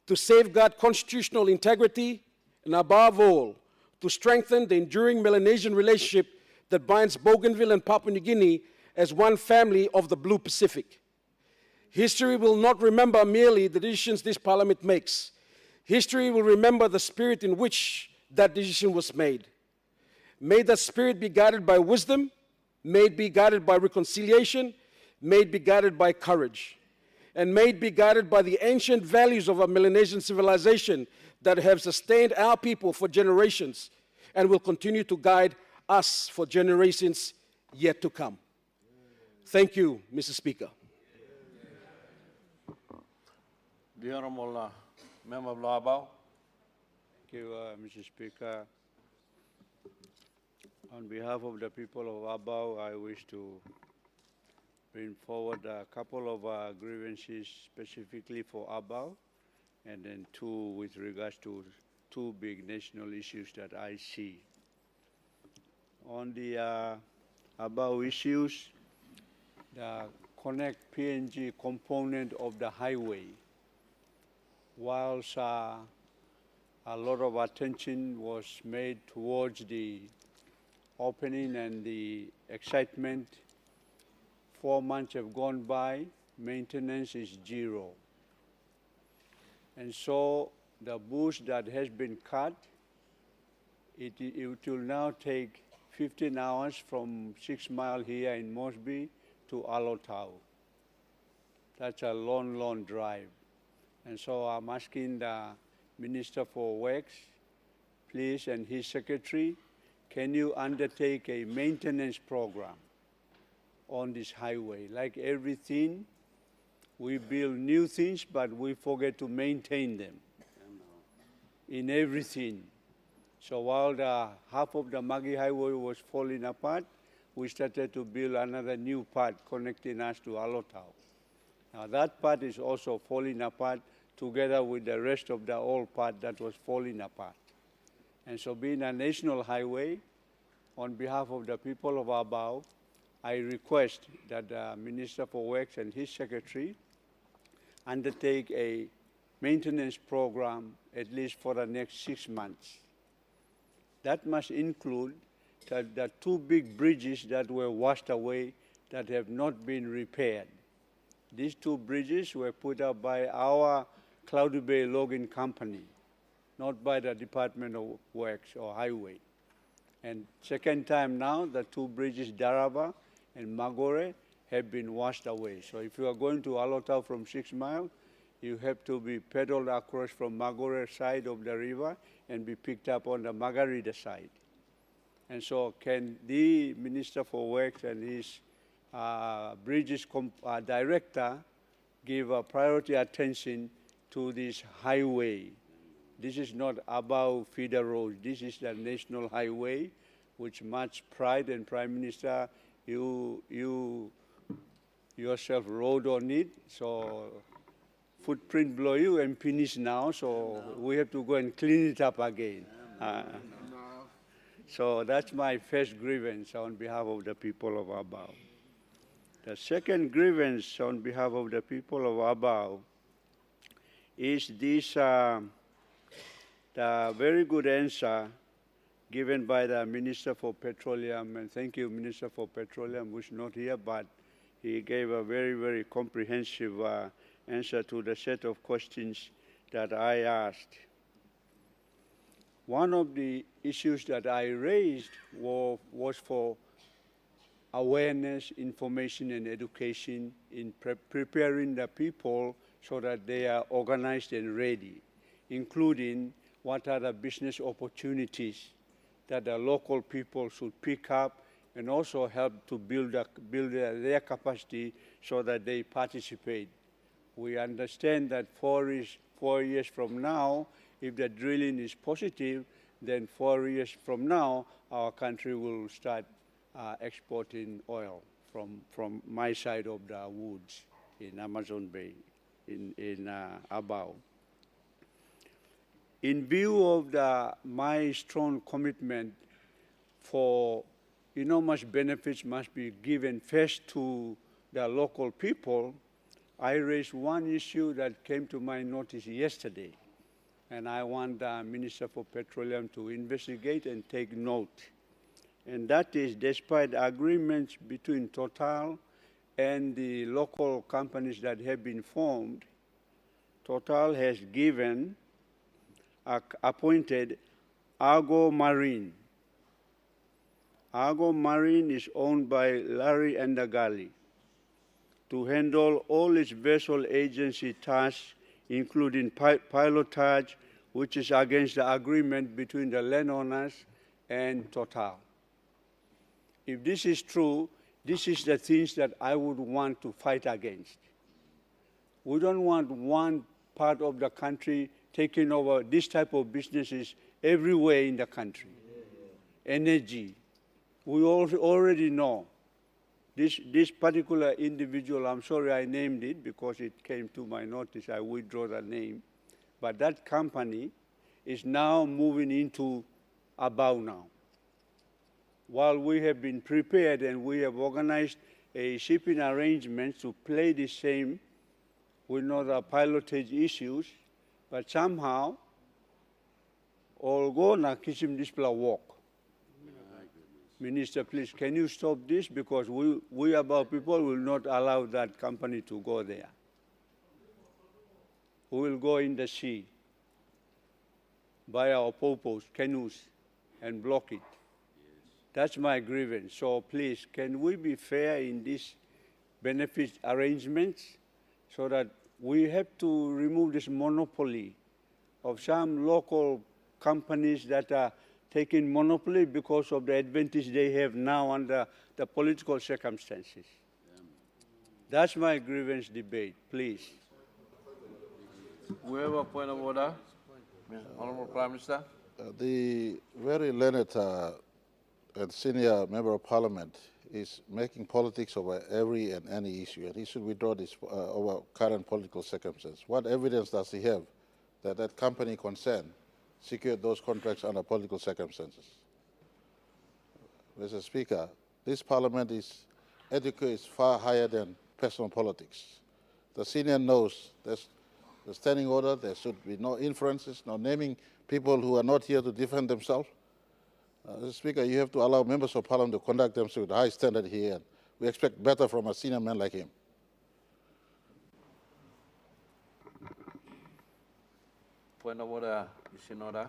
N: to safeguard constitutional integrity, and above all, to strengthen the enduring Melanesian relationship that binds Bougainville and Papua New Guinea as one family of the Blue Pacific. History will not remember merely the decisions this Parliament makes. History will remember the spirit in which that decision was made. May that spirit be guided by wisdom, may it be guided by reconciliation, may it be guided by courage, and may it be guided by the ancient values of our Melanesian civilization that have sustained our people for generations and will continue to guide us for generations yet to come. Thank you, Mr. Speaker.
A: The Honourable Member of Abau.
O: Thank you, Mr. Speaker. On behalf of the people of Abau, I wish to bring forward a couple of grievances specifically for Abau, and then two with regards to two big national issues that I see. On the Abau issues, the Connect PNG component of the highway, whilst a lot of attention was made towards the opening and the excitement, 4 months have gone by, maintenance is zero. And so the bush that has been cut, it will now take 15 hours from 6 Mile here in Mosby to Alotau. That's a long, long drive. And so I'm asking the Minister for Works, please, and his secretary, can you undertake a maintenance program on this highway? Like everything, we build new things, but we forget to maintain them in everything. So while the half of the Magi Highway was falling apart, we started to build another new part connecting us to Alotau. Now that part is also falling apart together with the rest of the old part that was falling apart. And so being a national highway, on behalf of the people of Abau, I request that the Minister for Works and his secretary undertake a maintenance program at least for the next 6 months. That must include the two big bridges that were washed away that have not been repaired. These two bridges were put up by our Cloudy Bay Logging Company, not by the Department of Works or Highway. And second time now, the two bridges, Daraba and Magore, have been washed away. So if you are going to Alotau from 6 Mile, you have to be paddled across from Magore side of the river and be picked up on the Margarita side. And so can the Minister for Works and his bridges director give priority attention to this highway? This is not Abau feeder road. This is the national highway, which much pride, and Prime Minister, you yourself rode on it. So footprint below you and finish now. So we have to go and clean it up again. So that's my first grievance on behalf of the people of Abau. The second grievance on behalf of the people of Abau is this, the very good answer given by the Minister for Petroleum, and thank you, Minister for Petroleum, who's not here, but he gave a very, very comprehensive answer to the set of questions that I asked. One of the issues that I raised was for awareness, information, and education in preparing the people so that they are organized and ready, including what are the business opportunities that the local people should pick up and also help to build their capacity so that they participate. We understand that 4 years from now, if the drilling is positive, then 4 years from now, our country will start exporting oil from my side of the woods in Amazon Bay, in Abau. In view of my strong commitment for enormous benefits must be given first to the local people, I raised one issue that came to my notice yesterday, and I want the Minister for Petroleum to investigate and take note. And that is, despite agreements between Total and the local companies that have been formed, Total has appointed Argo Marine. Argo Marine is owned by Larry Endagali to handle all its vessel agency tasks, including pilotage, which is against the agreement between the landowners and Total. If this is true, this is the things that I would want to fight against. We don't want one part of the country taking over this type of businesses everywhere in the country. Energy. We already know this particular individual, I'm sorry I named it because it came to my notice, I withdraw the name, but that company is now moving into Abau now. While we have been prepared and we have organized a shipping arrangement to play the same with no other pilotage issues, but somehow, all go na kisim display walk. Minister, please, can you stop this? Because we Abau people will not allow that company to go there. We will go in the sea, buy our popos, canoes, and block it. That's my grievance. So please, can we be fair in these benefit arrangements so that we have to remove this monopoly of some local companies that are taking monopoly because of the advantage they have now under the political circumstances. That's my grievance debate, please.
A: We have a point of order. Honorable Prime Minister.
E: The very learned and senior member of parliament is making politics over every and any issue, and he should withdraw this over current political circumstances. What evidence does he have that that company concerned secured those contracts under political circumstances? Mr. Speaker, this parliament etiquette is far higher than personal politics. The senior knows there's the standing order, there should be no inferences, no naming people who are not here to defend themselves. Mr. Speaker, you have to allow members of parliament to conduct themselves with a high standard here, and we expect better from a senior man like him.
A: Point of order, is in order.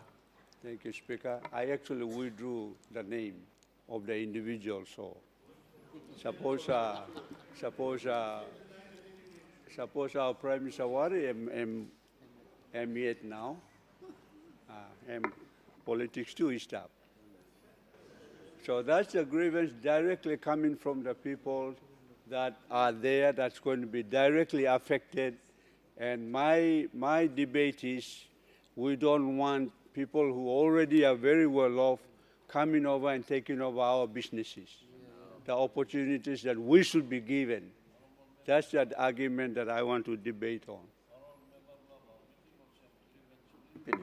O: Thank you, Speaker. I actually withdrew the name of the individual, so suppose suppose our Prime Minister worry am yet now. And politics too is tough. So that's a grievance directly coming from the people that are there, that's going to be directly affected. And my debate is we don't want people who already are very well off coming over and taking over our businesses, the opportunities that we should be given. That's that argument that I want to debate on.
A: Finish.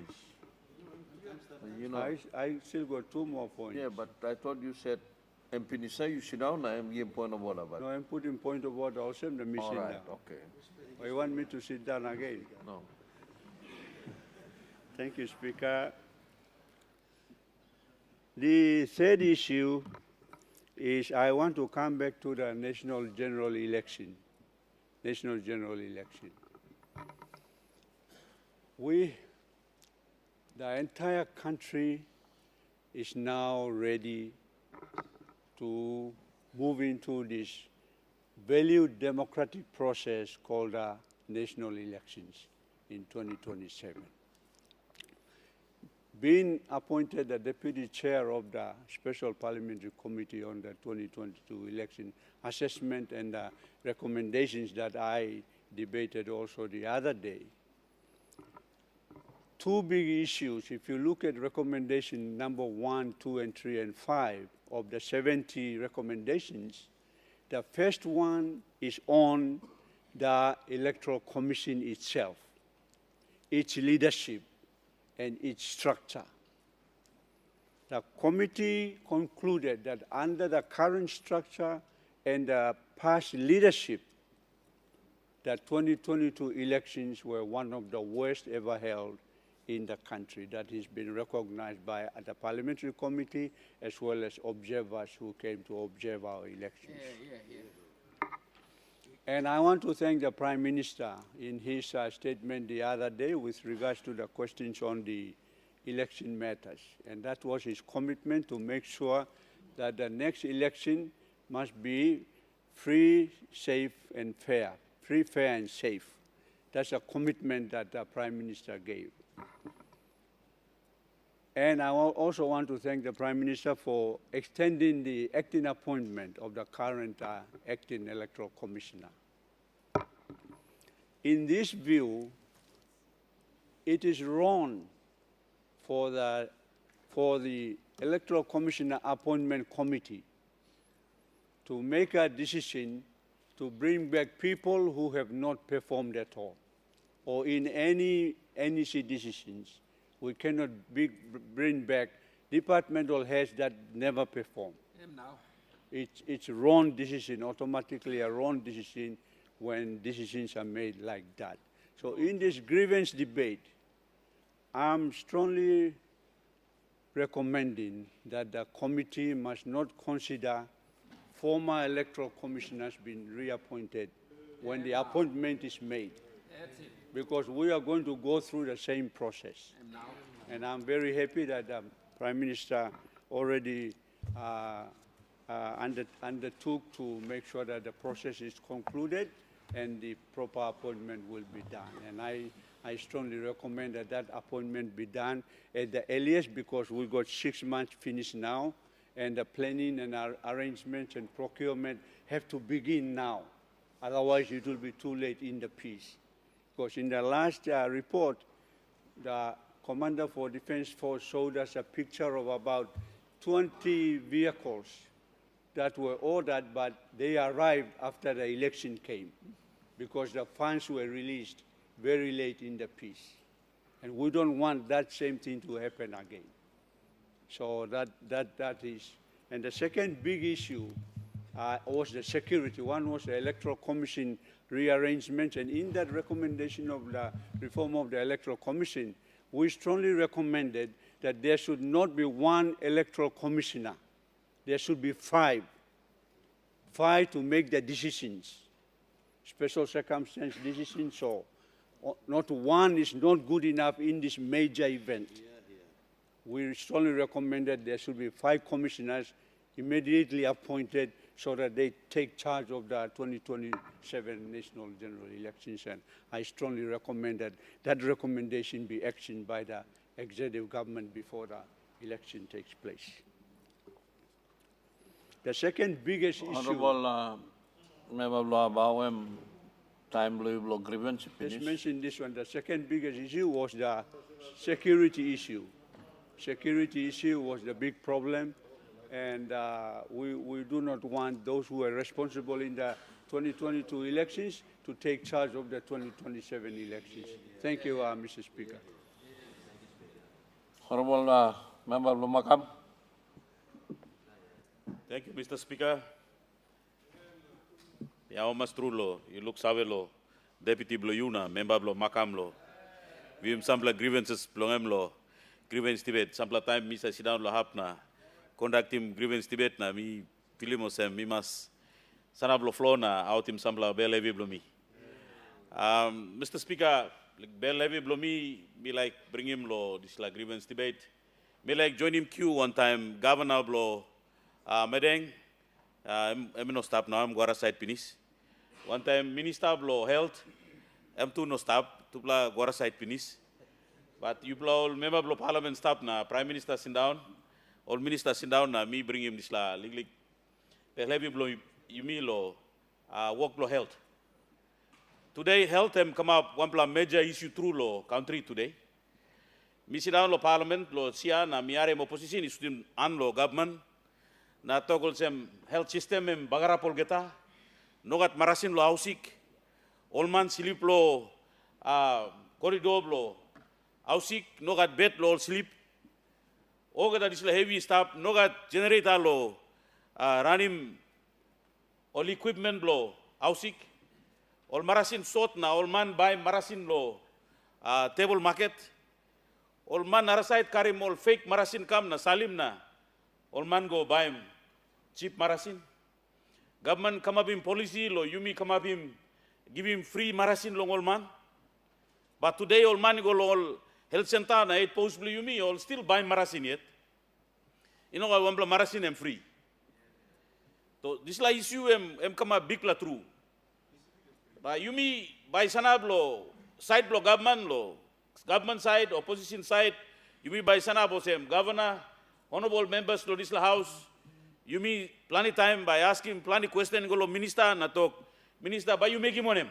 A: You know,
O: I still got 2 more points.
A: Yeah, but I thought you said MP Nisa, you sit down, I am giving point of order. But
O: no, I'm putting point of order. Also, I'm the missing
A: all right,
O: now.
A: okay.
O: Or you want me to sit down again?
A: No.
O: Thank you, Speaker. The third issue is I want to come back to the national general election. National general election. The entire country is now ready to move into this valued democratic process called national elections in 2027. Being appointed the Deputy Chair of the Special Parliamentary Committee on the 2022 election assessment and the recommendations that I debated also the other day, 2 big issues. If you look at recommendation number 1, 2, and 3, and 5 of the 70 recommendations, the first one is on the Electoral Commission itself, its leadership, and its structure. The committee concluded that under the current structure and the past leadership, the 2022 elections were one of the worst ever held in the country. That has been recognized by the Parliamentary Committee as well as observers who came to observe our elections. And I want to thank the Prime Minister in his statement the other day with regards to the questions on the election matters. And that was his commitment to make sure that the next election must be free, safe, and fair. Free, fair, and safe. That's a commitment that the Prime Minister gave. And I also want to thank the Prime Minister for extending the acting appointment of the current acting Electoral Commissioner. In this view, it is wrong for the Electoral Commissioner Appointment Committee to make a decision to bring back people who have not performed at all, or in any NEC decisions. We cannot bring back departmental heads that never perform. It's a wrong decision, automatically a wrong decision when decisions are made like that. So in this grievance debate, I'm strongly recommending that the committee must not consider former electoral commissioners being reappointed when the appointment is made, because we are going to go through the same process. And I'm very happy that the Prime Minister already undertook to make sure that the process is concluded and the proper appointment will be done. And I strongly recommend that that appointment be done at the earliest, because we've got 6 months finished now, and the planning and our arrangements and procurement have to begin now. Otherwise, it will be too late in the piece. Because in the last report, the Commander for Defense Force showed us a picture of about 20 vehicles that were ordered, but they arrived after the election came, because the funds were released very late in the piece. And we don't want that same thing to happen again. So that is. And the second big issue was the security. One was the Electoral Commission rearrangement, and in that recommendation of the reform of the Electoral Commission, we strongly recommended that there should not be 1 electoral commissioner. There should be 5 to make the decisions, special circumstance decisions. So not 1 is not good enough in this major event. We strongly recommended there should be 5 commissioners immediately appointed so that they take charge of the 2027 national general elections. And I strongly recommend that that recommendation be actioned by the executive government before the election takes place. The second biggest issue...
A: Honorable Member Abau, time blue grievance finish.
O: Just mention this one. The second biggest issue was the security issue. Security issue was the big problem, and we do not want those who are responsible in the 2022 elections to take charge of the 2027 elections. Thank you, Mr. Speaker.
A: Honorable Member Lumakam.
B: Thank you, Mr. Speaker. Ya mas true lo, you look save lo, Deputy Blo Yuna, Member Blo Makam lo, Vim Sampla Grievances Blongem lo, Grievance Tibet, Sampla time Mr. Sit down lo hapna, conduct him Grievance Tibet na, mi Pilimosem, mi mas Sanablo Flona, out him Sampla Bel Levi Blomi. Mr. Speaker, Bel Levi Blomi, me like bring him lo, this la Grievance Debate. Me like join him queue one time, Governor Blo Madang, I'm no stop now, I'm Guara side finish. One time, Minister Blo Health, I'm too no stop, to bla Guara side finish. But you blow member Blo Parliament stop na, Prime Minister sit down, all Minister sit down na, me bring him this la, liglig. Levi Blo, you me lo, work Blo Health. Today, health come up one major issue through law country today. Me sit down lo Parliament, lo siya na miare mo opposition, isudin an lo government, na togol sem health system em bagarapol geta, nogat marasin lo ausik, olman silip lo corridor lo ausik, nogat bed lo sleep, ogada disla heavy staff, nogat generator lo ranim all equipment lo ausik, ol marasin sot na olman buy marasin lo table market, olman narasait karim ol fake marasin kam na salim na, olman go buy cheap marasin. Government come up in policy lo, Yumi come up in give him free marasin long olman. But today olman go all health center na 8 post blue Yumi all still buy marasin yet. You know I want marasin em free. So this la issue em come up big la true. But Yumi buy sanab lo side block government side, opposition side, Yumi buy sanab osem governor. Honorable members of this house, you mean plenty time by asking plenty question go minister na talk. Minister, by you make him on him.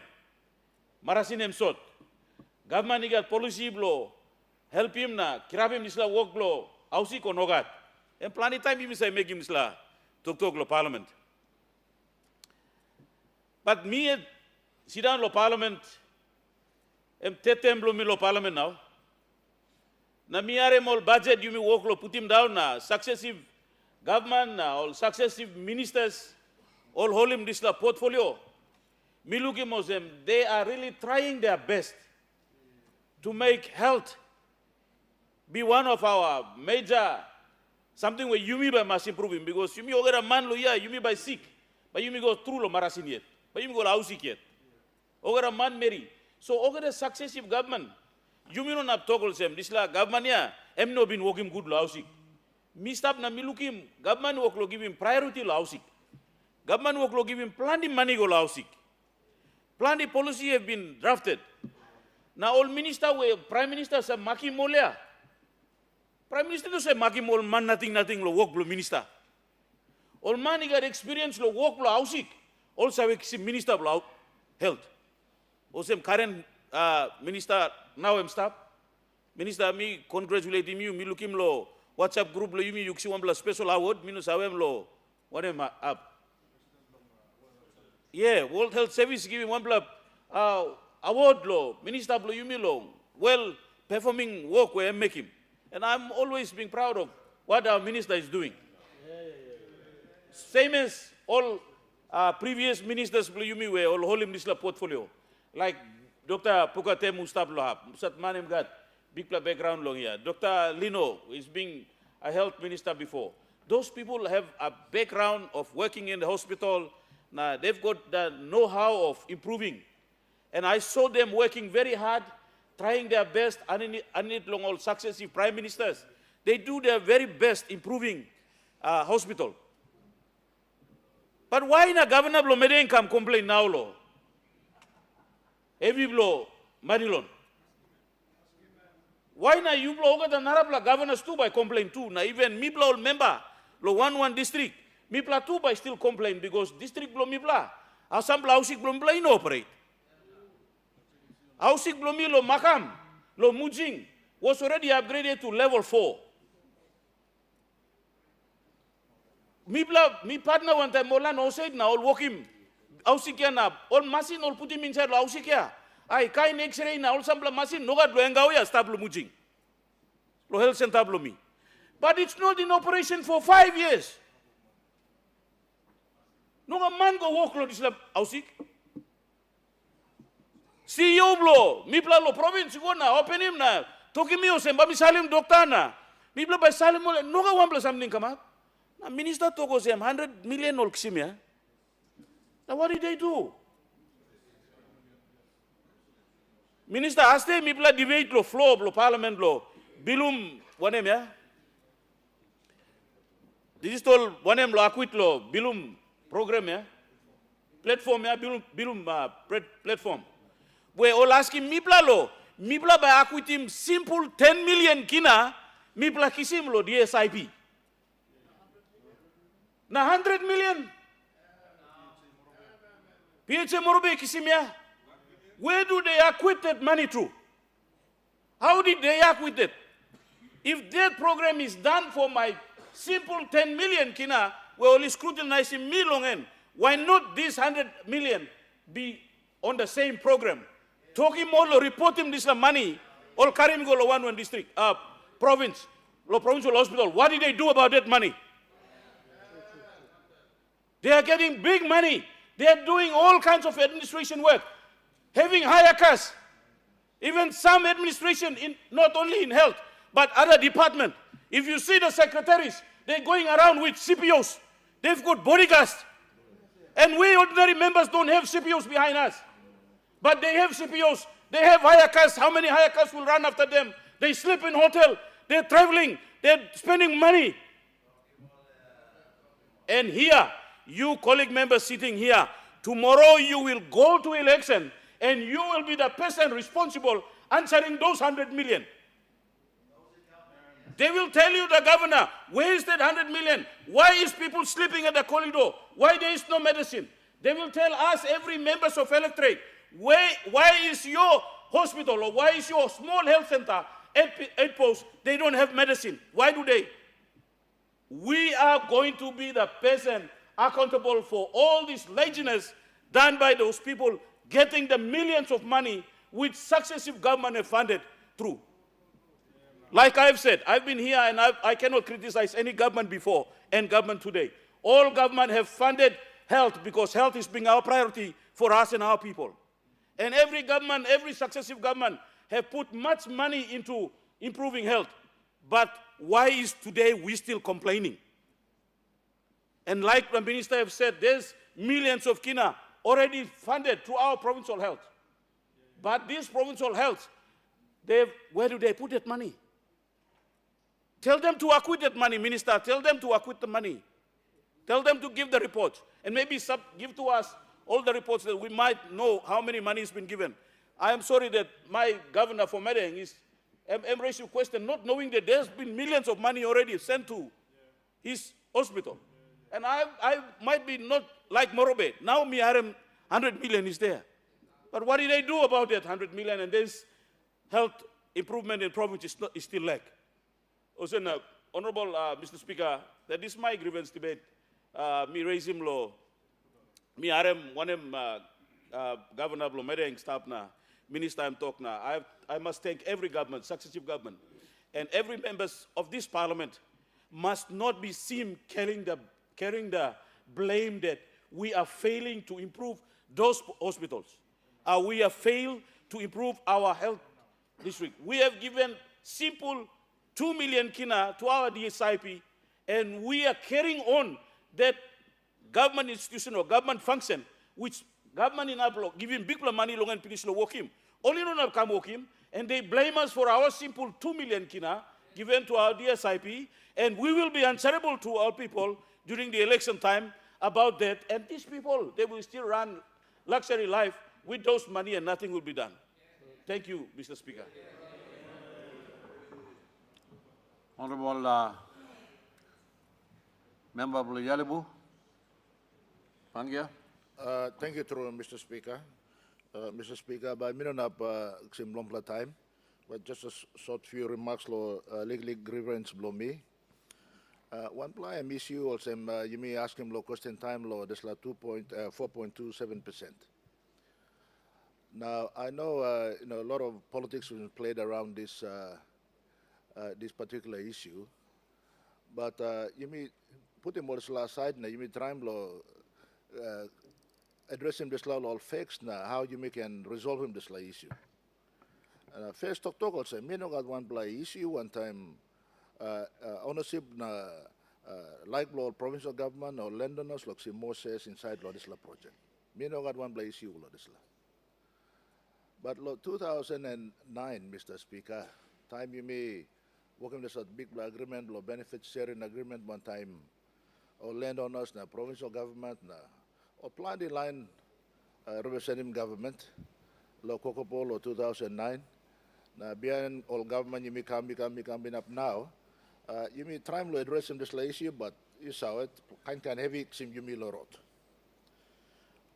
B: Marasin him sort. Government got policy blow, help him na, kirab him nisla work blow, ausi ko nogat. And plenty time you say make him nisla talk lo parliament. But me sit down lo parliament, tetem blow me lo parliament now. Na miare mol budget you me work lo put him down na successive government na all successive ministers all hold him this la portfolio. Me look him them they are really trying their best to make health be one of our major something where you me by must improving because you me ogera man lo ya you me by sick but you me go through lo marasin yet but you me go la sick yet ogera man meri so ogera successive government you mean not toggle sem this la government ya em no been working good housing. Me stop na me look him government work lo give him priority housing. Government work lo give him plenty money go housing. Plenty policy have been drafted. Now all minister we prime minister say maki molia. Prime minister no say maki mol man nothing lo work lo minister. All man got experience lo work lo housing. Also we minister lo health. Also current minister now I'm stop. Minister me congratulate him you me look him lo WhatsApp group lo you me you see one special award me no sawem lo what am up. Yeah, World Health Service give him one award lo minister lo you me lo well performing work where I make him. And I'm always being proud of what our minister is doing. Same as all previous ministers lo you me were all hold him this portfolio. Like Dr. Pukate Mustab Lohab, Musat Manem got big background long here. Dr. Lino is being a health minister before. Those people have a background of working in the hospital. Now they've got the know-how of improving. And I saw them working very hard, trying their best, and it long all successive prime ministers. They do their very best improving hospital. But why na governor blo Madang come complain now lo? Every blo Modilon. Why na you blo oga the narapla governors too by complain too? Na even me blo member lo 1 district. Me bla too by still complain because district blo me bla. Asam bla ausik blo bla inoperate. Ausik blo me lo Makam, lo Mujing was already upgraded to level 4. Me partner one time Molan outside na all walk him. Ausikia na all machine all put him inside ausikia. Ay kain X-ray na all sample machine no gat loengao ya stable Mujing. Lo health center blo me. But it's not in operation for 5 years. No man go walk lo disla ausik. CEO blo, mi pla lo province go na open him na. Toki mi osem ba mi salim doktor na. Mi pla ba salim mo no ga 1 plus something kama. Na minister toko sem 100 million ol ksimia. Now what did they do? Minister aste mi pla debate lo floor lo parliament lo bilum wanem ya. This is all wanem lo akwit lo bilum program ya. Platform ya bilum platform. We all asking mi pla ba akwitim simple 10 million kina mi pla kisim lo di SIP. Na 100 million. PNG Morobe kisimia. Where do they acquit that money to? How did they acquit it? If that program is done for my simple 10 million kina, we only scrutinizing me longen. Why not this 100 million be on the same program? Talking more, report him this money, all carry him go to 1 district, province, provincial hospital. What did they do about that money? They are getting big money. They are doing all kinds of administration work, having higher costs. Even some administration, not only in health, but other departments. If you see the secretaries, they're going around with CPOs. They've got bodyguards. And we ordinary members don't have CPOs behind us. But they have CPOs. They have higher costs. How many higher costs will run after them? They sleep in hotel. They're traveling. They're spending money. And here, you colleague members sitting here, tomorrow you will go to election and you will be the person responsible answering those 100 million. They will tell you, the governor, where is that 100 million? Why is people sleeping at the corridor? Why there is no medicine? They will tell us, every members of Electorate, why is your hospital or why is your small health center at post, they don't have medicine? Why do they? We are going to be the person accountable for all this laziness done by those people getting the millions of money which successive government have funded through. Like I've said, I've been here and I cannot criticize any government before and government today. All government have funded health because health is being our priority for us and our people. And every government, every successive government have put much money into improving health. But why is today we still complaining? And like the minister have said, there's millions of kina already funded to our provincial health. But this provincial health, where do they put that money? Tell them to acquit that money, minister. Tell them to acquit the money. Tell them to give the reports. And maybe give to us all the reports that we might know how many money has been given. I am sorry that my governor for Madang is embracing question, not knowing that there's been millions of money already sent to his hospital. And I might be not like Morobe. Now me 100 million is there. But what did they do about that 100 million? And this health improvement in province is still lack. Also, Honorable Mr. Speaker, that is my grievance debate. Me raise him law. Me one governor blo Madang staff na minister I'm talk na. I must thank every government, successive government, and every members of this parliament must not be seen carrying the blame that we are failing to improve those hospitals. We have failed to improve our health district. We have given simple 2 million kina to our DSIP, and we are carrying on that government institution or government function, which government in Abau giving big money long and finish work him. Only no have come work him, and they blame us for our simple 2 million kina given to our DSIP, and we will be answerable to our people during the election time about that, and these people, they will still run luxury life with those money and nothing will be done. Thank you, Mr. Speaker.
A: Honorable Member Yalibu, Pangia.
F: Thank you, Mr. Speaker. Mr. Speaker, by minute up sim long time, but just a short few remarks lo legally grievance blow me. One ply issue also you may ask him lo question time lo this la 4.27%. Now I know you know a lot of politics was played around this this particular issue, but you may put him on the side now. You may try him lo address him this law all fixed now. How you may can resolve him this issue. First talk also. Me no got one play issue one time. Ownership na like law provincial government or landowners like Semoso inside law this project. Me no got one play issue law this law. But law 2009, Mr. Speaker, time you may work on this big agreement, law benefit sharing agreement one time, or landowners na provincial government na or plan the line representing government, law Kokopo law 2009. Na beyond all government you may come up now. You may try to address this issue, but you saw it kind heavy sim you may road.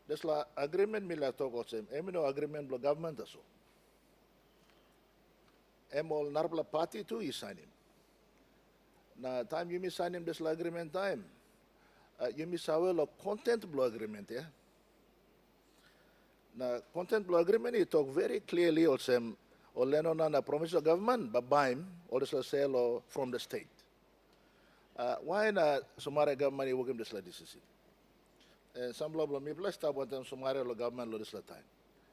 F: This la agreement Mila talk about same. No agreement blo government aso. All narbla party too is sign him. Na time you may sign him this la agreement time. You may saw lo content blo agreement yeah. Na content blo agreement he talk very clearly also. Or Lennon na provincial government, but buy him, or this sale from the state. Why na Somali government is working this decision? And some blah me blessed up with them Somali government this time.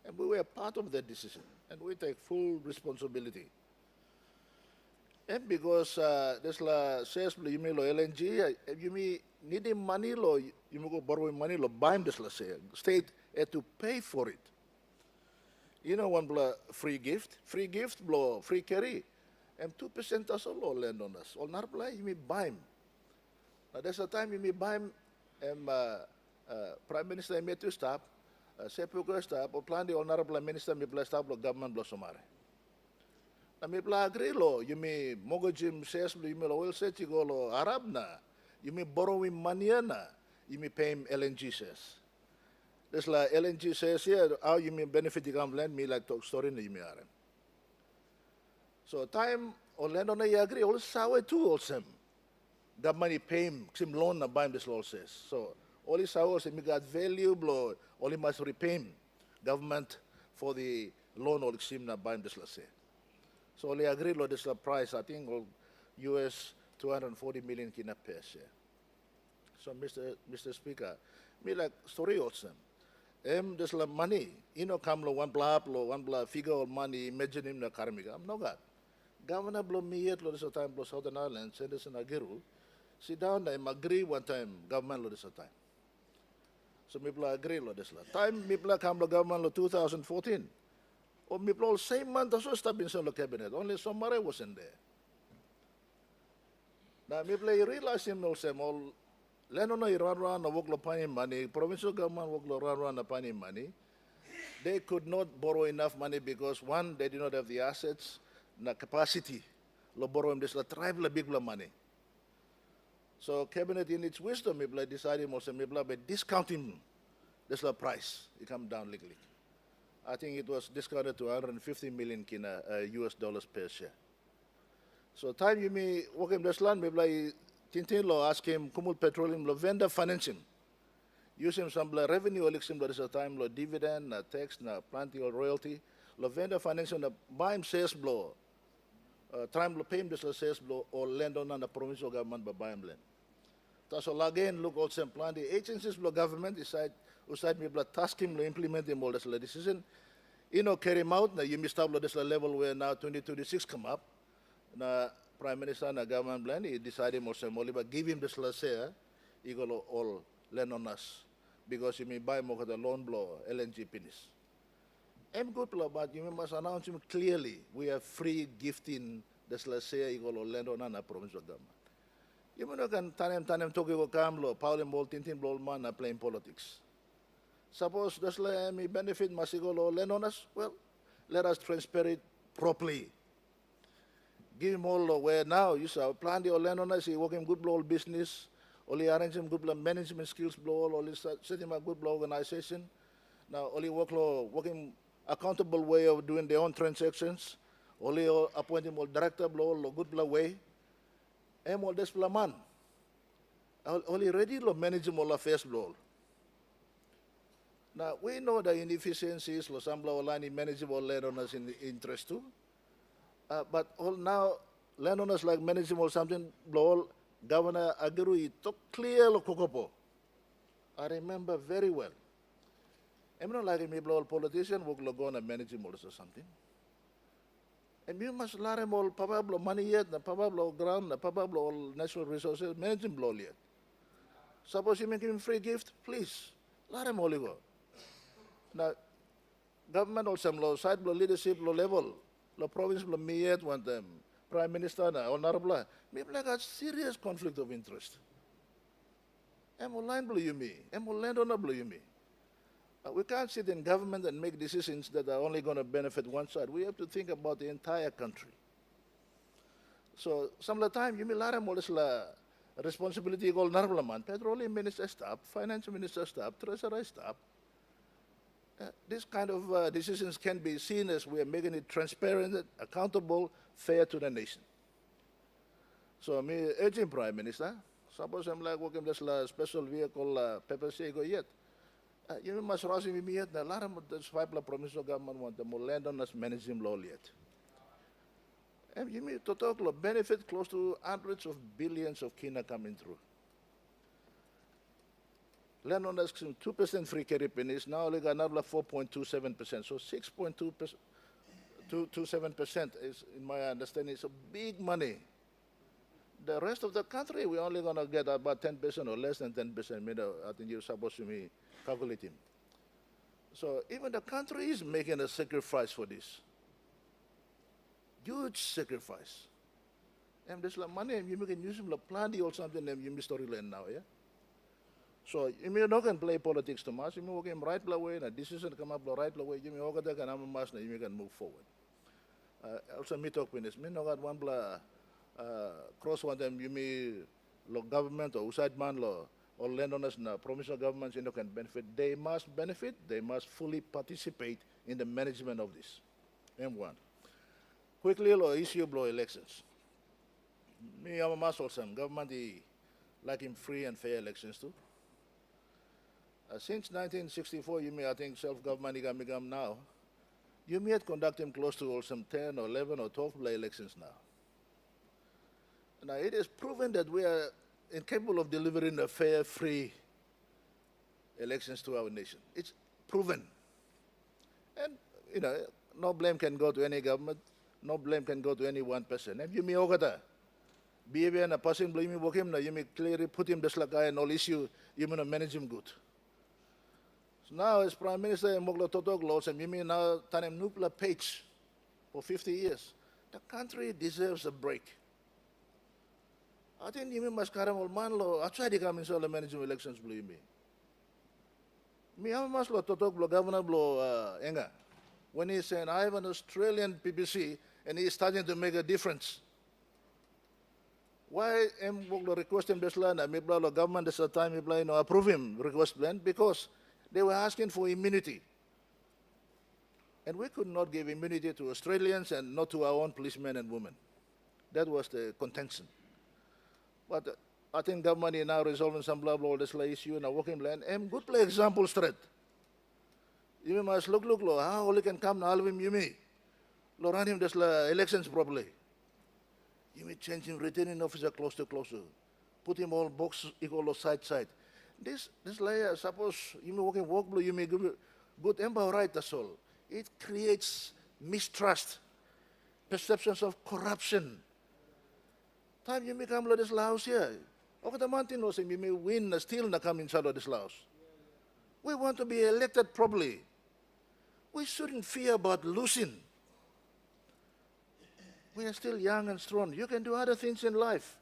F: And we were part of that decision, and we take full responsibility. And because this says you mean LNG, you mean needing money, you may go borrowing money, buy him this state had to pay for it. You know, one blow free gift, blow free carry, and 2% also low landowners. All not apply, you may buy him. Now there's a time you may buy him, and Prime Minister may to stop, Sepuko stop, or plan the honorable minister may bless stop, government blow somare. Now may blah agree law, you may mogojim says, you may oil set you go Arab na, you may borrow him money na, you may pay him LNG says. This like LNG says here, how you may benefit the government, me like talk story in the Yimiaren. So time on land on I agree, all sour too also. That money pay him, some loan na buy him this law says. So all his sour say me got value blow, all he must repay him government for the loan or sim na buy him this law say. So all agree law this price, I think US 240 million kina per share. So Mr. Speaker, me like story also. There's like money, you know, come lo one blah figure of money, imagine him na karmiga. I'm no God. Governor blow me yet lo this time blow Southern Ireland, send us an agiru. Sit down there, agree one time, government lo this time. So me blah agree lo this time. Me blah come lo government lo 2014. Or me blah same month also stop in some cabinet. Only somebody wasn't there. Now me blah realize him no same all. Lennon run work lo pani money, provincial government work lo run the pani money. They could not borrow enough money because one, they did not have the assets, the capacity. Lo borrow him this la tribe la big la money. So cabinet in its wisdom, me decided also me by discounting this la price. It come down legally. I think it was discounted to 150 million kina US dollars per share. So time you may work in this land, me Tintin law ask him, Kumul Petroleum law vendor financing. Use him some revenue election there is a time law dividend, na tax, na plenty or royalty. Law vendor financing na buy him sales blow. Time law pay him this sales blow or land on the provincial government by buy him land. So again look also plan the agencies law government decide me task him to implement him all this decision. You know carry him out, na you missed out this level where now 2026 come up. Na Prime Minister and government plan, he decided but give him this share, he go all land on us. Because you may buy more the loan blow, LNG penis. I'm good, but you must announce him clearly. We are free gifting this share, he go land on a provincial government. You know, can tanem toki ko kamlo, Paul and Tintin Blolman are playing politics. Suppose that's like me benefit masigolo Landowners, well, let us transfer it properly. Give him all where now you saw plan the Landowners, he working good blow business, only arrange him good management skills blow, only set him a good blow organization. Now only working accountable way of doing their own transactions, only appoint him all director blow, good blow way. And all this man. Only ready to manage all affairs blow. Now, we know the inefficiencies, Losambla Olani manageable landowners in interest too. But all now, landowners like manageable something, all Governor Agirui took clear Kokopo. I remember very well. I'm not like me, all politician, work Logona manageable or something. And you must learn all Pablo money yet, the Pablo ground, the Pablo all natural resources, managing blow yet. Suppose you make him free gift, please, let him all go. Now, government or some low side low leadership low level, low province low me yet want them prime minister na honorable. Me like a serious conflict of interest. I'm line blue you me, I'm landowner blue you me. We can't sit in government and make decisions that are only going to benefit one side. We have to think about the entire country. So some of the time you may let them all this responsibility called Narvalaman, Petroleum Minister staff, Finance Minister staff, Treasury staff. This kind of decisions can be seen as we are making it transparent, accountable, fair to the nation. So me urging Prime Minister, suppose I'm like working this special vehicle Pepper Sego yet. You must rush me yet, a lot of this five provincial government want the more landowners managing law yet. And you mean to talk about benefit close to hundreds of billions of kina coming through. Landowners 2% free carry pennies, now only got another 4.27%. So 6.27% is, in my understanding, is a big money. The rest of the country, we're only going to get about 10% or less than 10%. I think you're supposed to be calculating. So even the country is making a sacrifice for this. Huge sacrifice. And this money, you can use them plenty or something, and you storyline now, yeah? So you may not can play politics too much. You may work right way, and a decision come up the right way. You may work that and you can move forward. Also, me talk with this. Me no got one cross one them. You may law government or outside man law or landowners na provincial governments you know can benefit. They must benefit. They must fully participate in the management of this. M1. Quickly, law issue blow elections. Me I'm a muscle some government like him free and fair elections too. Since 1964, you may, I think, self-government igam now, you may conduct him close to some 10 or 11 or 12 elections now. Now, it is proven that we are incapable of delivering a fair, free elections to our nation. It's proven. And, you know, no blame can go to any government, no blame can go to any one person. And you may ogata, behavior and a person blame him, you may clearly put him just like I and all issue, you may manage him good. Now, as Prime Minister Moglo Totoglo said, Mimi now Tanem Nupla page for 50 years. The country deserves a break. I think Yimi Maskaram Olmanlo, I tried to come in the management elections, believe me. Me, I'm Maslo Totoglo, Governor Blo Enga. When he said, I have an Australian PPC and he's starting to make a difference. Why am Moglo requesting this land? I mean, government at the time, approve him request plan because they were asking for immunity. And we could not give immunity to Australians and not to our own policemen and women. That was the contention. But I think government is now resolving some blah blah this issue in a working plan. And good play example straight. You must look, how only can come now you may. Run him this elections properly. You may change him returning officer closer. Put him all box equal side. This layer, suppose you may working work blue, you may give good empower right that's all. It creates mistrust, perceptions of corruption. Time you may come to this house here. Okay, the mountain was you may win, still not come inside of this house. We want to be elected properly. We shouldn't fear about losing. We are still young and strong. You can do other things in life.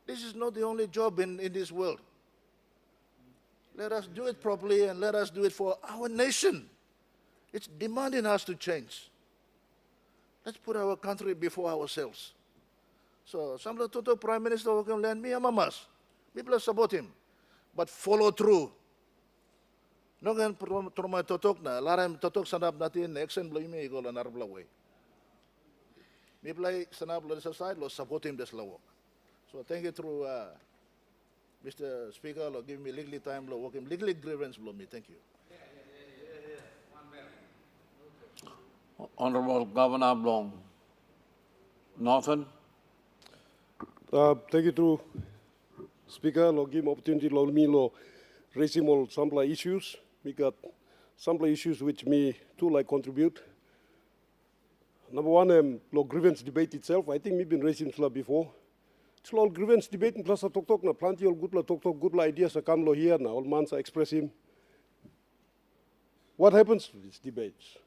F: This is not the only job in this world. Let us do it properly and let us do it for our nation. It's demanding us to change. Let's put our country before ourselves. So, sambil tutup Prime Minister welcome land me amamas. People support him. But follow through. Nogan truma totok na, laram totok sanap natin, action blow me go lan arbla way. People sanap lo sa side, lo support him this law. So thank you through Mr. Speaker, lo give me legally time, lo work him legally grievance blow me. Thank you.
A: Honorable Governor Blong. Northern.
P: Thank you to Speaker. Lo give opportunity lo me lo raise all some issues. We got some issues which me too like contribute. Number one, lo grievance debate itself. I think we've been raising it before. It's all grievance debate plus a talk na plenty of good ideas come lo here na all months I express him. What happens to these debates?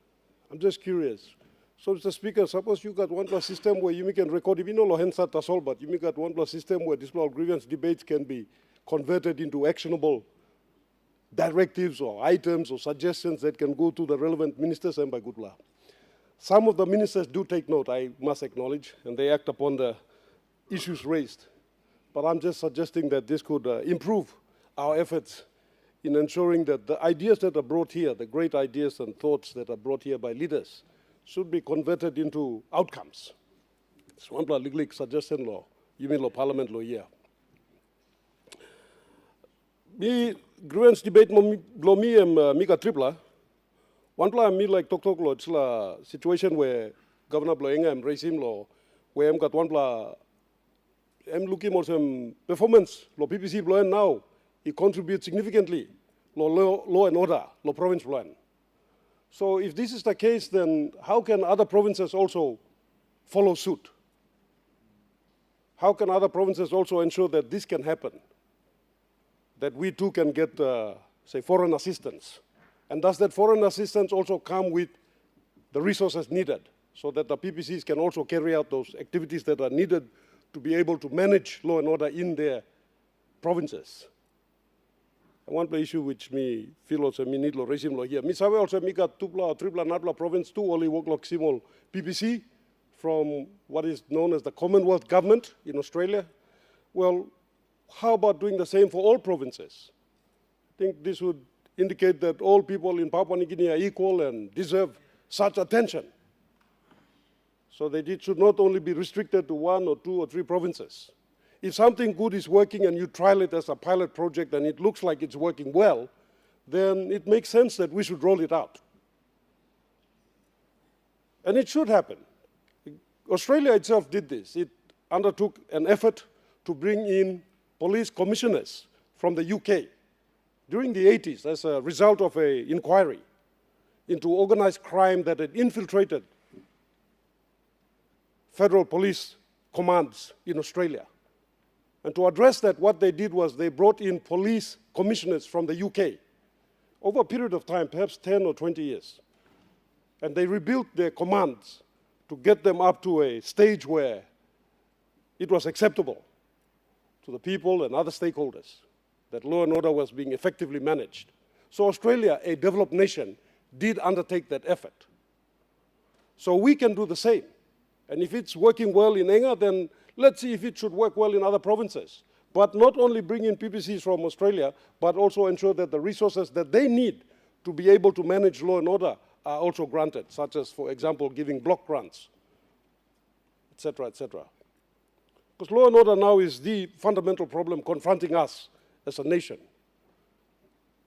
P: I'm just curious. So, Mr. Speaker, suppose you got one system where you can record, even though Hensa Tasol, but you got one system where this grievance debates can be converted into actionable directives or items or suggestions that can go to the relevant ministers and by good law. Some of the ministers do take note, I must acknowledge, and they act upon the issues raised. But I'm just suggesting that this could improve our efforts in ensuring that the ideas that are brought here, the great ideas and thoughts that are brought here by leaders, should be converted into outcomes. It's one legal suggestion law, you mean law, parliament law here. The grievance debate blow me and Mika Tripla. One plan me like talk law, it's a situation where Governor Bloenga and Racing law, where I'm got one plan, I'm looking at some performance, law PPC Bloen now, it contributes significantly, law and order, law province plan. So if this is the case, then how can other provinces also follow suit? How can other provinces also ensure that this can happen? That we too can get, say, foreign assistance? And does that foreign assistance also come with the resources needed so that the PPCs can also carry out those activities that are needed to be able to manage law and order in their provinces? And one issue which me feel also me need lo regime lo here. Me sabe also me got tupla or tripla natla province two only work like simol PPC from what is known as the Commonwealth government in Australia. Well, how about doing the same for all provinces? I think this would indicate that all people in Papua New Guinea are equal and deserve such attention. So that it should not only be restricted to 1 or 2 or 3 provinces. If something good is working and you trial it as a pilot project and it looks like it's working well, then it makes sense that we should roll it out. And it should happen. Australia itself did this. It undertook an effort to bring in police commissioners from the UK during the 80s as a result of an inquiry into organized crime that had infiltrated federal police commands in Australia. And to address that, what they did was they brought in police commissioners from the UK over a period of time, perhaps 10 or 20 years. And they rebuilt their commands to get them up to a stage where it was acceptable to the people and other stakeholders that law and order was being effectively managed. So Australia, a developed nation, did undertake that effort. So we can do the same. And if it's working well in Enga, then let's see if it should work well in other provinces. But not only bring in PPCs from Australia, but also ensure that the resources that they need to be able to manage law and order are also granted, such as, for example, giving block grants, et cetera, et cetera. Because law and order now is the fundamental problem confronting us as a nation.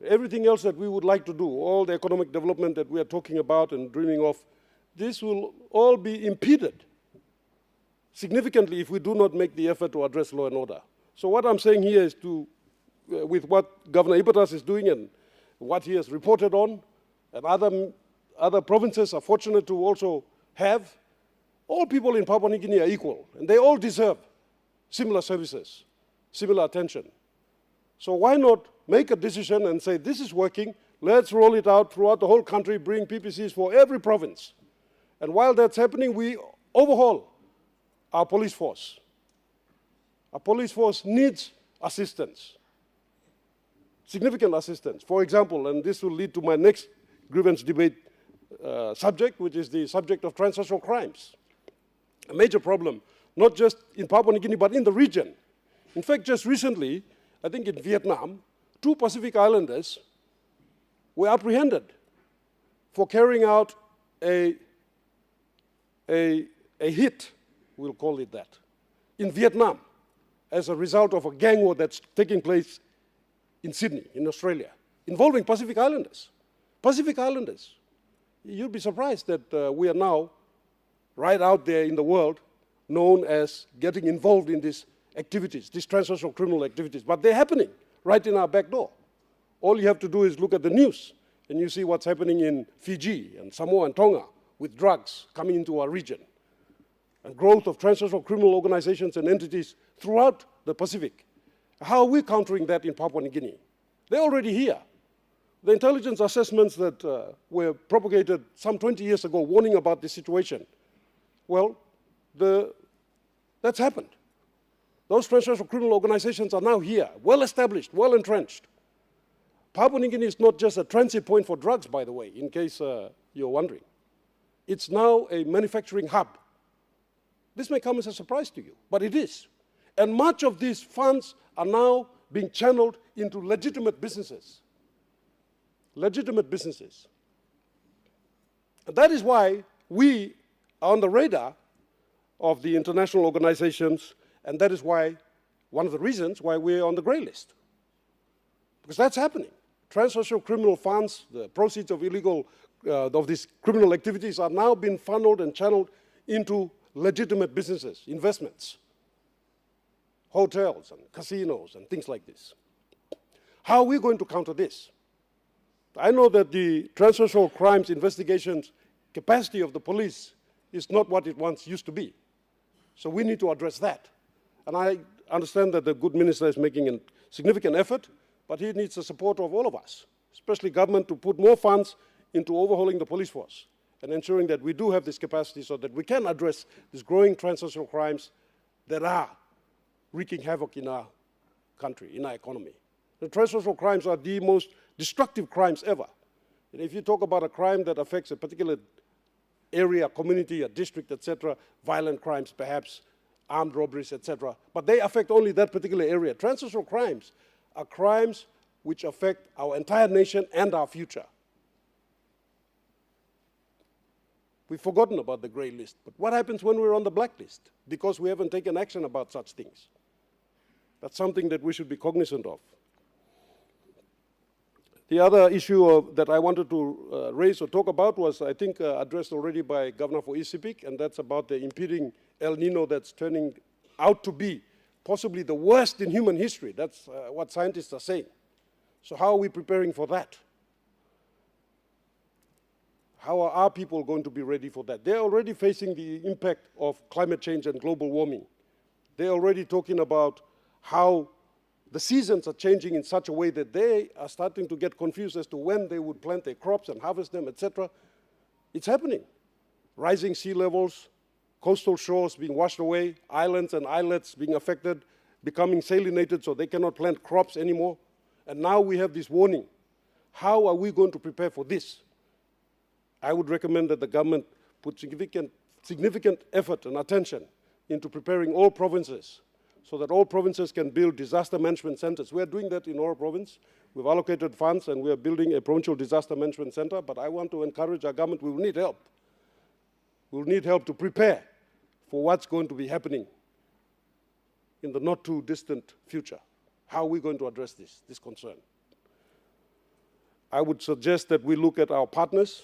P: Everything else that we would like to do, all the economic development that we are talking about and dreaming of, this will all be impeded significantly if we do not make the effort to address law and order. So what I'm saying here is to, with what Governor Ipatas is doing and what he has reported on, and other provinces are fortunate to also have, all people in Papua New Guinea are equal, and they all deserve similar services, similar attention. So why not make a decision and say, this is working, let's roll it out throughout the whole country, bring PPCs for every province. And while that's happening, we overhaul our police force. Our police force needs assistance, significant assistance. For example, and this will lead to my next grievance debate subject, which is the subject of transnational crimes. A major problem, not just in Papua New Guinea, but in the region. In fact, just recently, I think in Vietnam, 2 Pacific Islanders were apprehended for carrying out a hit, we'll call it that, in Vietnam as a result of a gang war that's taking place in Sydney, in Australia, involving Pacific Islanders. Pacific Islanders. You'd be surprised that we are now right out there in the world known as getting involved in these activities, these transnational criminal activities. But they're happening right in our back door. All you have to do is look at the news and you see what's happening in Fiji and Samoa and Tonga with drugs coming into our region, and growth of transnational criminal organizations and entities throughout the Pacific. How are we countering that in Papua New Guinea? They're already here. The intelligence assessments that were propagated some 20 years ago warning about this situation, well, that's happened. Those transnational criminal organizations are now here, well established, well entrenched. Papua New Guinea is not just a transit point for drugs, by the way, in case you're wondering. It's now a manufacturing hub. This may come as a surprise to you, but it is. And much of these funds are now being channeled into legitimate businesses. Legitimate businesses. And that is why we are on the radar of the international organizations, and that is why, one of the reasons why we're on the grey list. Because that's happening. Transnational criminal funds, the proceeds of of these criminal activities are now being funneled and channeled into legitimate businesses, investments, hotels and casinos and things like this. How are we going to counter this? I know that the transnational crimes investigations capacity of the police is not what it once used to be. So we need to address that. And I understand that the good minister is making a significant effort, but he needs the support of all of us, especially government, to put more funds into overhauling the police force and ensuring that we do have this capacity so that we can address these growing transnational crimes that are wreaking havoc in our country, in our economy. The transnational crimes are the most destructive crimes ever. And if you talk about a crime that affects a particular area, community, a district, etc., violent crimes perhaps, armed robberies, etc., but they affect only that particular area. Transnational crimes are crimes which affect our entire nation and our future. We've forgotten about the grey list, but what happens when we're on the blacklist? Because we haven't taken action about such things. That's something that we should be cognizant of. The other issue that I wanted to raise or talk about was, I think, addressed already by Governor for East Sepik, and that's about the impending El Nino that's turning out to be possibly the worst in human history. That's what scientists are saying. So how are we preparing for that? How are our people going to be ready for that? They're already facing the impact of climate change and global warming. They're already talking about how the seasons are changing in such a way that they are starting to get confused as to when they would plant their crops and harvest them, etc. It's happening. Rising sea levels, coastal shores being washed away, islands and islets being affected, becoming salinated so they cannot plant crops anymore. And now we have this warning. How are we going to prepare for this? I would recommend that the government put significant effort and attention into preparing all provinces so that all provinces can build disaster management centers. We are doing that in our province. We've allocated funds and we are building a provincial disaster management center, but I want to encourage our government, we will need help. We will need help to prepare for what's going to be happening in the not too distant future. How are we going to address this concern? I would suggest that we look at our partners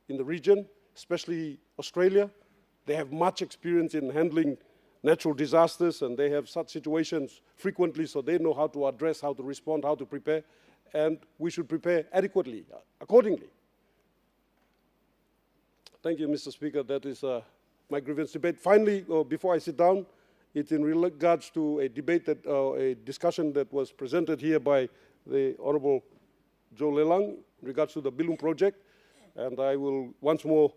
P: in the region, especially Australia. They have much experience in handling natural disasters, and they have such situations frequently, so they know how to address, how to respond, how to prepare, and we should prepare adequately, accordingly. Thank you, Mr. Speaker. That is my grievance debate. Finally, before I sit down, it's in regards to a debate that, a discussion that was presented here by the Honorable Joe Lelang in regards to the Bilum project. And I will once more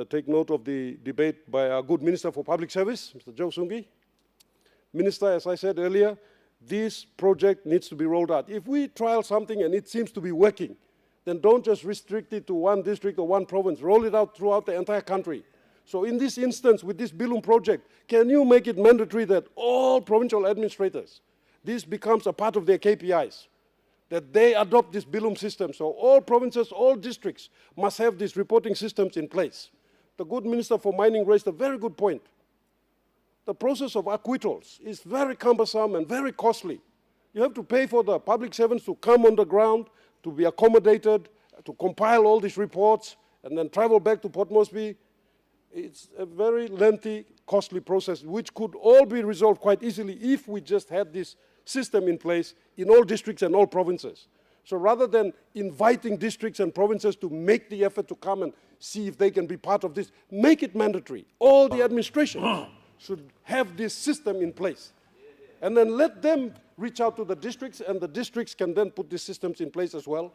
P: take note of the debate by our good Minister for Public Service, Mr. Joe Sungi. Minister, as I said earlier, this project needs to be rolled out. If we trial something and it seems to be working, then don't just restrict it to one district or one province. Roll it out throughout the entire country. So in this instance, with this Bilum project, can you make it mandatory that all provincial administrators, this becomes a part of their KPIs, that they adopt this Bilum system? So all provinces, all districts must have these reporting systems in place. The good Minister for Mining raised a very good point. The process of acquittals is very cumbersome and very costly. You have to pay for the public servants to come on the ground, to be accommodated, to compile all these reports, and then travel back to Port Moresby. It's a very lengthy, costly process, which could all be resolved quite easily if we just had this system in place in all districts and all provinces. So rather than inviting districts and provinces to make the effort to come and see if they can be part of this, make it mandatory. All the administrations should have this system in place. And then let them reach out to the districts, and the districts can then put these systems in place as well.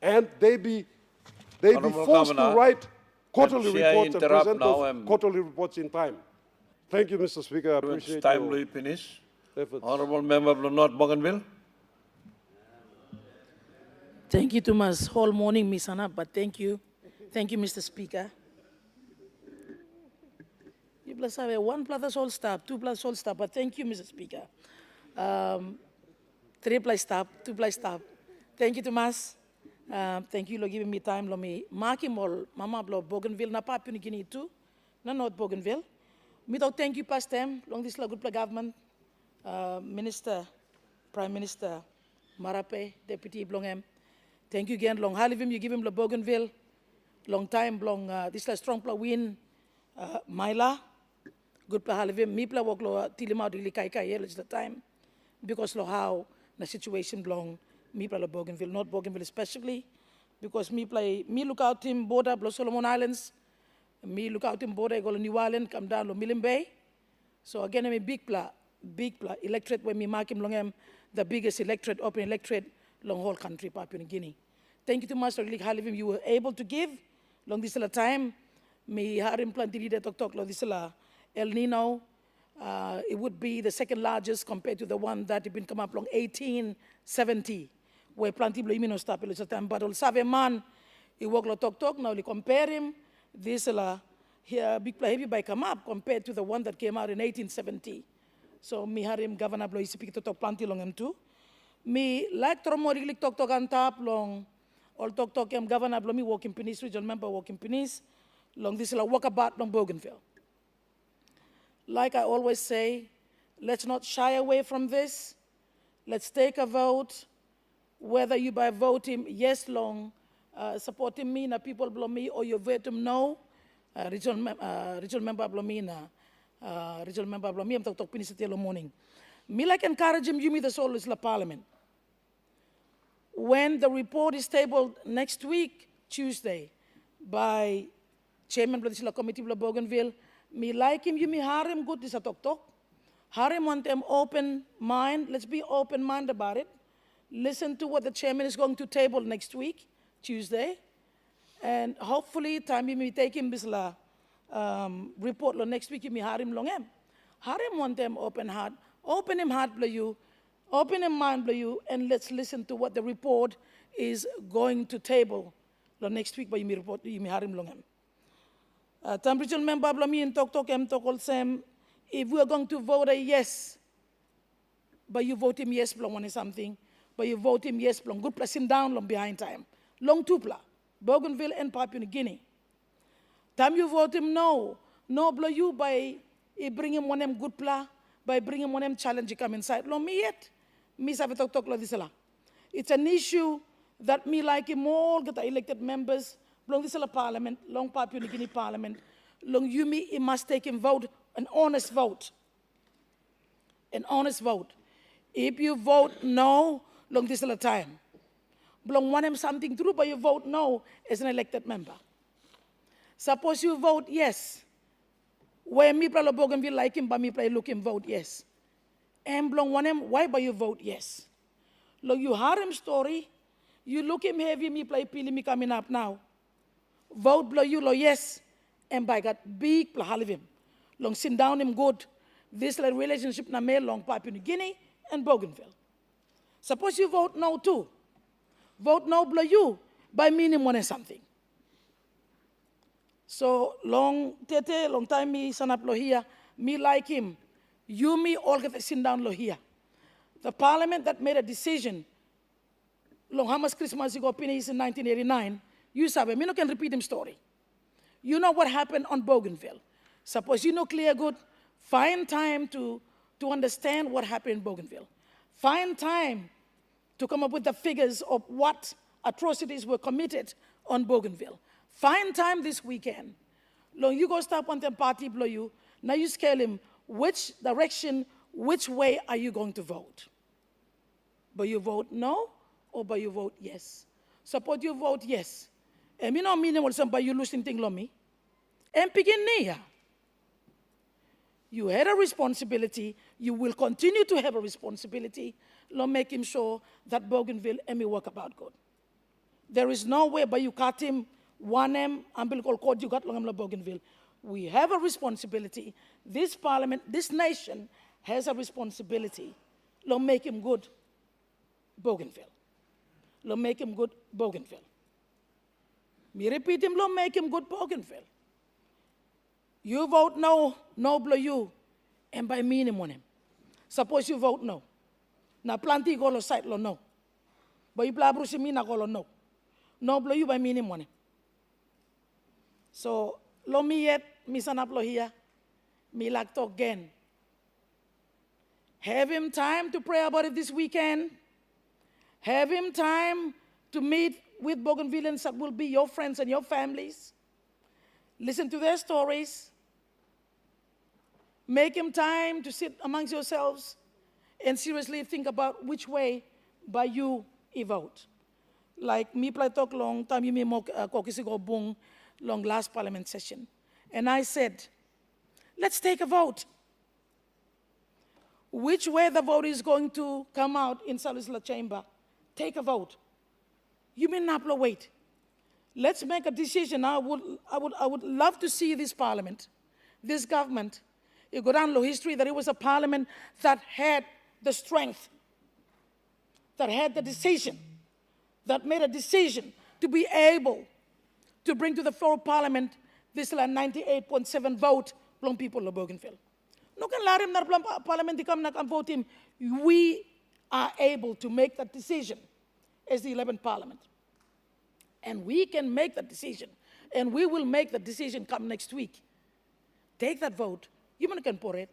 P: And they be forced to write quarterly reports and present those quarterly reports in time. Thank you, Mr. Speaker. I appreciate
A: timely finish.
P: Efforts.
A: Honourable Member of North Bougainville.
Q: Thank you, Thomas. Whole morning, Miss Anna, but thank you. Thank you, Mr. Speaker. You plus have 1 plus all staff, 2 plus all staff, but thank you, Mr. Speaker. 3 plus staff, 2 plus staff. Thank you, Thomas. Thank you for giving me time. Let me mark him all. Mama blo Bougainville na Papua New Guinea too. Na North Bougainville. Me thank you past time. Long this good government. Minister, Prime Minister, Marape, Deputy Blongem. Thank you again. Long halivim you give him the Bougainville. Long time long this la strong pla win Mila. Good pla halivim. Me pla walk lo tilima really kai the time because lo how the situation belong. Me play Bougainville, not Bougainville especially, because me look out in border, Blow Solomon Islands, me look out in border, go to New Island, come down to Millen Bay. So again, I'm a big play, electorate when me mark him long the biggest electorate, open electorate, long whole country, Papua New Guinea. Thank you to Master League Halivim, you were able to give, long this time, me harim planted talk, long this El Nino, it would be the second largest compared to the one that had been come up long 1870. Where planti blo imino stop el time but save man he work lo talk now we compare him this la here big play heavy by come up compared to the one that came out in 1870. So me harim governor blo isipik to talk planti long him too. Me like tromori talk on top long all talk him governor blo me working penis regional member working penis long this la walk about long Bougainville. Like I always say, let's not shy away from this. Let's take a vote. Whether you by voting yes long, supporting me, na people below me, or you vote him no, regional member below me, regional member below me, I'm talking to morning. Me like encourage him, you me the soul is la parliament. When the report is tabled next week, Tuesday, by Chairman of the Committee of Bougainville, me like him, you me him good this a talk. Him want them open mind, let's be open mind about it. Listen to what the chairman is going to table next week, Tuesday, and hopefully time you may take him this report next week you may him long him. Him want them open heart, open him heart blow you, open him mind blow you, and let's listen to what the report is going to table next week. But you may report you may him long him. Temperature member blow me and talk him talk all same. If we are going to vote a yes, but you vote him yes blow one something. But you vote him yes, long good press him down long behind time. Long tupla, Bougainville and Papua New Guinea. Time you vote him no blow you by bring him one good pla, by bring him one challenge come inside. Long me yet, me save talk lo this la. It's an issue that me like him all get elected members, long this la parliament, long Papua New Guinea parliament, long you me it must take him vote, an honest vote. An honest vote. If you vote no, long this is the time. Long want him something true, but you vote no as an elected member. Suppose you vote yes. Where me play Bougainville like him, but me play look him vote yes. And long want him, why but you vote yes? Long you heard him story, you look him heavy, me play pili me coming up now. Vote blow you lo yes, and by God big play half him. Long sit down him good, this relationship na may long Papua New Guinea and Bougainville. Suppose you vote no too. Vote no blow you by meaning one and something. So long time me sanap lo here, me like him. You me all get sit down lo here. The parliament that made a decision long how much Christmas ago in 1989, you sabe, me no can repeat him story. You know what happened on Bougainville. Suppose you know clear good, find time to understand what happened in Bougainville. Find time to come up with the figures of what atrocities were committed on Bougainville. Find time this weekend. Long you go stop on the party blow you. Now you scale him which direction, which way are you going to vote? But you vote no or but you vote yes. Suppose you vote yes. And me no meaning what somebody you losing thing lo me. And begin near. You had a responsibility, you will continue to have a responsibility, lo make him sure that Bougainville and me work about good. There is no way but you cut him one umbilical cord you got long Bougainville. We have a responsibility. This parliament, this nation has a responsibility. Lo make him good Bougainville. Lo make him good Bougainville. Me repeat him, lo make him good Bougainville. You vote no, no blow you, and by meaning on him. Suppose you vote no. Na planti go lo site lo no. But you bla brusi me na go lo no. No blow you by meaning on him. So lo me yet, me sanap lo here, me like talk again. Have him time to pray about it this weekend. Have him time to meet with Bougainvilleans that will be your friends and your families. Listen to their stories. Make him time to sit amongst yourselves and seriously think about which way by you vote. Like me play talk long time you me mo kokisi go bung long last parliament session. And I said, let's take a vote. Which way the vote is going to come out in Legislative Chamber, take a vote. You may not wait. Let's make a decision. I would love to see this parliament, this government. You go down the history that it was a parliament that had the strength, that had the decision, that made a decision to be able to bring to the floor of parliament this 98.7 vote from people of Bougainville. No can let him not parliament come and vote him. We are able to make that decision as the 11th parliament. And we can make that decision. And we will make the decision come next week. Take that vote. You can pour it.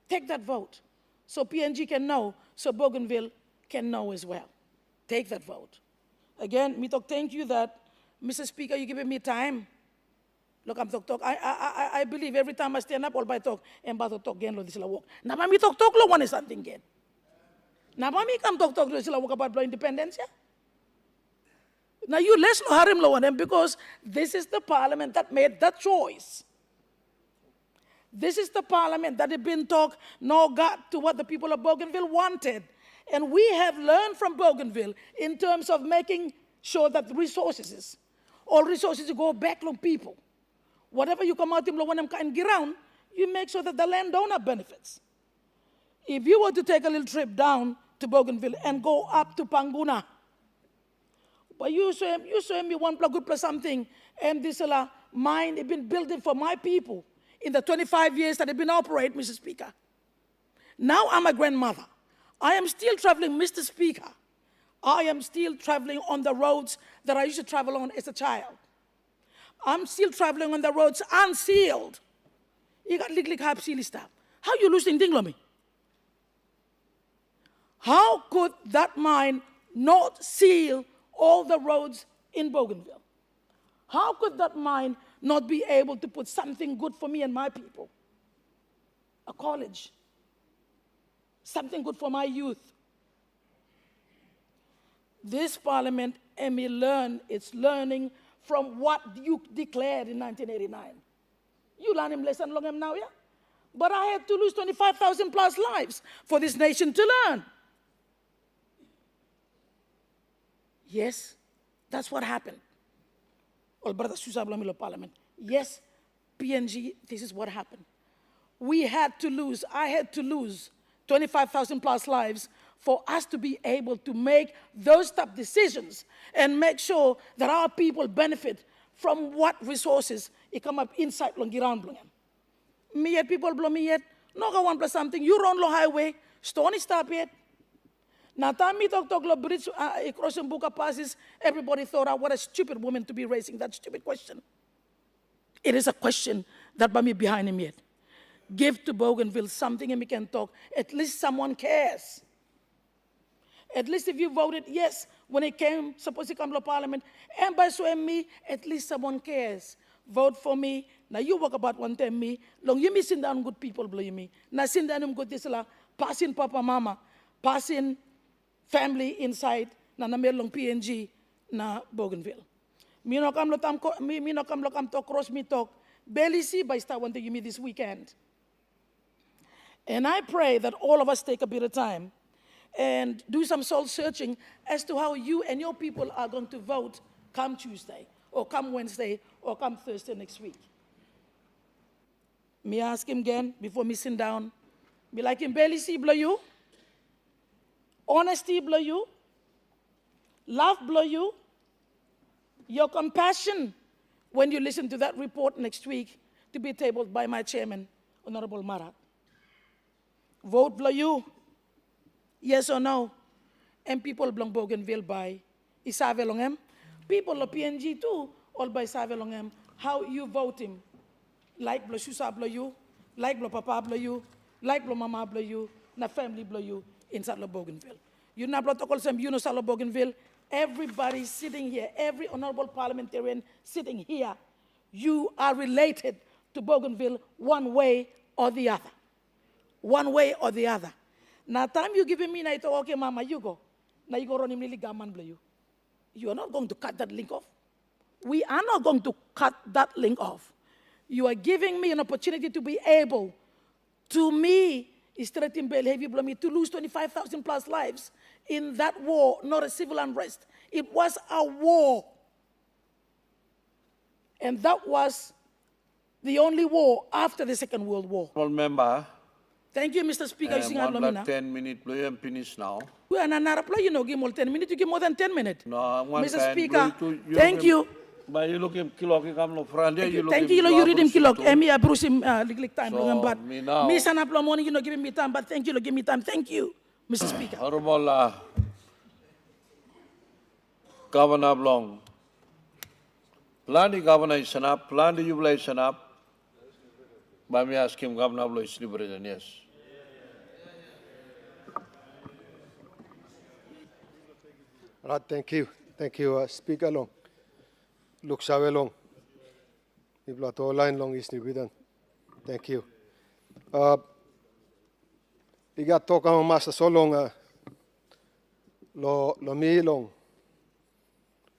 Q: Take that vote. So PNG can know, so Bougainville can know as well. Take that vote. Again, me talk thank you that, Mr. Speaker, you're giving me time. Look, I'm talk. I believe every time I stand up, all by talk, and by talk again, lo this la walk. Now, me talk lo one is something again. Now, me come talk lo this la walk about independence, yeah? Now you less lo harim lo on them because this is the parliament that made that choice. This is the parliament that had been talk no got to what the people of Bougainville wanted. And we have learned from Bougainville in terms of making sure that the resources, all resources go back to people. Whatever you come out in when I'm ground, you make sure that the landowner benefits. If you were to take a little trip down to Bougainville and go up to Panguna, but you show me one good plus something, and this mine has been building for my people in the 25 years that have been operating, Mr. Speaker. Now I'm a grandmother. I am still traveling, Mr. Speaker. I am still traveling on the roads that I used to travel on as a child. I'm still traveling on the roads unsealed. You got lick hab silly stuff. How you losing thing, me? How could that mine not seal all the roads in Bougainville? How could that mine not be able to put something good for me and my people? A college, something good for my youth. This parliament, and me learn, it's learning from what you declared in 1989. You learn him lesson long now, yeah? But I had to lose 25,000 plus lives for this nation to learn. Yes, that's what happened. All brothers Parliament. Yes, PNG, this is what happened. I had to lose 25,000 plus lives for us to be able to make those tough decisions and make sure that our people benefit from what resources it come up inside Longiran Blungam. Me yet people blow me yet, no go one plus something, you run long highway, stony stop yet. Now time me talk lo bridge crossing Buka passes, everybody thought, what a stupid woman to be raising that stupid question. It is a question that by me behind him yet. Give to Bougainville something and we can talk. At least someone cares. At least if you voted yes when it came, supposed to come to Parliament, and by so me, at least someone cares. Vote for me. Now you walk about one time me. Long you me send down good people blow you me. Now send down good this la passing papa mama, passing family inside. Na namer long PNG na Bougainville. Me no come lo come talk cross me talk. Barely see by start one thing you me this weekend. And I pray that all of us take a bit of time and do some soul searching as to how you and your people are going to vote come Tuesday, or come Wednesday, or come Thursday next week. Me ask him again before me sit down. Me like him barely see blow you, honesty blow you, love blow you, your compassion when you listen to that report next week to be tabled by my chairman, Honorable Marat. Vote blow you, yes or no? And people belong Bougainville by Isave Longem. People of PNG too, all by Isave Longem. How you vote him? Like blow Shusa blow you, like blow Papa blow you, like blow Mama blow you, na family blow you inside of Bougainville. You na protocol sem you know Salo Bougainville. Everybody sitting here, every honorable parliamentarian sitting here, you are related to Bougainville one way or the other. One way or the other. Now, time you giving me, I thought, okay, Mama, you go. Now you go running really gaman blow you. You are not going to cut that link off. We are not going to cut that link off. You are giving me an opportunity to be able, to me, to lose 25,000 plus lives in that war, not a civil unrest. It was a war. And that was the only war after the Second World War.
A: Member.
Q: Thank you, Mr. Speaker.
A: One 10 minutes, finish now.
Q: We are not you know, give more 10 minutes, you give more than 10 minutes.
A: No, one
Q: Mr. Speaker, thank you.
A: But you look him kilo come no friend.
Q: Thank you, you read him kilo. Emi abrush him time. But
A: me
Q: san aplo morning, you know, giving me time. But thank you, give me time. Thank you, Mr. Speaker.
A: Honorable Governor Blong. Plan the governor is up. Plan the jubilation up. But me ask him, Governor Blong is liberated. Yes.
R: Right, thank you. Thank you, Speaker Long. Look, Sawe Long. Iblato line long is nibidan. Thank you. Iga toka masa so long lo mi long.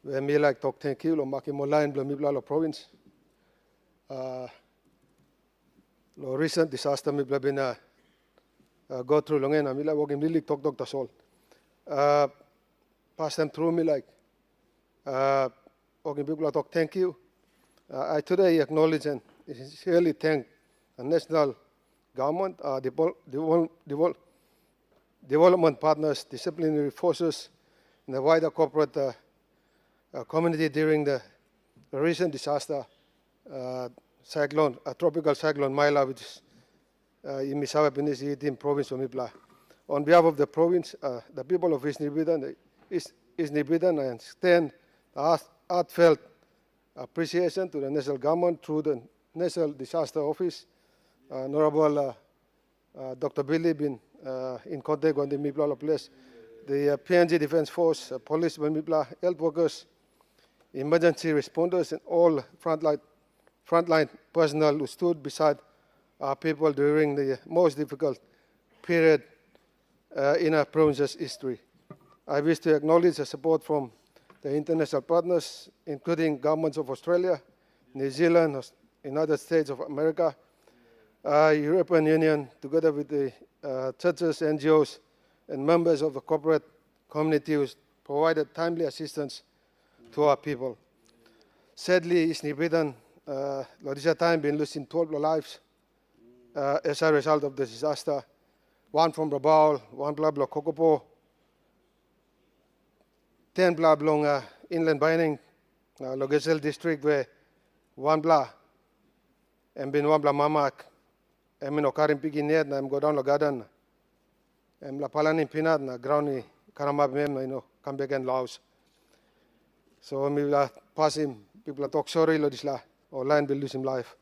R: We me like talk thank you lo makimo line blo mi bla lo province. Lo recent disaster mi bla bina go through longen mi la wogim really talk ta sol. Pass them through me like okay, people talk, thank you. I today acknowledge and sincerely thank the national government, development partners, disciplinary forces, and the wider corporate community during the recent disaster, cyclone, a tropical cyclone Mila, which is in Misawa Penisi province of Mipla. On behalf of the province, the people of East Nibidan, I extend heartfelt appreciation to the national government through the National Disaster Office. Honorable Dr. Billy been in contact on the Mipla place. The PNG Defense Force, police, Mipla, health workers, emergency responders, and all frontline personnel who stood beside our people during the most difficult period in our province's history. I wish to acknowledge the support from the international partners, including governments of Australia, New Zealand, United States of America, European Union, together with the churches, NGOs, and members of the corporate community who provided timely assistance to our people. Sadly, East Nibidan, this time been losing 12 lives as a result of the disaster. One from Abau, one blah blah Kokopo, 10 blah blah inland mining, Logesel district where one blah, and bin one blah mamak, and min okarim piginet na go down Logadan, and la palanin pinat na groundy karamab mem come back and Laos. So we will pass him, people talk sorry lodisla, or land will lose him life.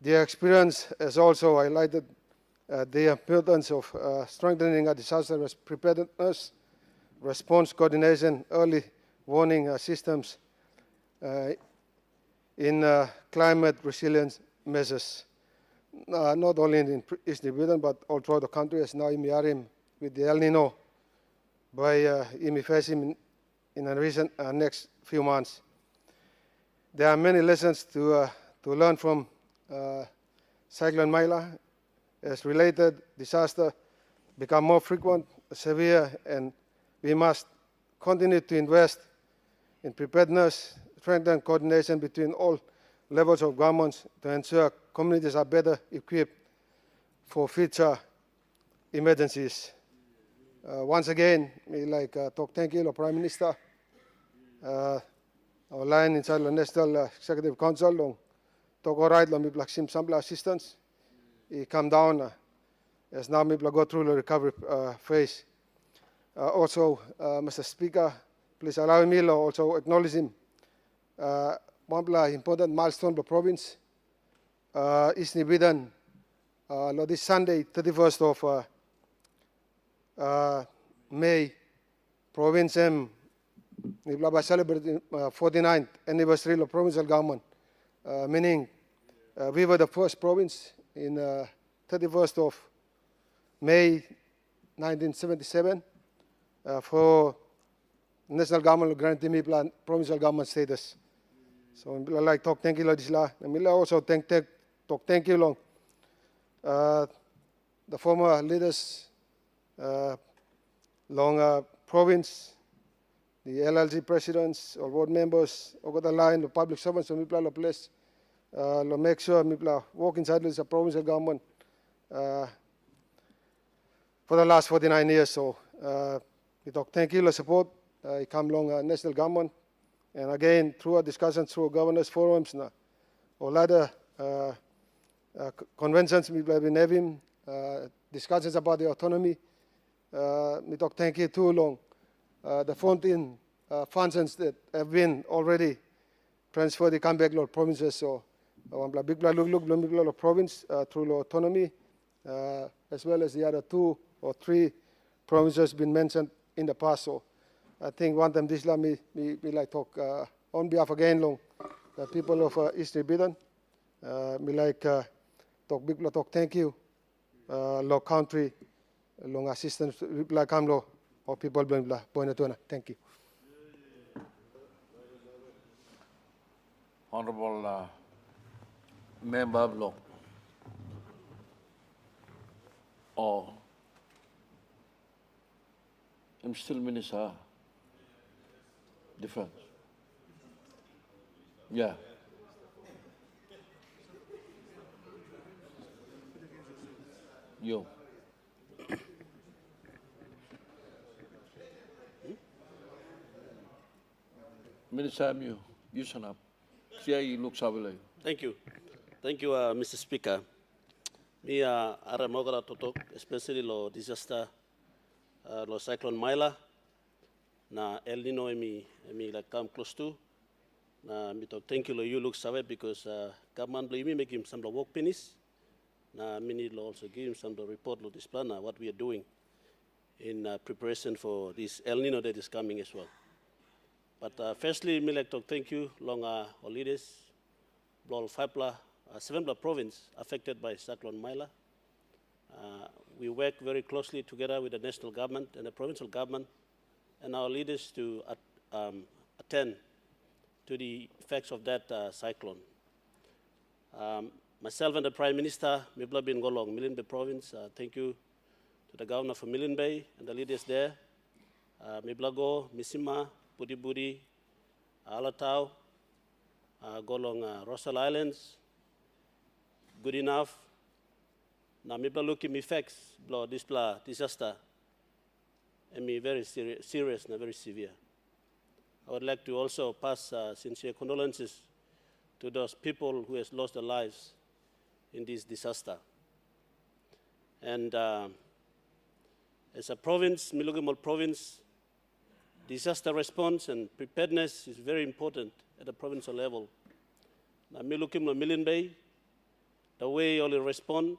R: The experience has also highlighted the importance of strengthening our disaster preparedness, response coordination, early warning systems in climate resilience measures, not only in East Nibidan, but all throughout the country, as now Imiarim with the El Nino by Imifesim in the recent next few months. There are many lessons to learn from Cyclone Mila as related disaster become more frequent, severe, and we must continue to invest in preparedness, strengthen coordination between all levels of governments to ensure communities are better equipped for future emergencies. Once again, we like talk thank you to Prime Minister, our line inside the National Executive Council, long talk all right, long we like some sample assistance. He come down as now we go through the recovery phase. Also, Mr. Speaker, please allow me to also acknowledge him. One important milestone for the province. East Nibidan, this Sunday, 31st of May, province we celebrating 49th anniversary of provincial government, meaning we were the first province in 31st of May 1977 for national government granting me provincial government status. So I like talk thank you Ladisla. And I also talk thank you long the former leaders long province, the LLG presidents or board members, over the line, the public servants, and people place make sure people work inside the provincial government for the last 49 years. So we talk thank you for support. I come along national government, and again through our discussions through governors forums, or other conventions we've been having, discussions about the autonomy. We talk thank you too long. The 14 functions that have been already transferred, they come back to provinces. So big look province through autonomy, as well as the other 2 or 3 provinces been mentioned in the past. So I think one time this me like talk on behalf again long the people of East Nibidan. Me like talk thank you law country long assistance like law or people blah thank you.
A: Honorable Member of Law. Oh, I'm still Minister Defense. Yeah. You. Minister, you stand up. Here you look savvy.
S: Thank you. Thank you, Mr. Speaker. Me are mogara totok, especially lo disaster lo cyclone Mila na El Nino me like come close to. Na me talk thank you lo you look savvy because government lo me make him some work penis. Na me need lo also give him some report lo this plan what we are doing in preparation for this El Nino that is coming as well. But firstly, me like talk thank you long our leaders, Blol Fipla, 7 province affected by Cyclone Mila. We work very closely together with the national government and the provincial government and our leaders to attend to the effects of that cyclone. Myself and the Prime Minister, Mibla bin Golong, Milne Bay Province, thank you to the Governor for Milne Bay and the leaders there. Mibla Go, Misima, Budi, Alatau, Golong Russell Islands, good enough, Na mipla looking effects blo this disaster. And very serious and very severe. I would like to also pass sincere condolences to those people who has lost their lives in this disaster. And as a province, Milugamal province, disaster response and preparedness is very important at the provincial level. Now, Milukimlo Millen Bay, the way you respond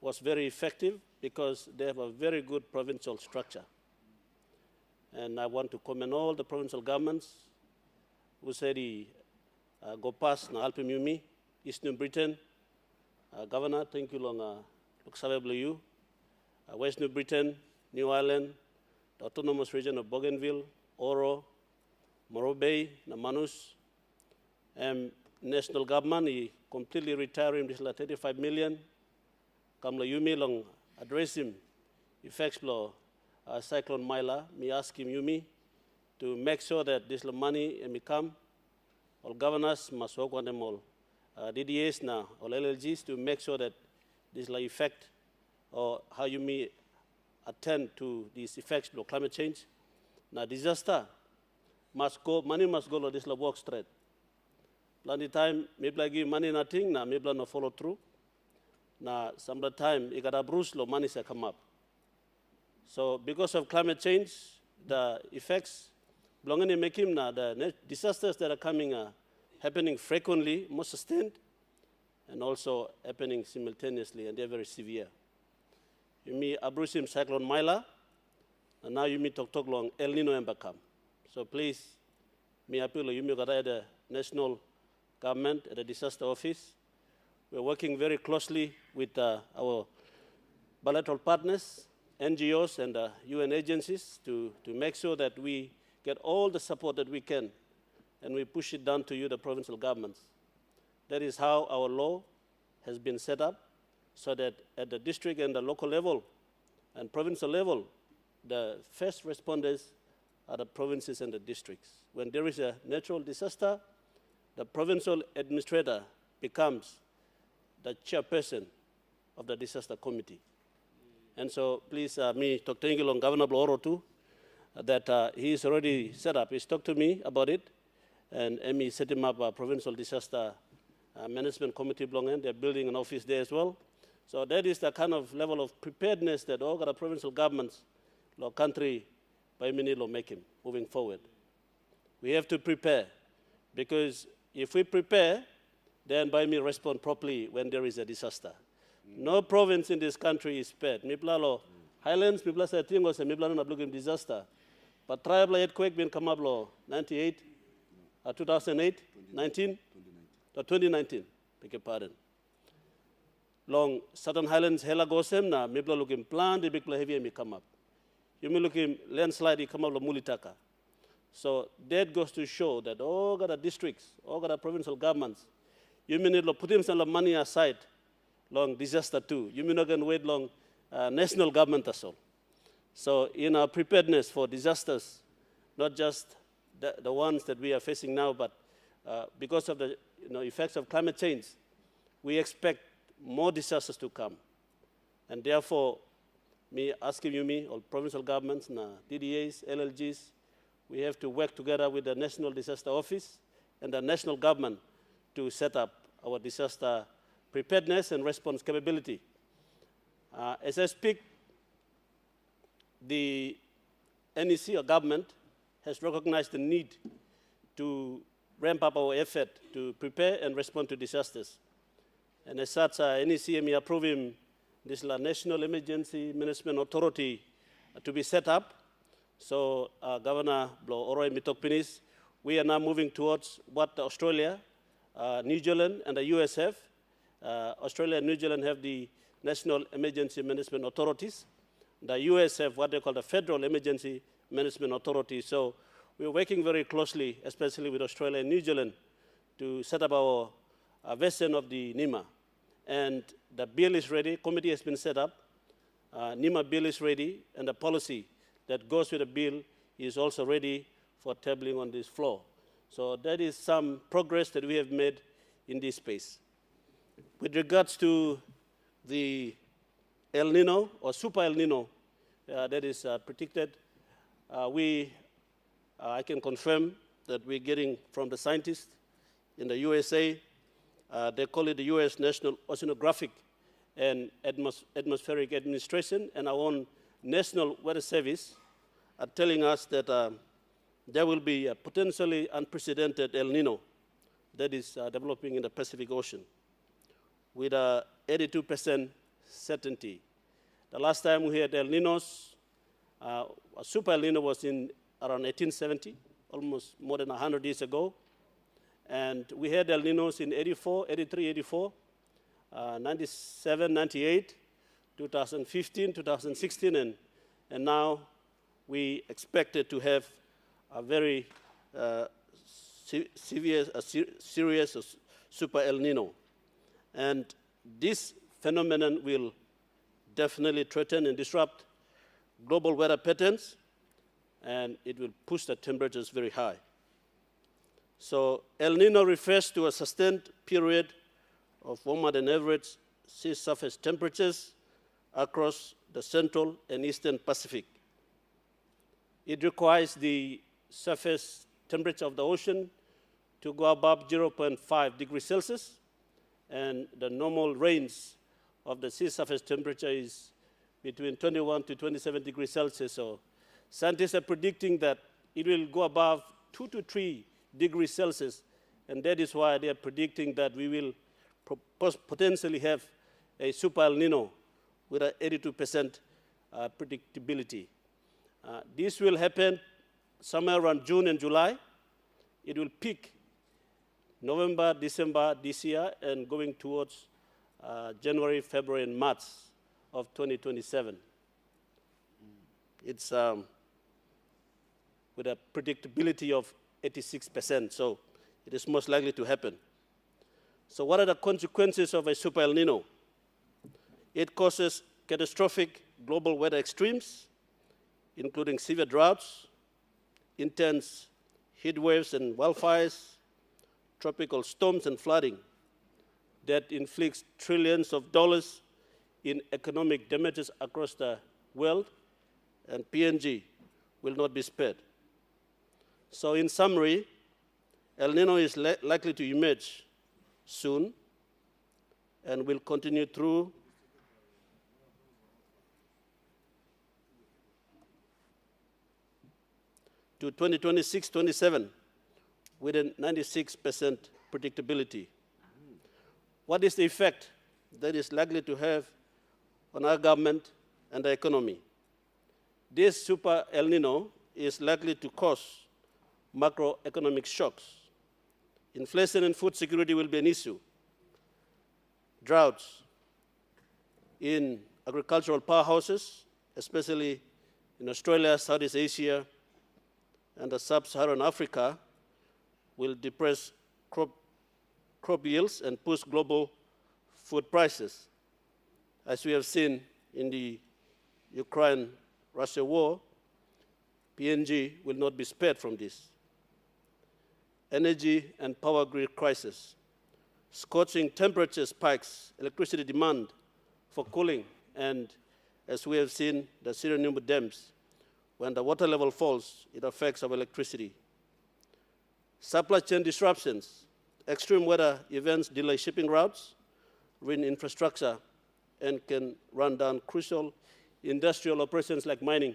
S: was very effective because they have a very good provincial structure. And I want to commend all the provincial governments who said go past na Alpim Yumi, East New Britain, Governor, thank you long, look you, West New Britain, New Ireland, the Autonomous Region of Bougainville, Oro, Moro Bay, Namanus, and national government, he completely retiring this 35 million. Kamla Yumi long address him, effects blow Cyclone Mila, me ask him Yumi to make sure that this money may come. All governors must work on them all. DDAs now, all LLGs to make sure that this effect or how you may attend to these effects of climate change. Now disaster must go, money must go to this work straight. Plenty time, maybe give money nothing, now maybe no follow through. Now some of the time, you got a bruise, money say come up. So because of climate change, the effects belonging to make him now, the disasters that are coming are happening frequently, more sustained, and also happening simultaneously, and they're very severe. You mean abusive cyclone Mila, and now you mean talk long El Nino and Bakam. So please, me appeal you me at the national government at the disaster office. We're working very closely with our bilateral partners, NGOs and UN agencies to make sure that we get all the support that we can and we push it down to you, the provincial governments. That is how our law has been set up so that at the district and the local level and provincial level, the first responders are the provinces and the districts. When there is a natural disaster, the provincial administrator becomes the chairperson of the disaster committee. And so please, me talk to you on Governor Bloro too, that he is already set up. He's talked to me about it, and me set him up a provincial disaster management committee belonging. They're building an office there as well. So that is the kind of level of preparedness that all the provincial governments, law country, by many law making moving forward. We have to prepare, because if we prepare, then by me respond properly when there is a disaster. No province in this country is spared. Miplalo Highlands, people say things, and Miplano not looking disaster. But tribal earthquake been come up law 98, 2008, 19, 2019. Beg your pardon. Long Southern Highlands, hela gosem na Mipla looking plan, the big heavy me come up. You may looking landslide, he come up mulitaka. So that goes to show that all the districts, all the provincial governments, you may need to put him some money aside long disaster too. You may not going to wait long national government as well. So in our preparedness for disasters, not just the ones that we are facing now, but because of the effects of climate change, we expect more disasters to come. And therefore, me asking you, all provincial governments, DDAs, LLGs, we have to work together with the National Disaster Office and the national government to set up our disaster preparedness and response capability. As I speak, the NEC or government has recognized the need to ramp up our effort to prepare and respond to disasters. And as such, NEC may approving this National Emergency Management Authority to be set up. So Governor Oroi Mitokpinis, we are now moving towards what Australia, New Zealand, and the US have. Australia and New Zealand have the National Emergency Management Authorities. The US have what they call the Federal Emergency Management Authority. So we're working very closely, especially with Australia and New Zealand, to set up our version of the NEMA. And the bill is ready, committee has been set up, NEMA bill is ready, and the policy that goes with the bill is also ready for tabling on this floor. So that is some progress that we have made in this space. With regards to the El Nino or Super El Nino that is predicted, I can confirm that we're getting from the scientists in the USA, they call it the US National Oceanographic and Atmospheric Administration, and our own National Weather Service are telling us that there will be a potentially unprecedented El Nino that is developing in the Pacific Ocean with a 82% certainty. The last time we had El Ninos, a Super El Nino was in around 1870, almost more than 100 years ago. And we had El Ninos in 84, 83, 84, 97, 98, 2015, 2016, and now we expected to have a very serious Super El Nino. And this phenomenon will definitely threaten and disrupt global weather patterns, and it will push the temperatures very high. So El Nino refers to a sustained period of warmer than average sea surface temperatures across the central and eastern Pacific. It requires the surface temperature of the ocean to go above 0.5 degrees Celsius, and the normal range of the sea surface temperature is between 21 to 27 degrees Celsius. So scientists are predicting that it will go above 2 to 3 degrees Celsius, and that is why they are predicting that we will potentially have a Super El Nino with an 82% predictability. This will happen somewhere around June and July. It will peak November, December this year, and going towards January, February, and March of 2027. It's with a predictability of 86%, so it is most likely to happen. So what are the consequences of a Super El Nino? It causes catastrophic global weather extremes, including severe droughts, intense heat waves and wildfires, tropical storms and flooding that inflicts trillions of dollars in economic damages across the world, and PNG will not be spared. So in summary, El Nino is likely to emerge soon and will continue through to 2026-27 with a 96% predictability. What is the effect that is likely to have on our government and the economy? This Super El Nino is likely to cause macroeconomic shocks. Inflation and food security will be an issue. Droughts in agricultural powerhouses, especially in Australia, Southeast Asia, and the sub-Saharan Africa, will depress crop yields and push global food prices. As we have seen in the Ukraine-Russia war, PNG will not be spared from this. Energy and power grid crisis, scorching temperature spikes, electricity demand for cooling, and as we have seen, the Sierra Leone dams, when the water level falls, it affects our electricity. Supply chain disruptions, extreme weather events delay shipping routes, ruin infrastructure, and can run down crucial industrial operations like mining.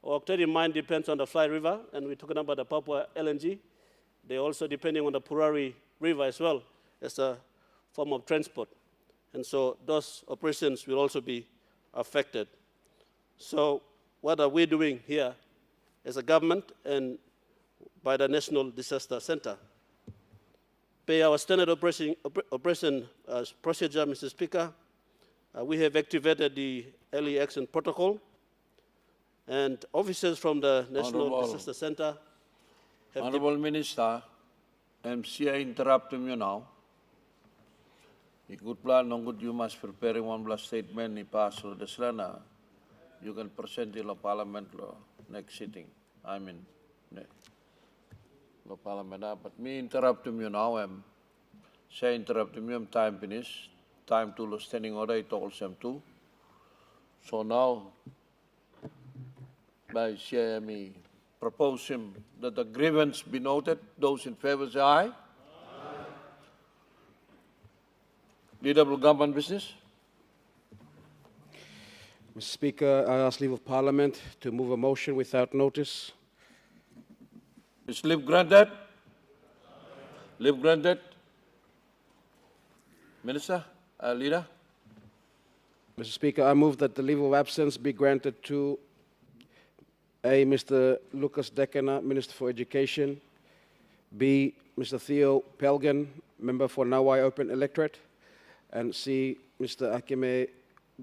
S: Our Octari mine depends on the Fly River, and we're talking about the Papua LNG. They're also depending on the Purari River as well as a form of transport. And so those operations will also be affected. So what are we doing here as a government and by the National Disaster Center? Per our standard operation procedure, Mr. Speaker, we have activated the Early Action Protocol, and officers from the National Disaster Center have...
A: Honorable Minister, MCA interrupting you now. Good plan, no good, you must prepare one blast statement, ni pass through the Slana. You can present in the Parliament next sitting. I mean, the Parliament, but me interrupting you now, say interrupting you, time finish, time to standing order it all same too. So now, by CME, propose him that the grievance be noted. Those in favor say aye. Leader of Government Business.
N: Mr. Speaker, I ask leave of Parliament to move a motion without notice.
A: Is leave granted? Leave granted. Minister, Leader.
N: Mr. Speaker, I move that the leave of absence be granted to A, Mr. Lucas Dekena, Minister for Education, B, Mr. Theo Pelgan, Member for Nawai Open Electorate, and C, Mr. Akime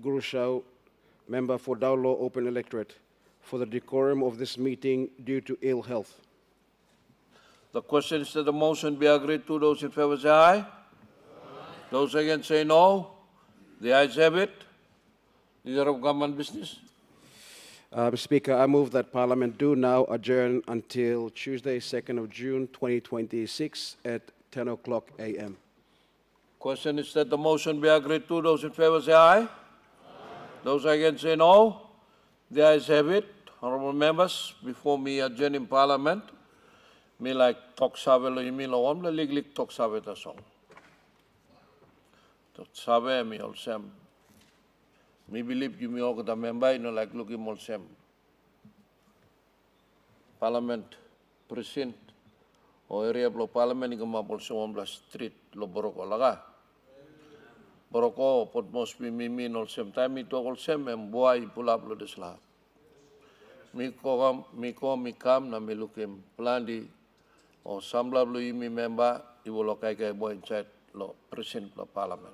N: Gurushau, Member for Daulo Open Electorate, for the decorum of this meeting due to ill health.
A: The question is that the motion be agreed to. Those in favor say aye. Those against say no. The ayes have it. Leader of Government Business.
N: Mr. Speaker, I move that Parliament do now adjourn until Tuesday, 2nd of June, 2026 at 10 o'clock a.m.
A: Question is that the motion be agreed to. Those in favor say aye. Those against say no. The ayes have it. Honourable members, before me adjourning Parliament, me like talk sabe lo imi lo om le lig talk sabe ta song. Talk sabe me all sem. Me believe you me all the member no like looking all sem. Parliament precinct o area blo Parliament ni mapol se 11 street lo boroko laga. Boroko pot mos mi all sem time mi to all sem em boy pulap lo desla. Mi kam na mi lukim plandi o sambla blo imi member iwo lo kai boy inside lo precinct lo Parliament.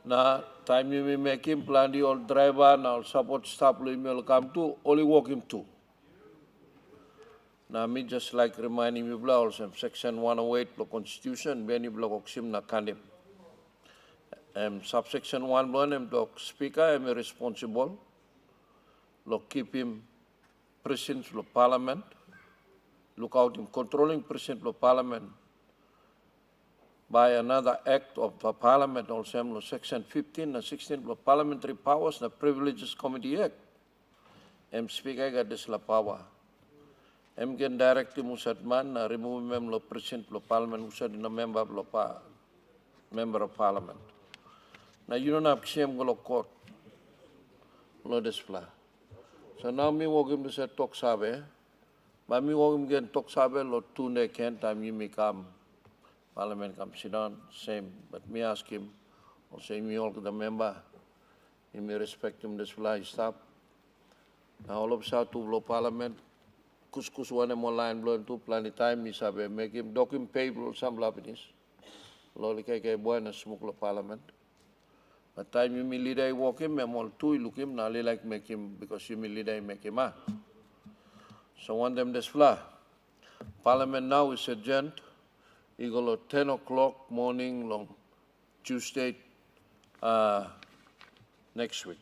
A: Na time you make him plan the old driver na all support staff lo email come to only walk him to. Na me just like reminding you bla also section 108 lo constitution beni bla oksim na kandim. Subsection 1 blo em dok speaker am responsible lo keep him precinct lo Parliament, look out him controlling precinct lo Parliament by another act of the Parliament, also Section 15 and 16 of Parliamentary Powers, the Privileges Committee Act. Speaker got this la power. Can directly musad man remove mem lo president lo Parliament musad in a member of Parliament. Now you don't have shame go lo court lo display. So now me walking to say talk sabe, but me walking again talk sabe lo 2 day can time you me come. Parliament come sit down, same. But me ask him, or say me all to the member, he may respect him this fly stop. Now all of South to blow Parliament, kus one more line blow into plenty time, me sabe, make him document paper some lapidis. Loli keke boy na smoke lo Parliament. But time you me leader walk him, I'm all two look him, now like make him because you me leader make him ah. So one them this fly. Parliament now is adjourned. Equal at 10 o'clock morning long Tuesday next week.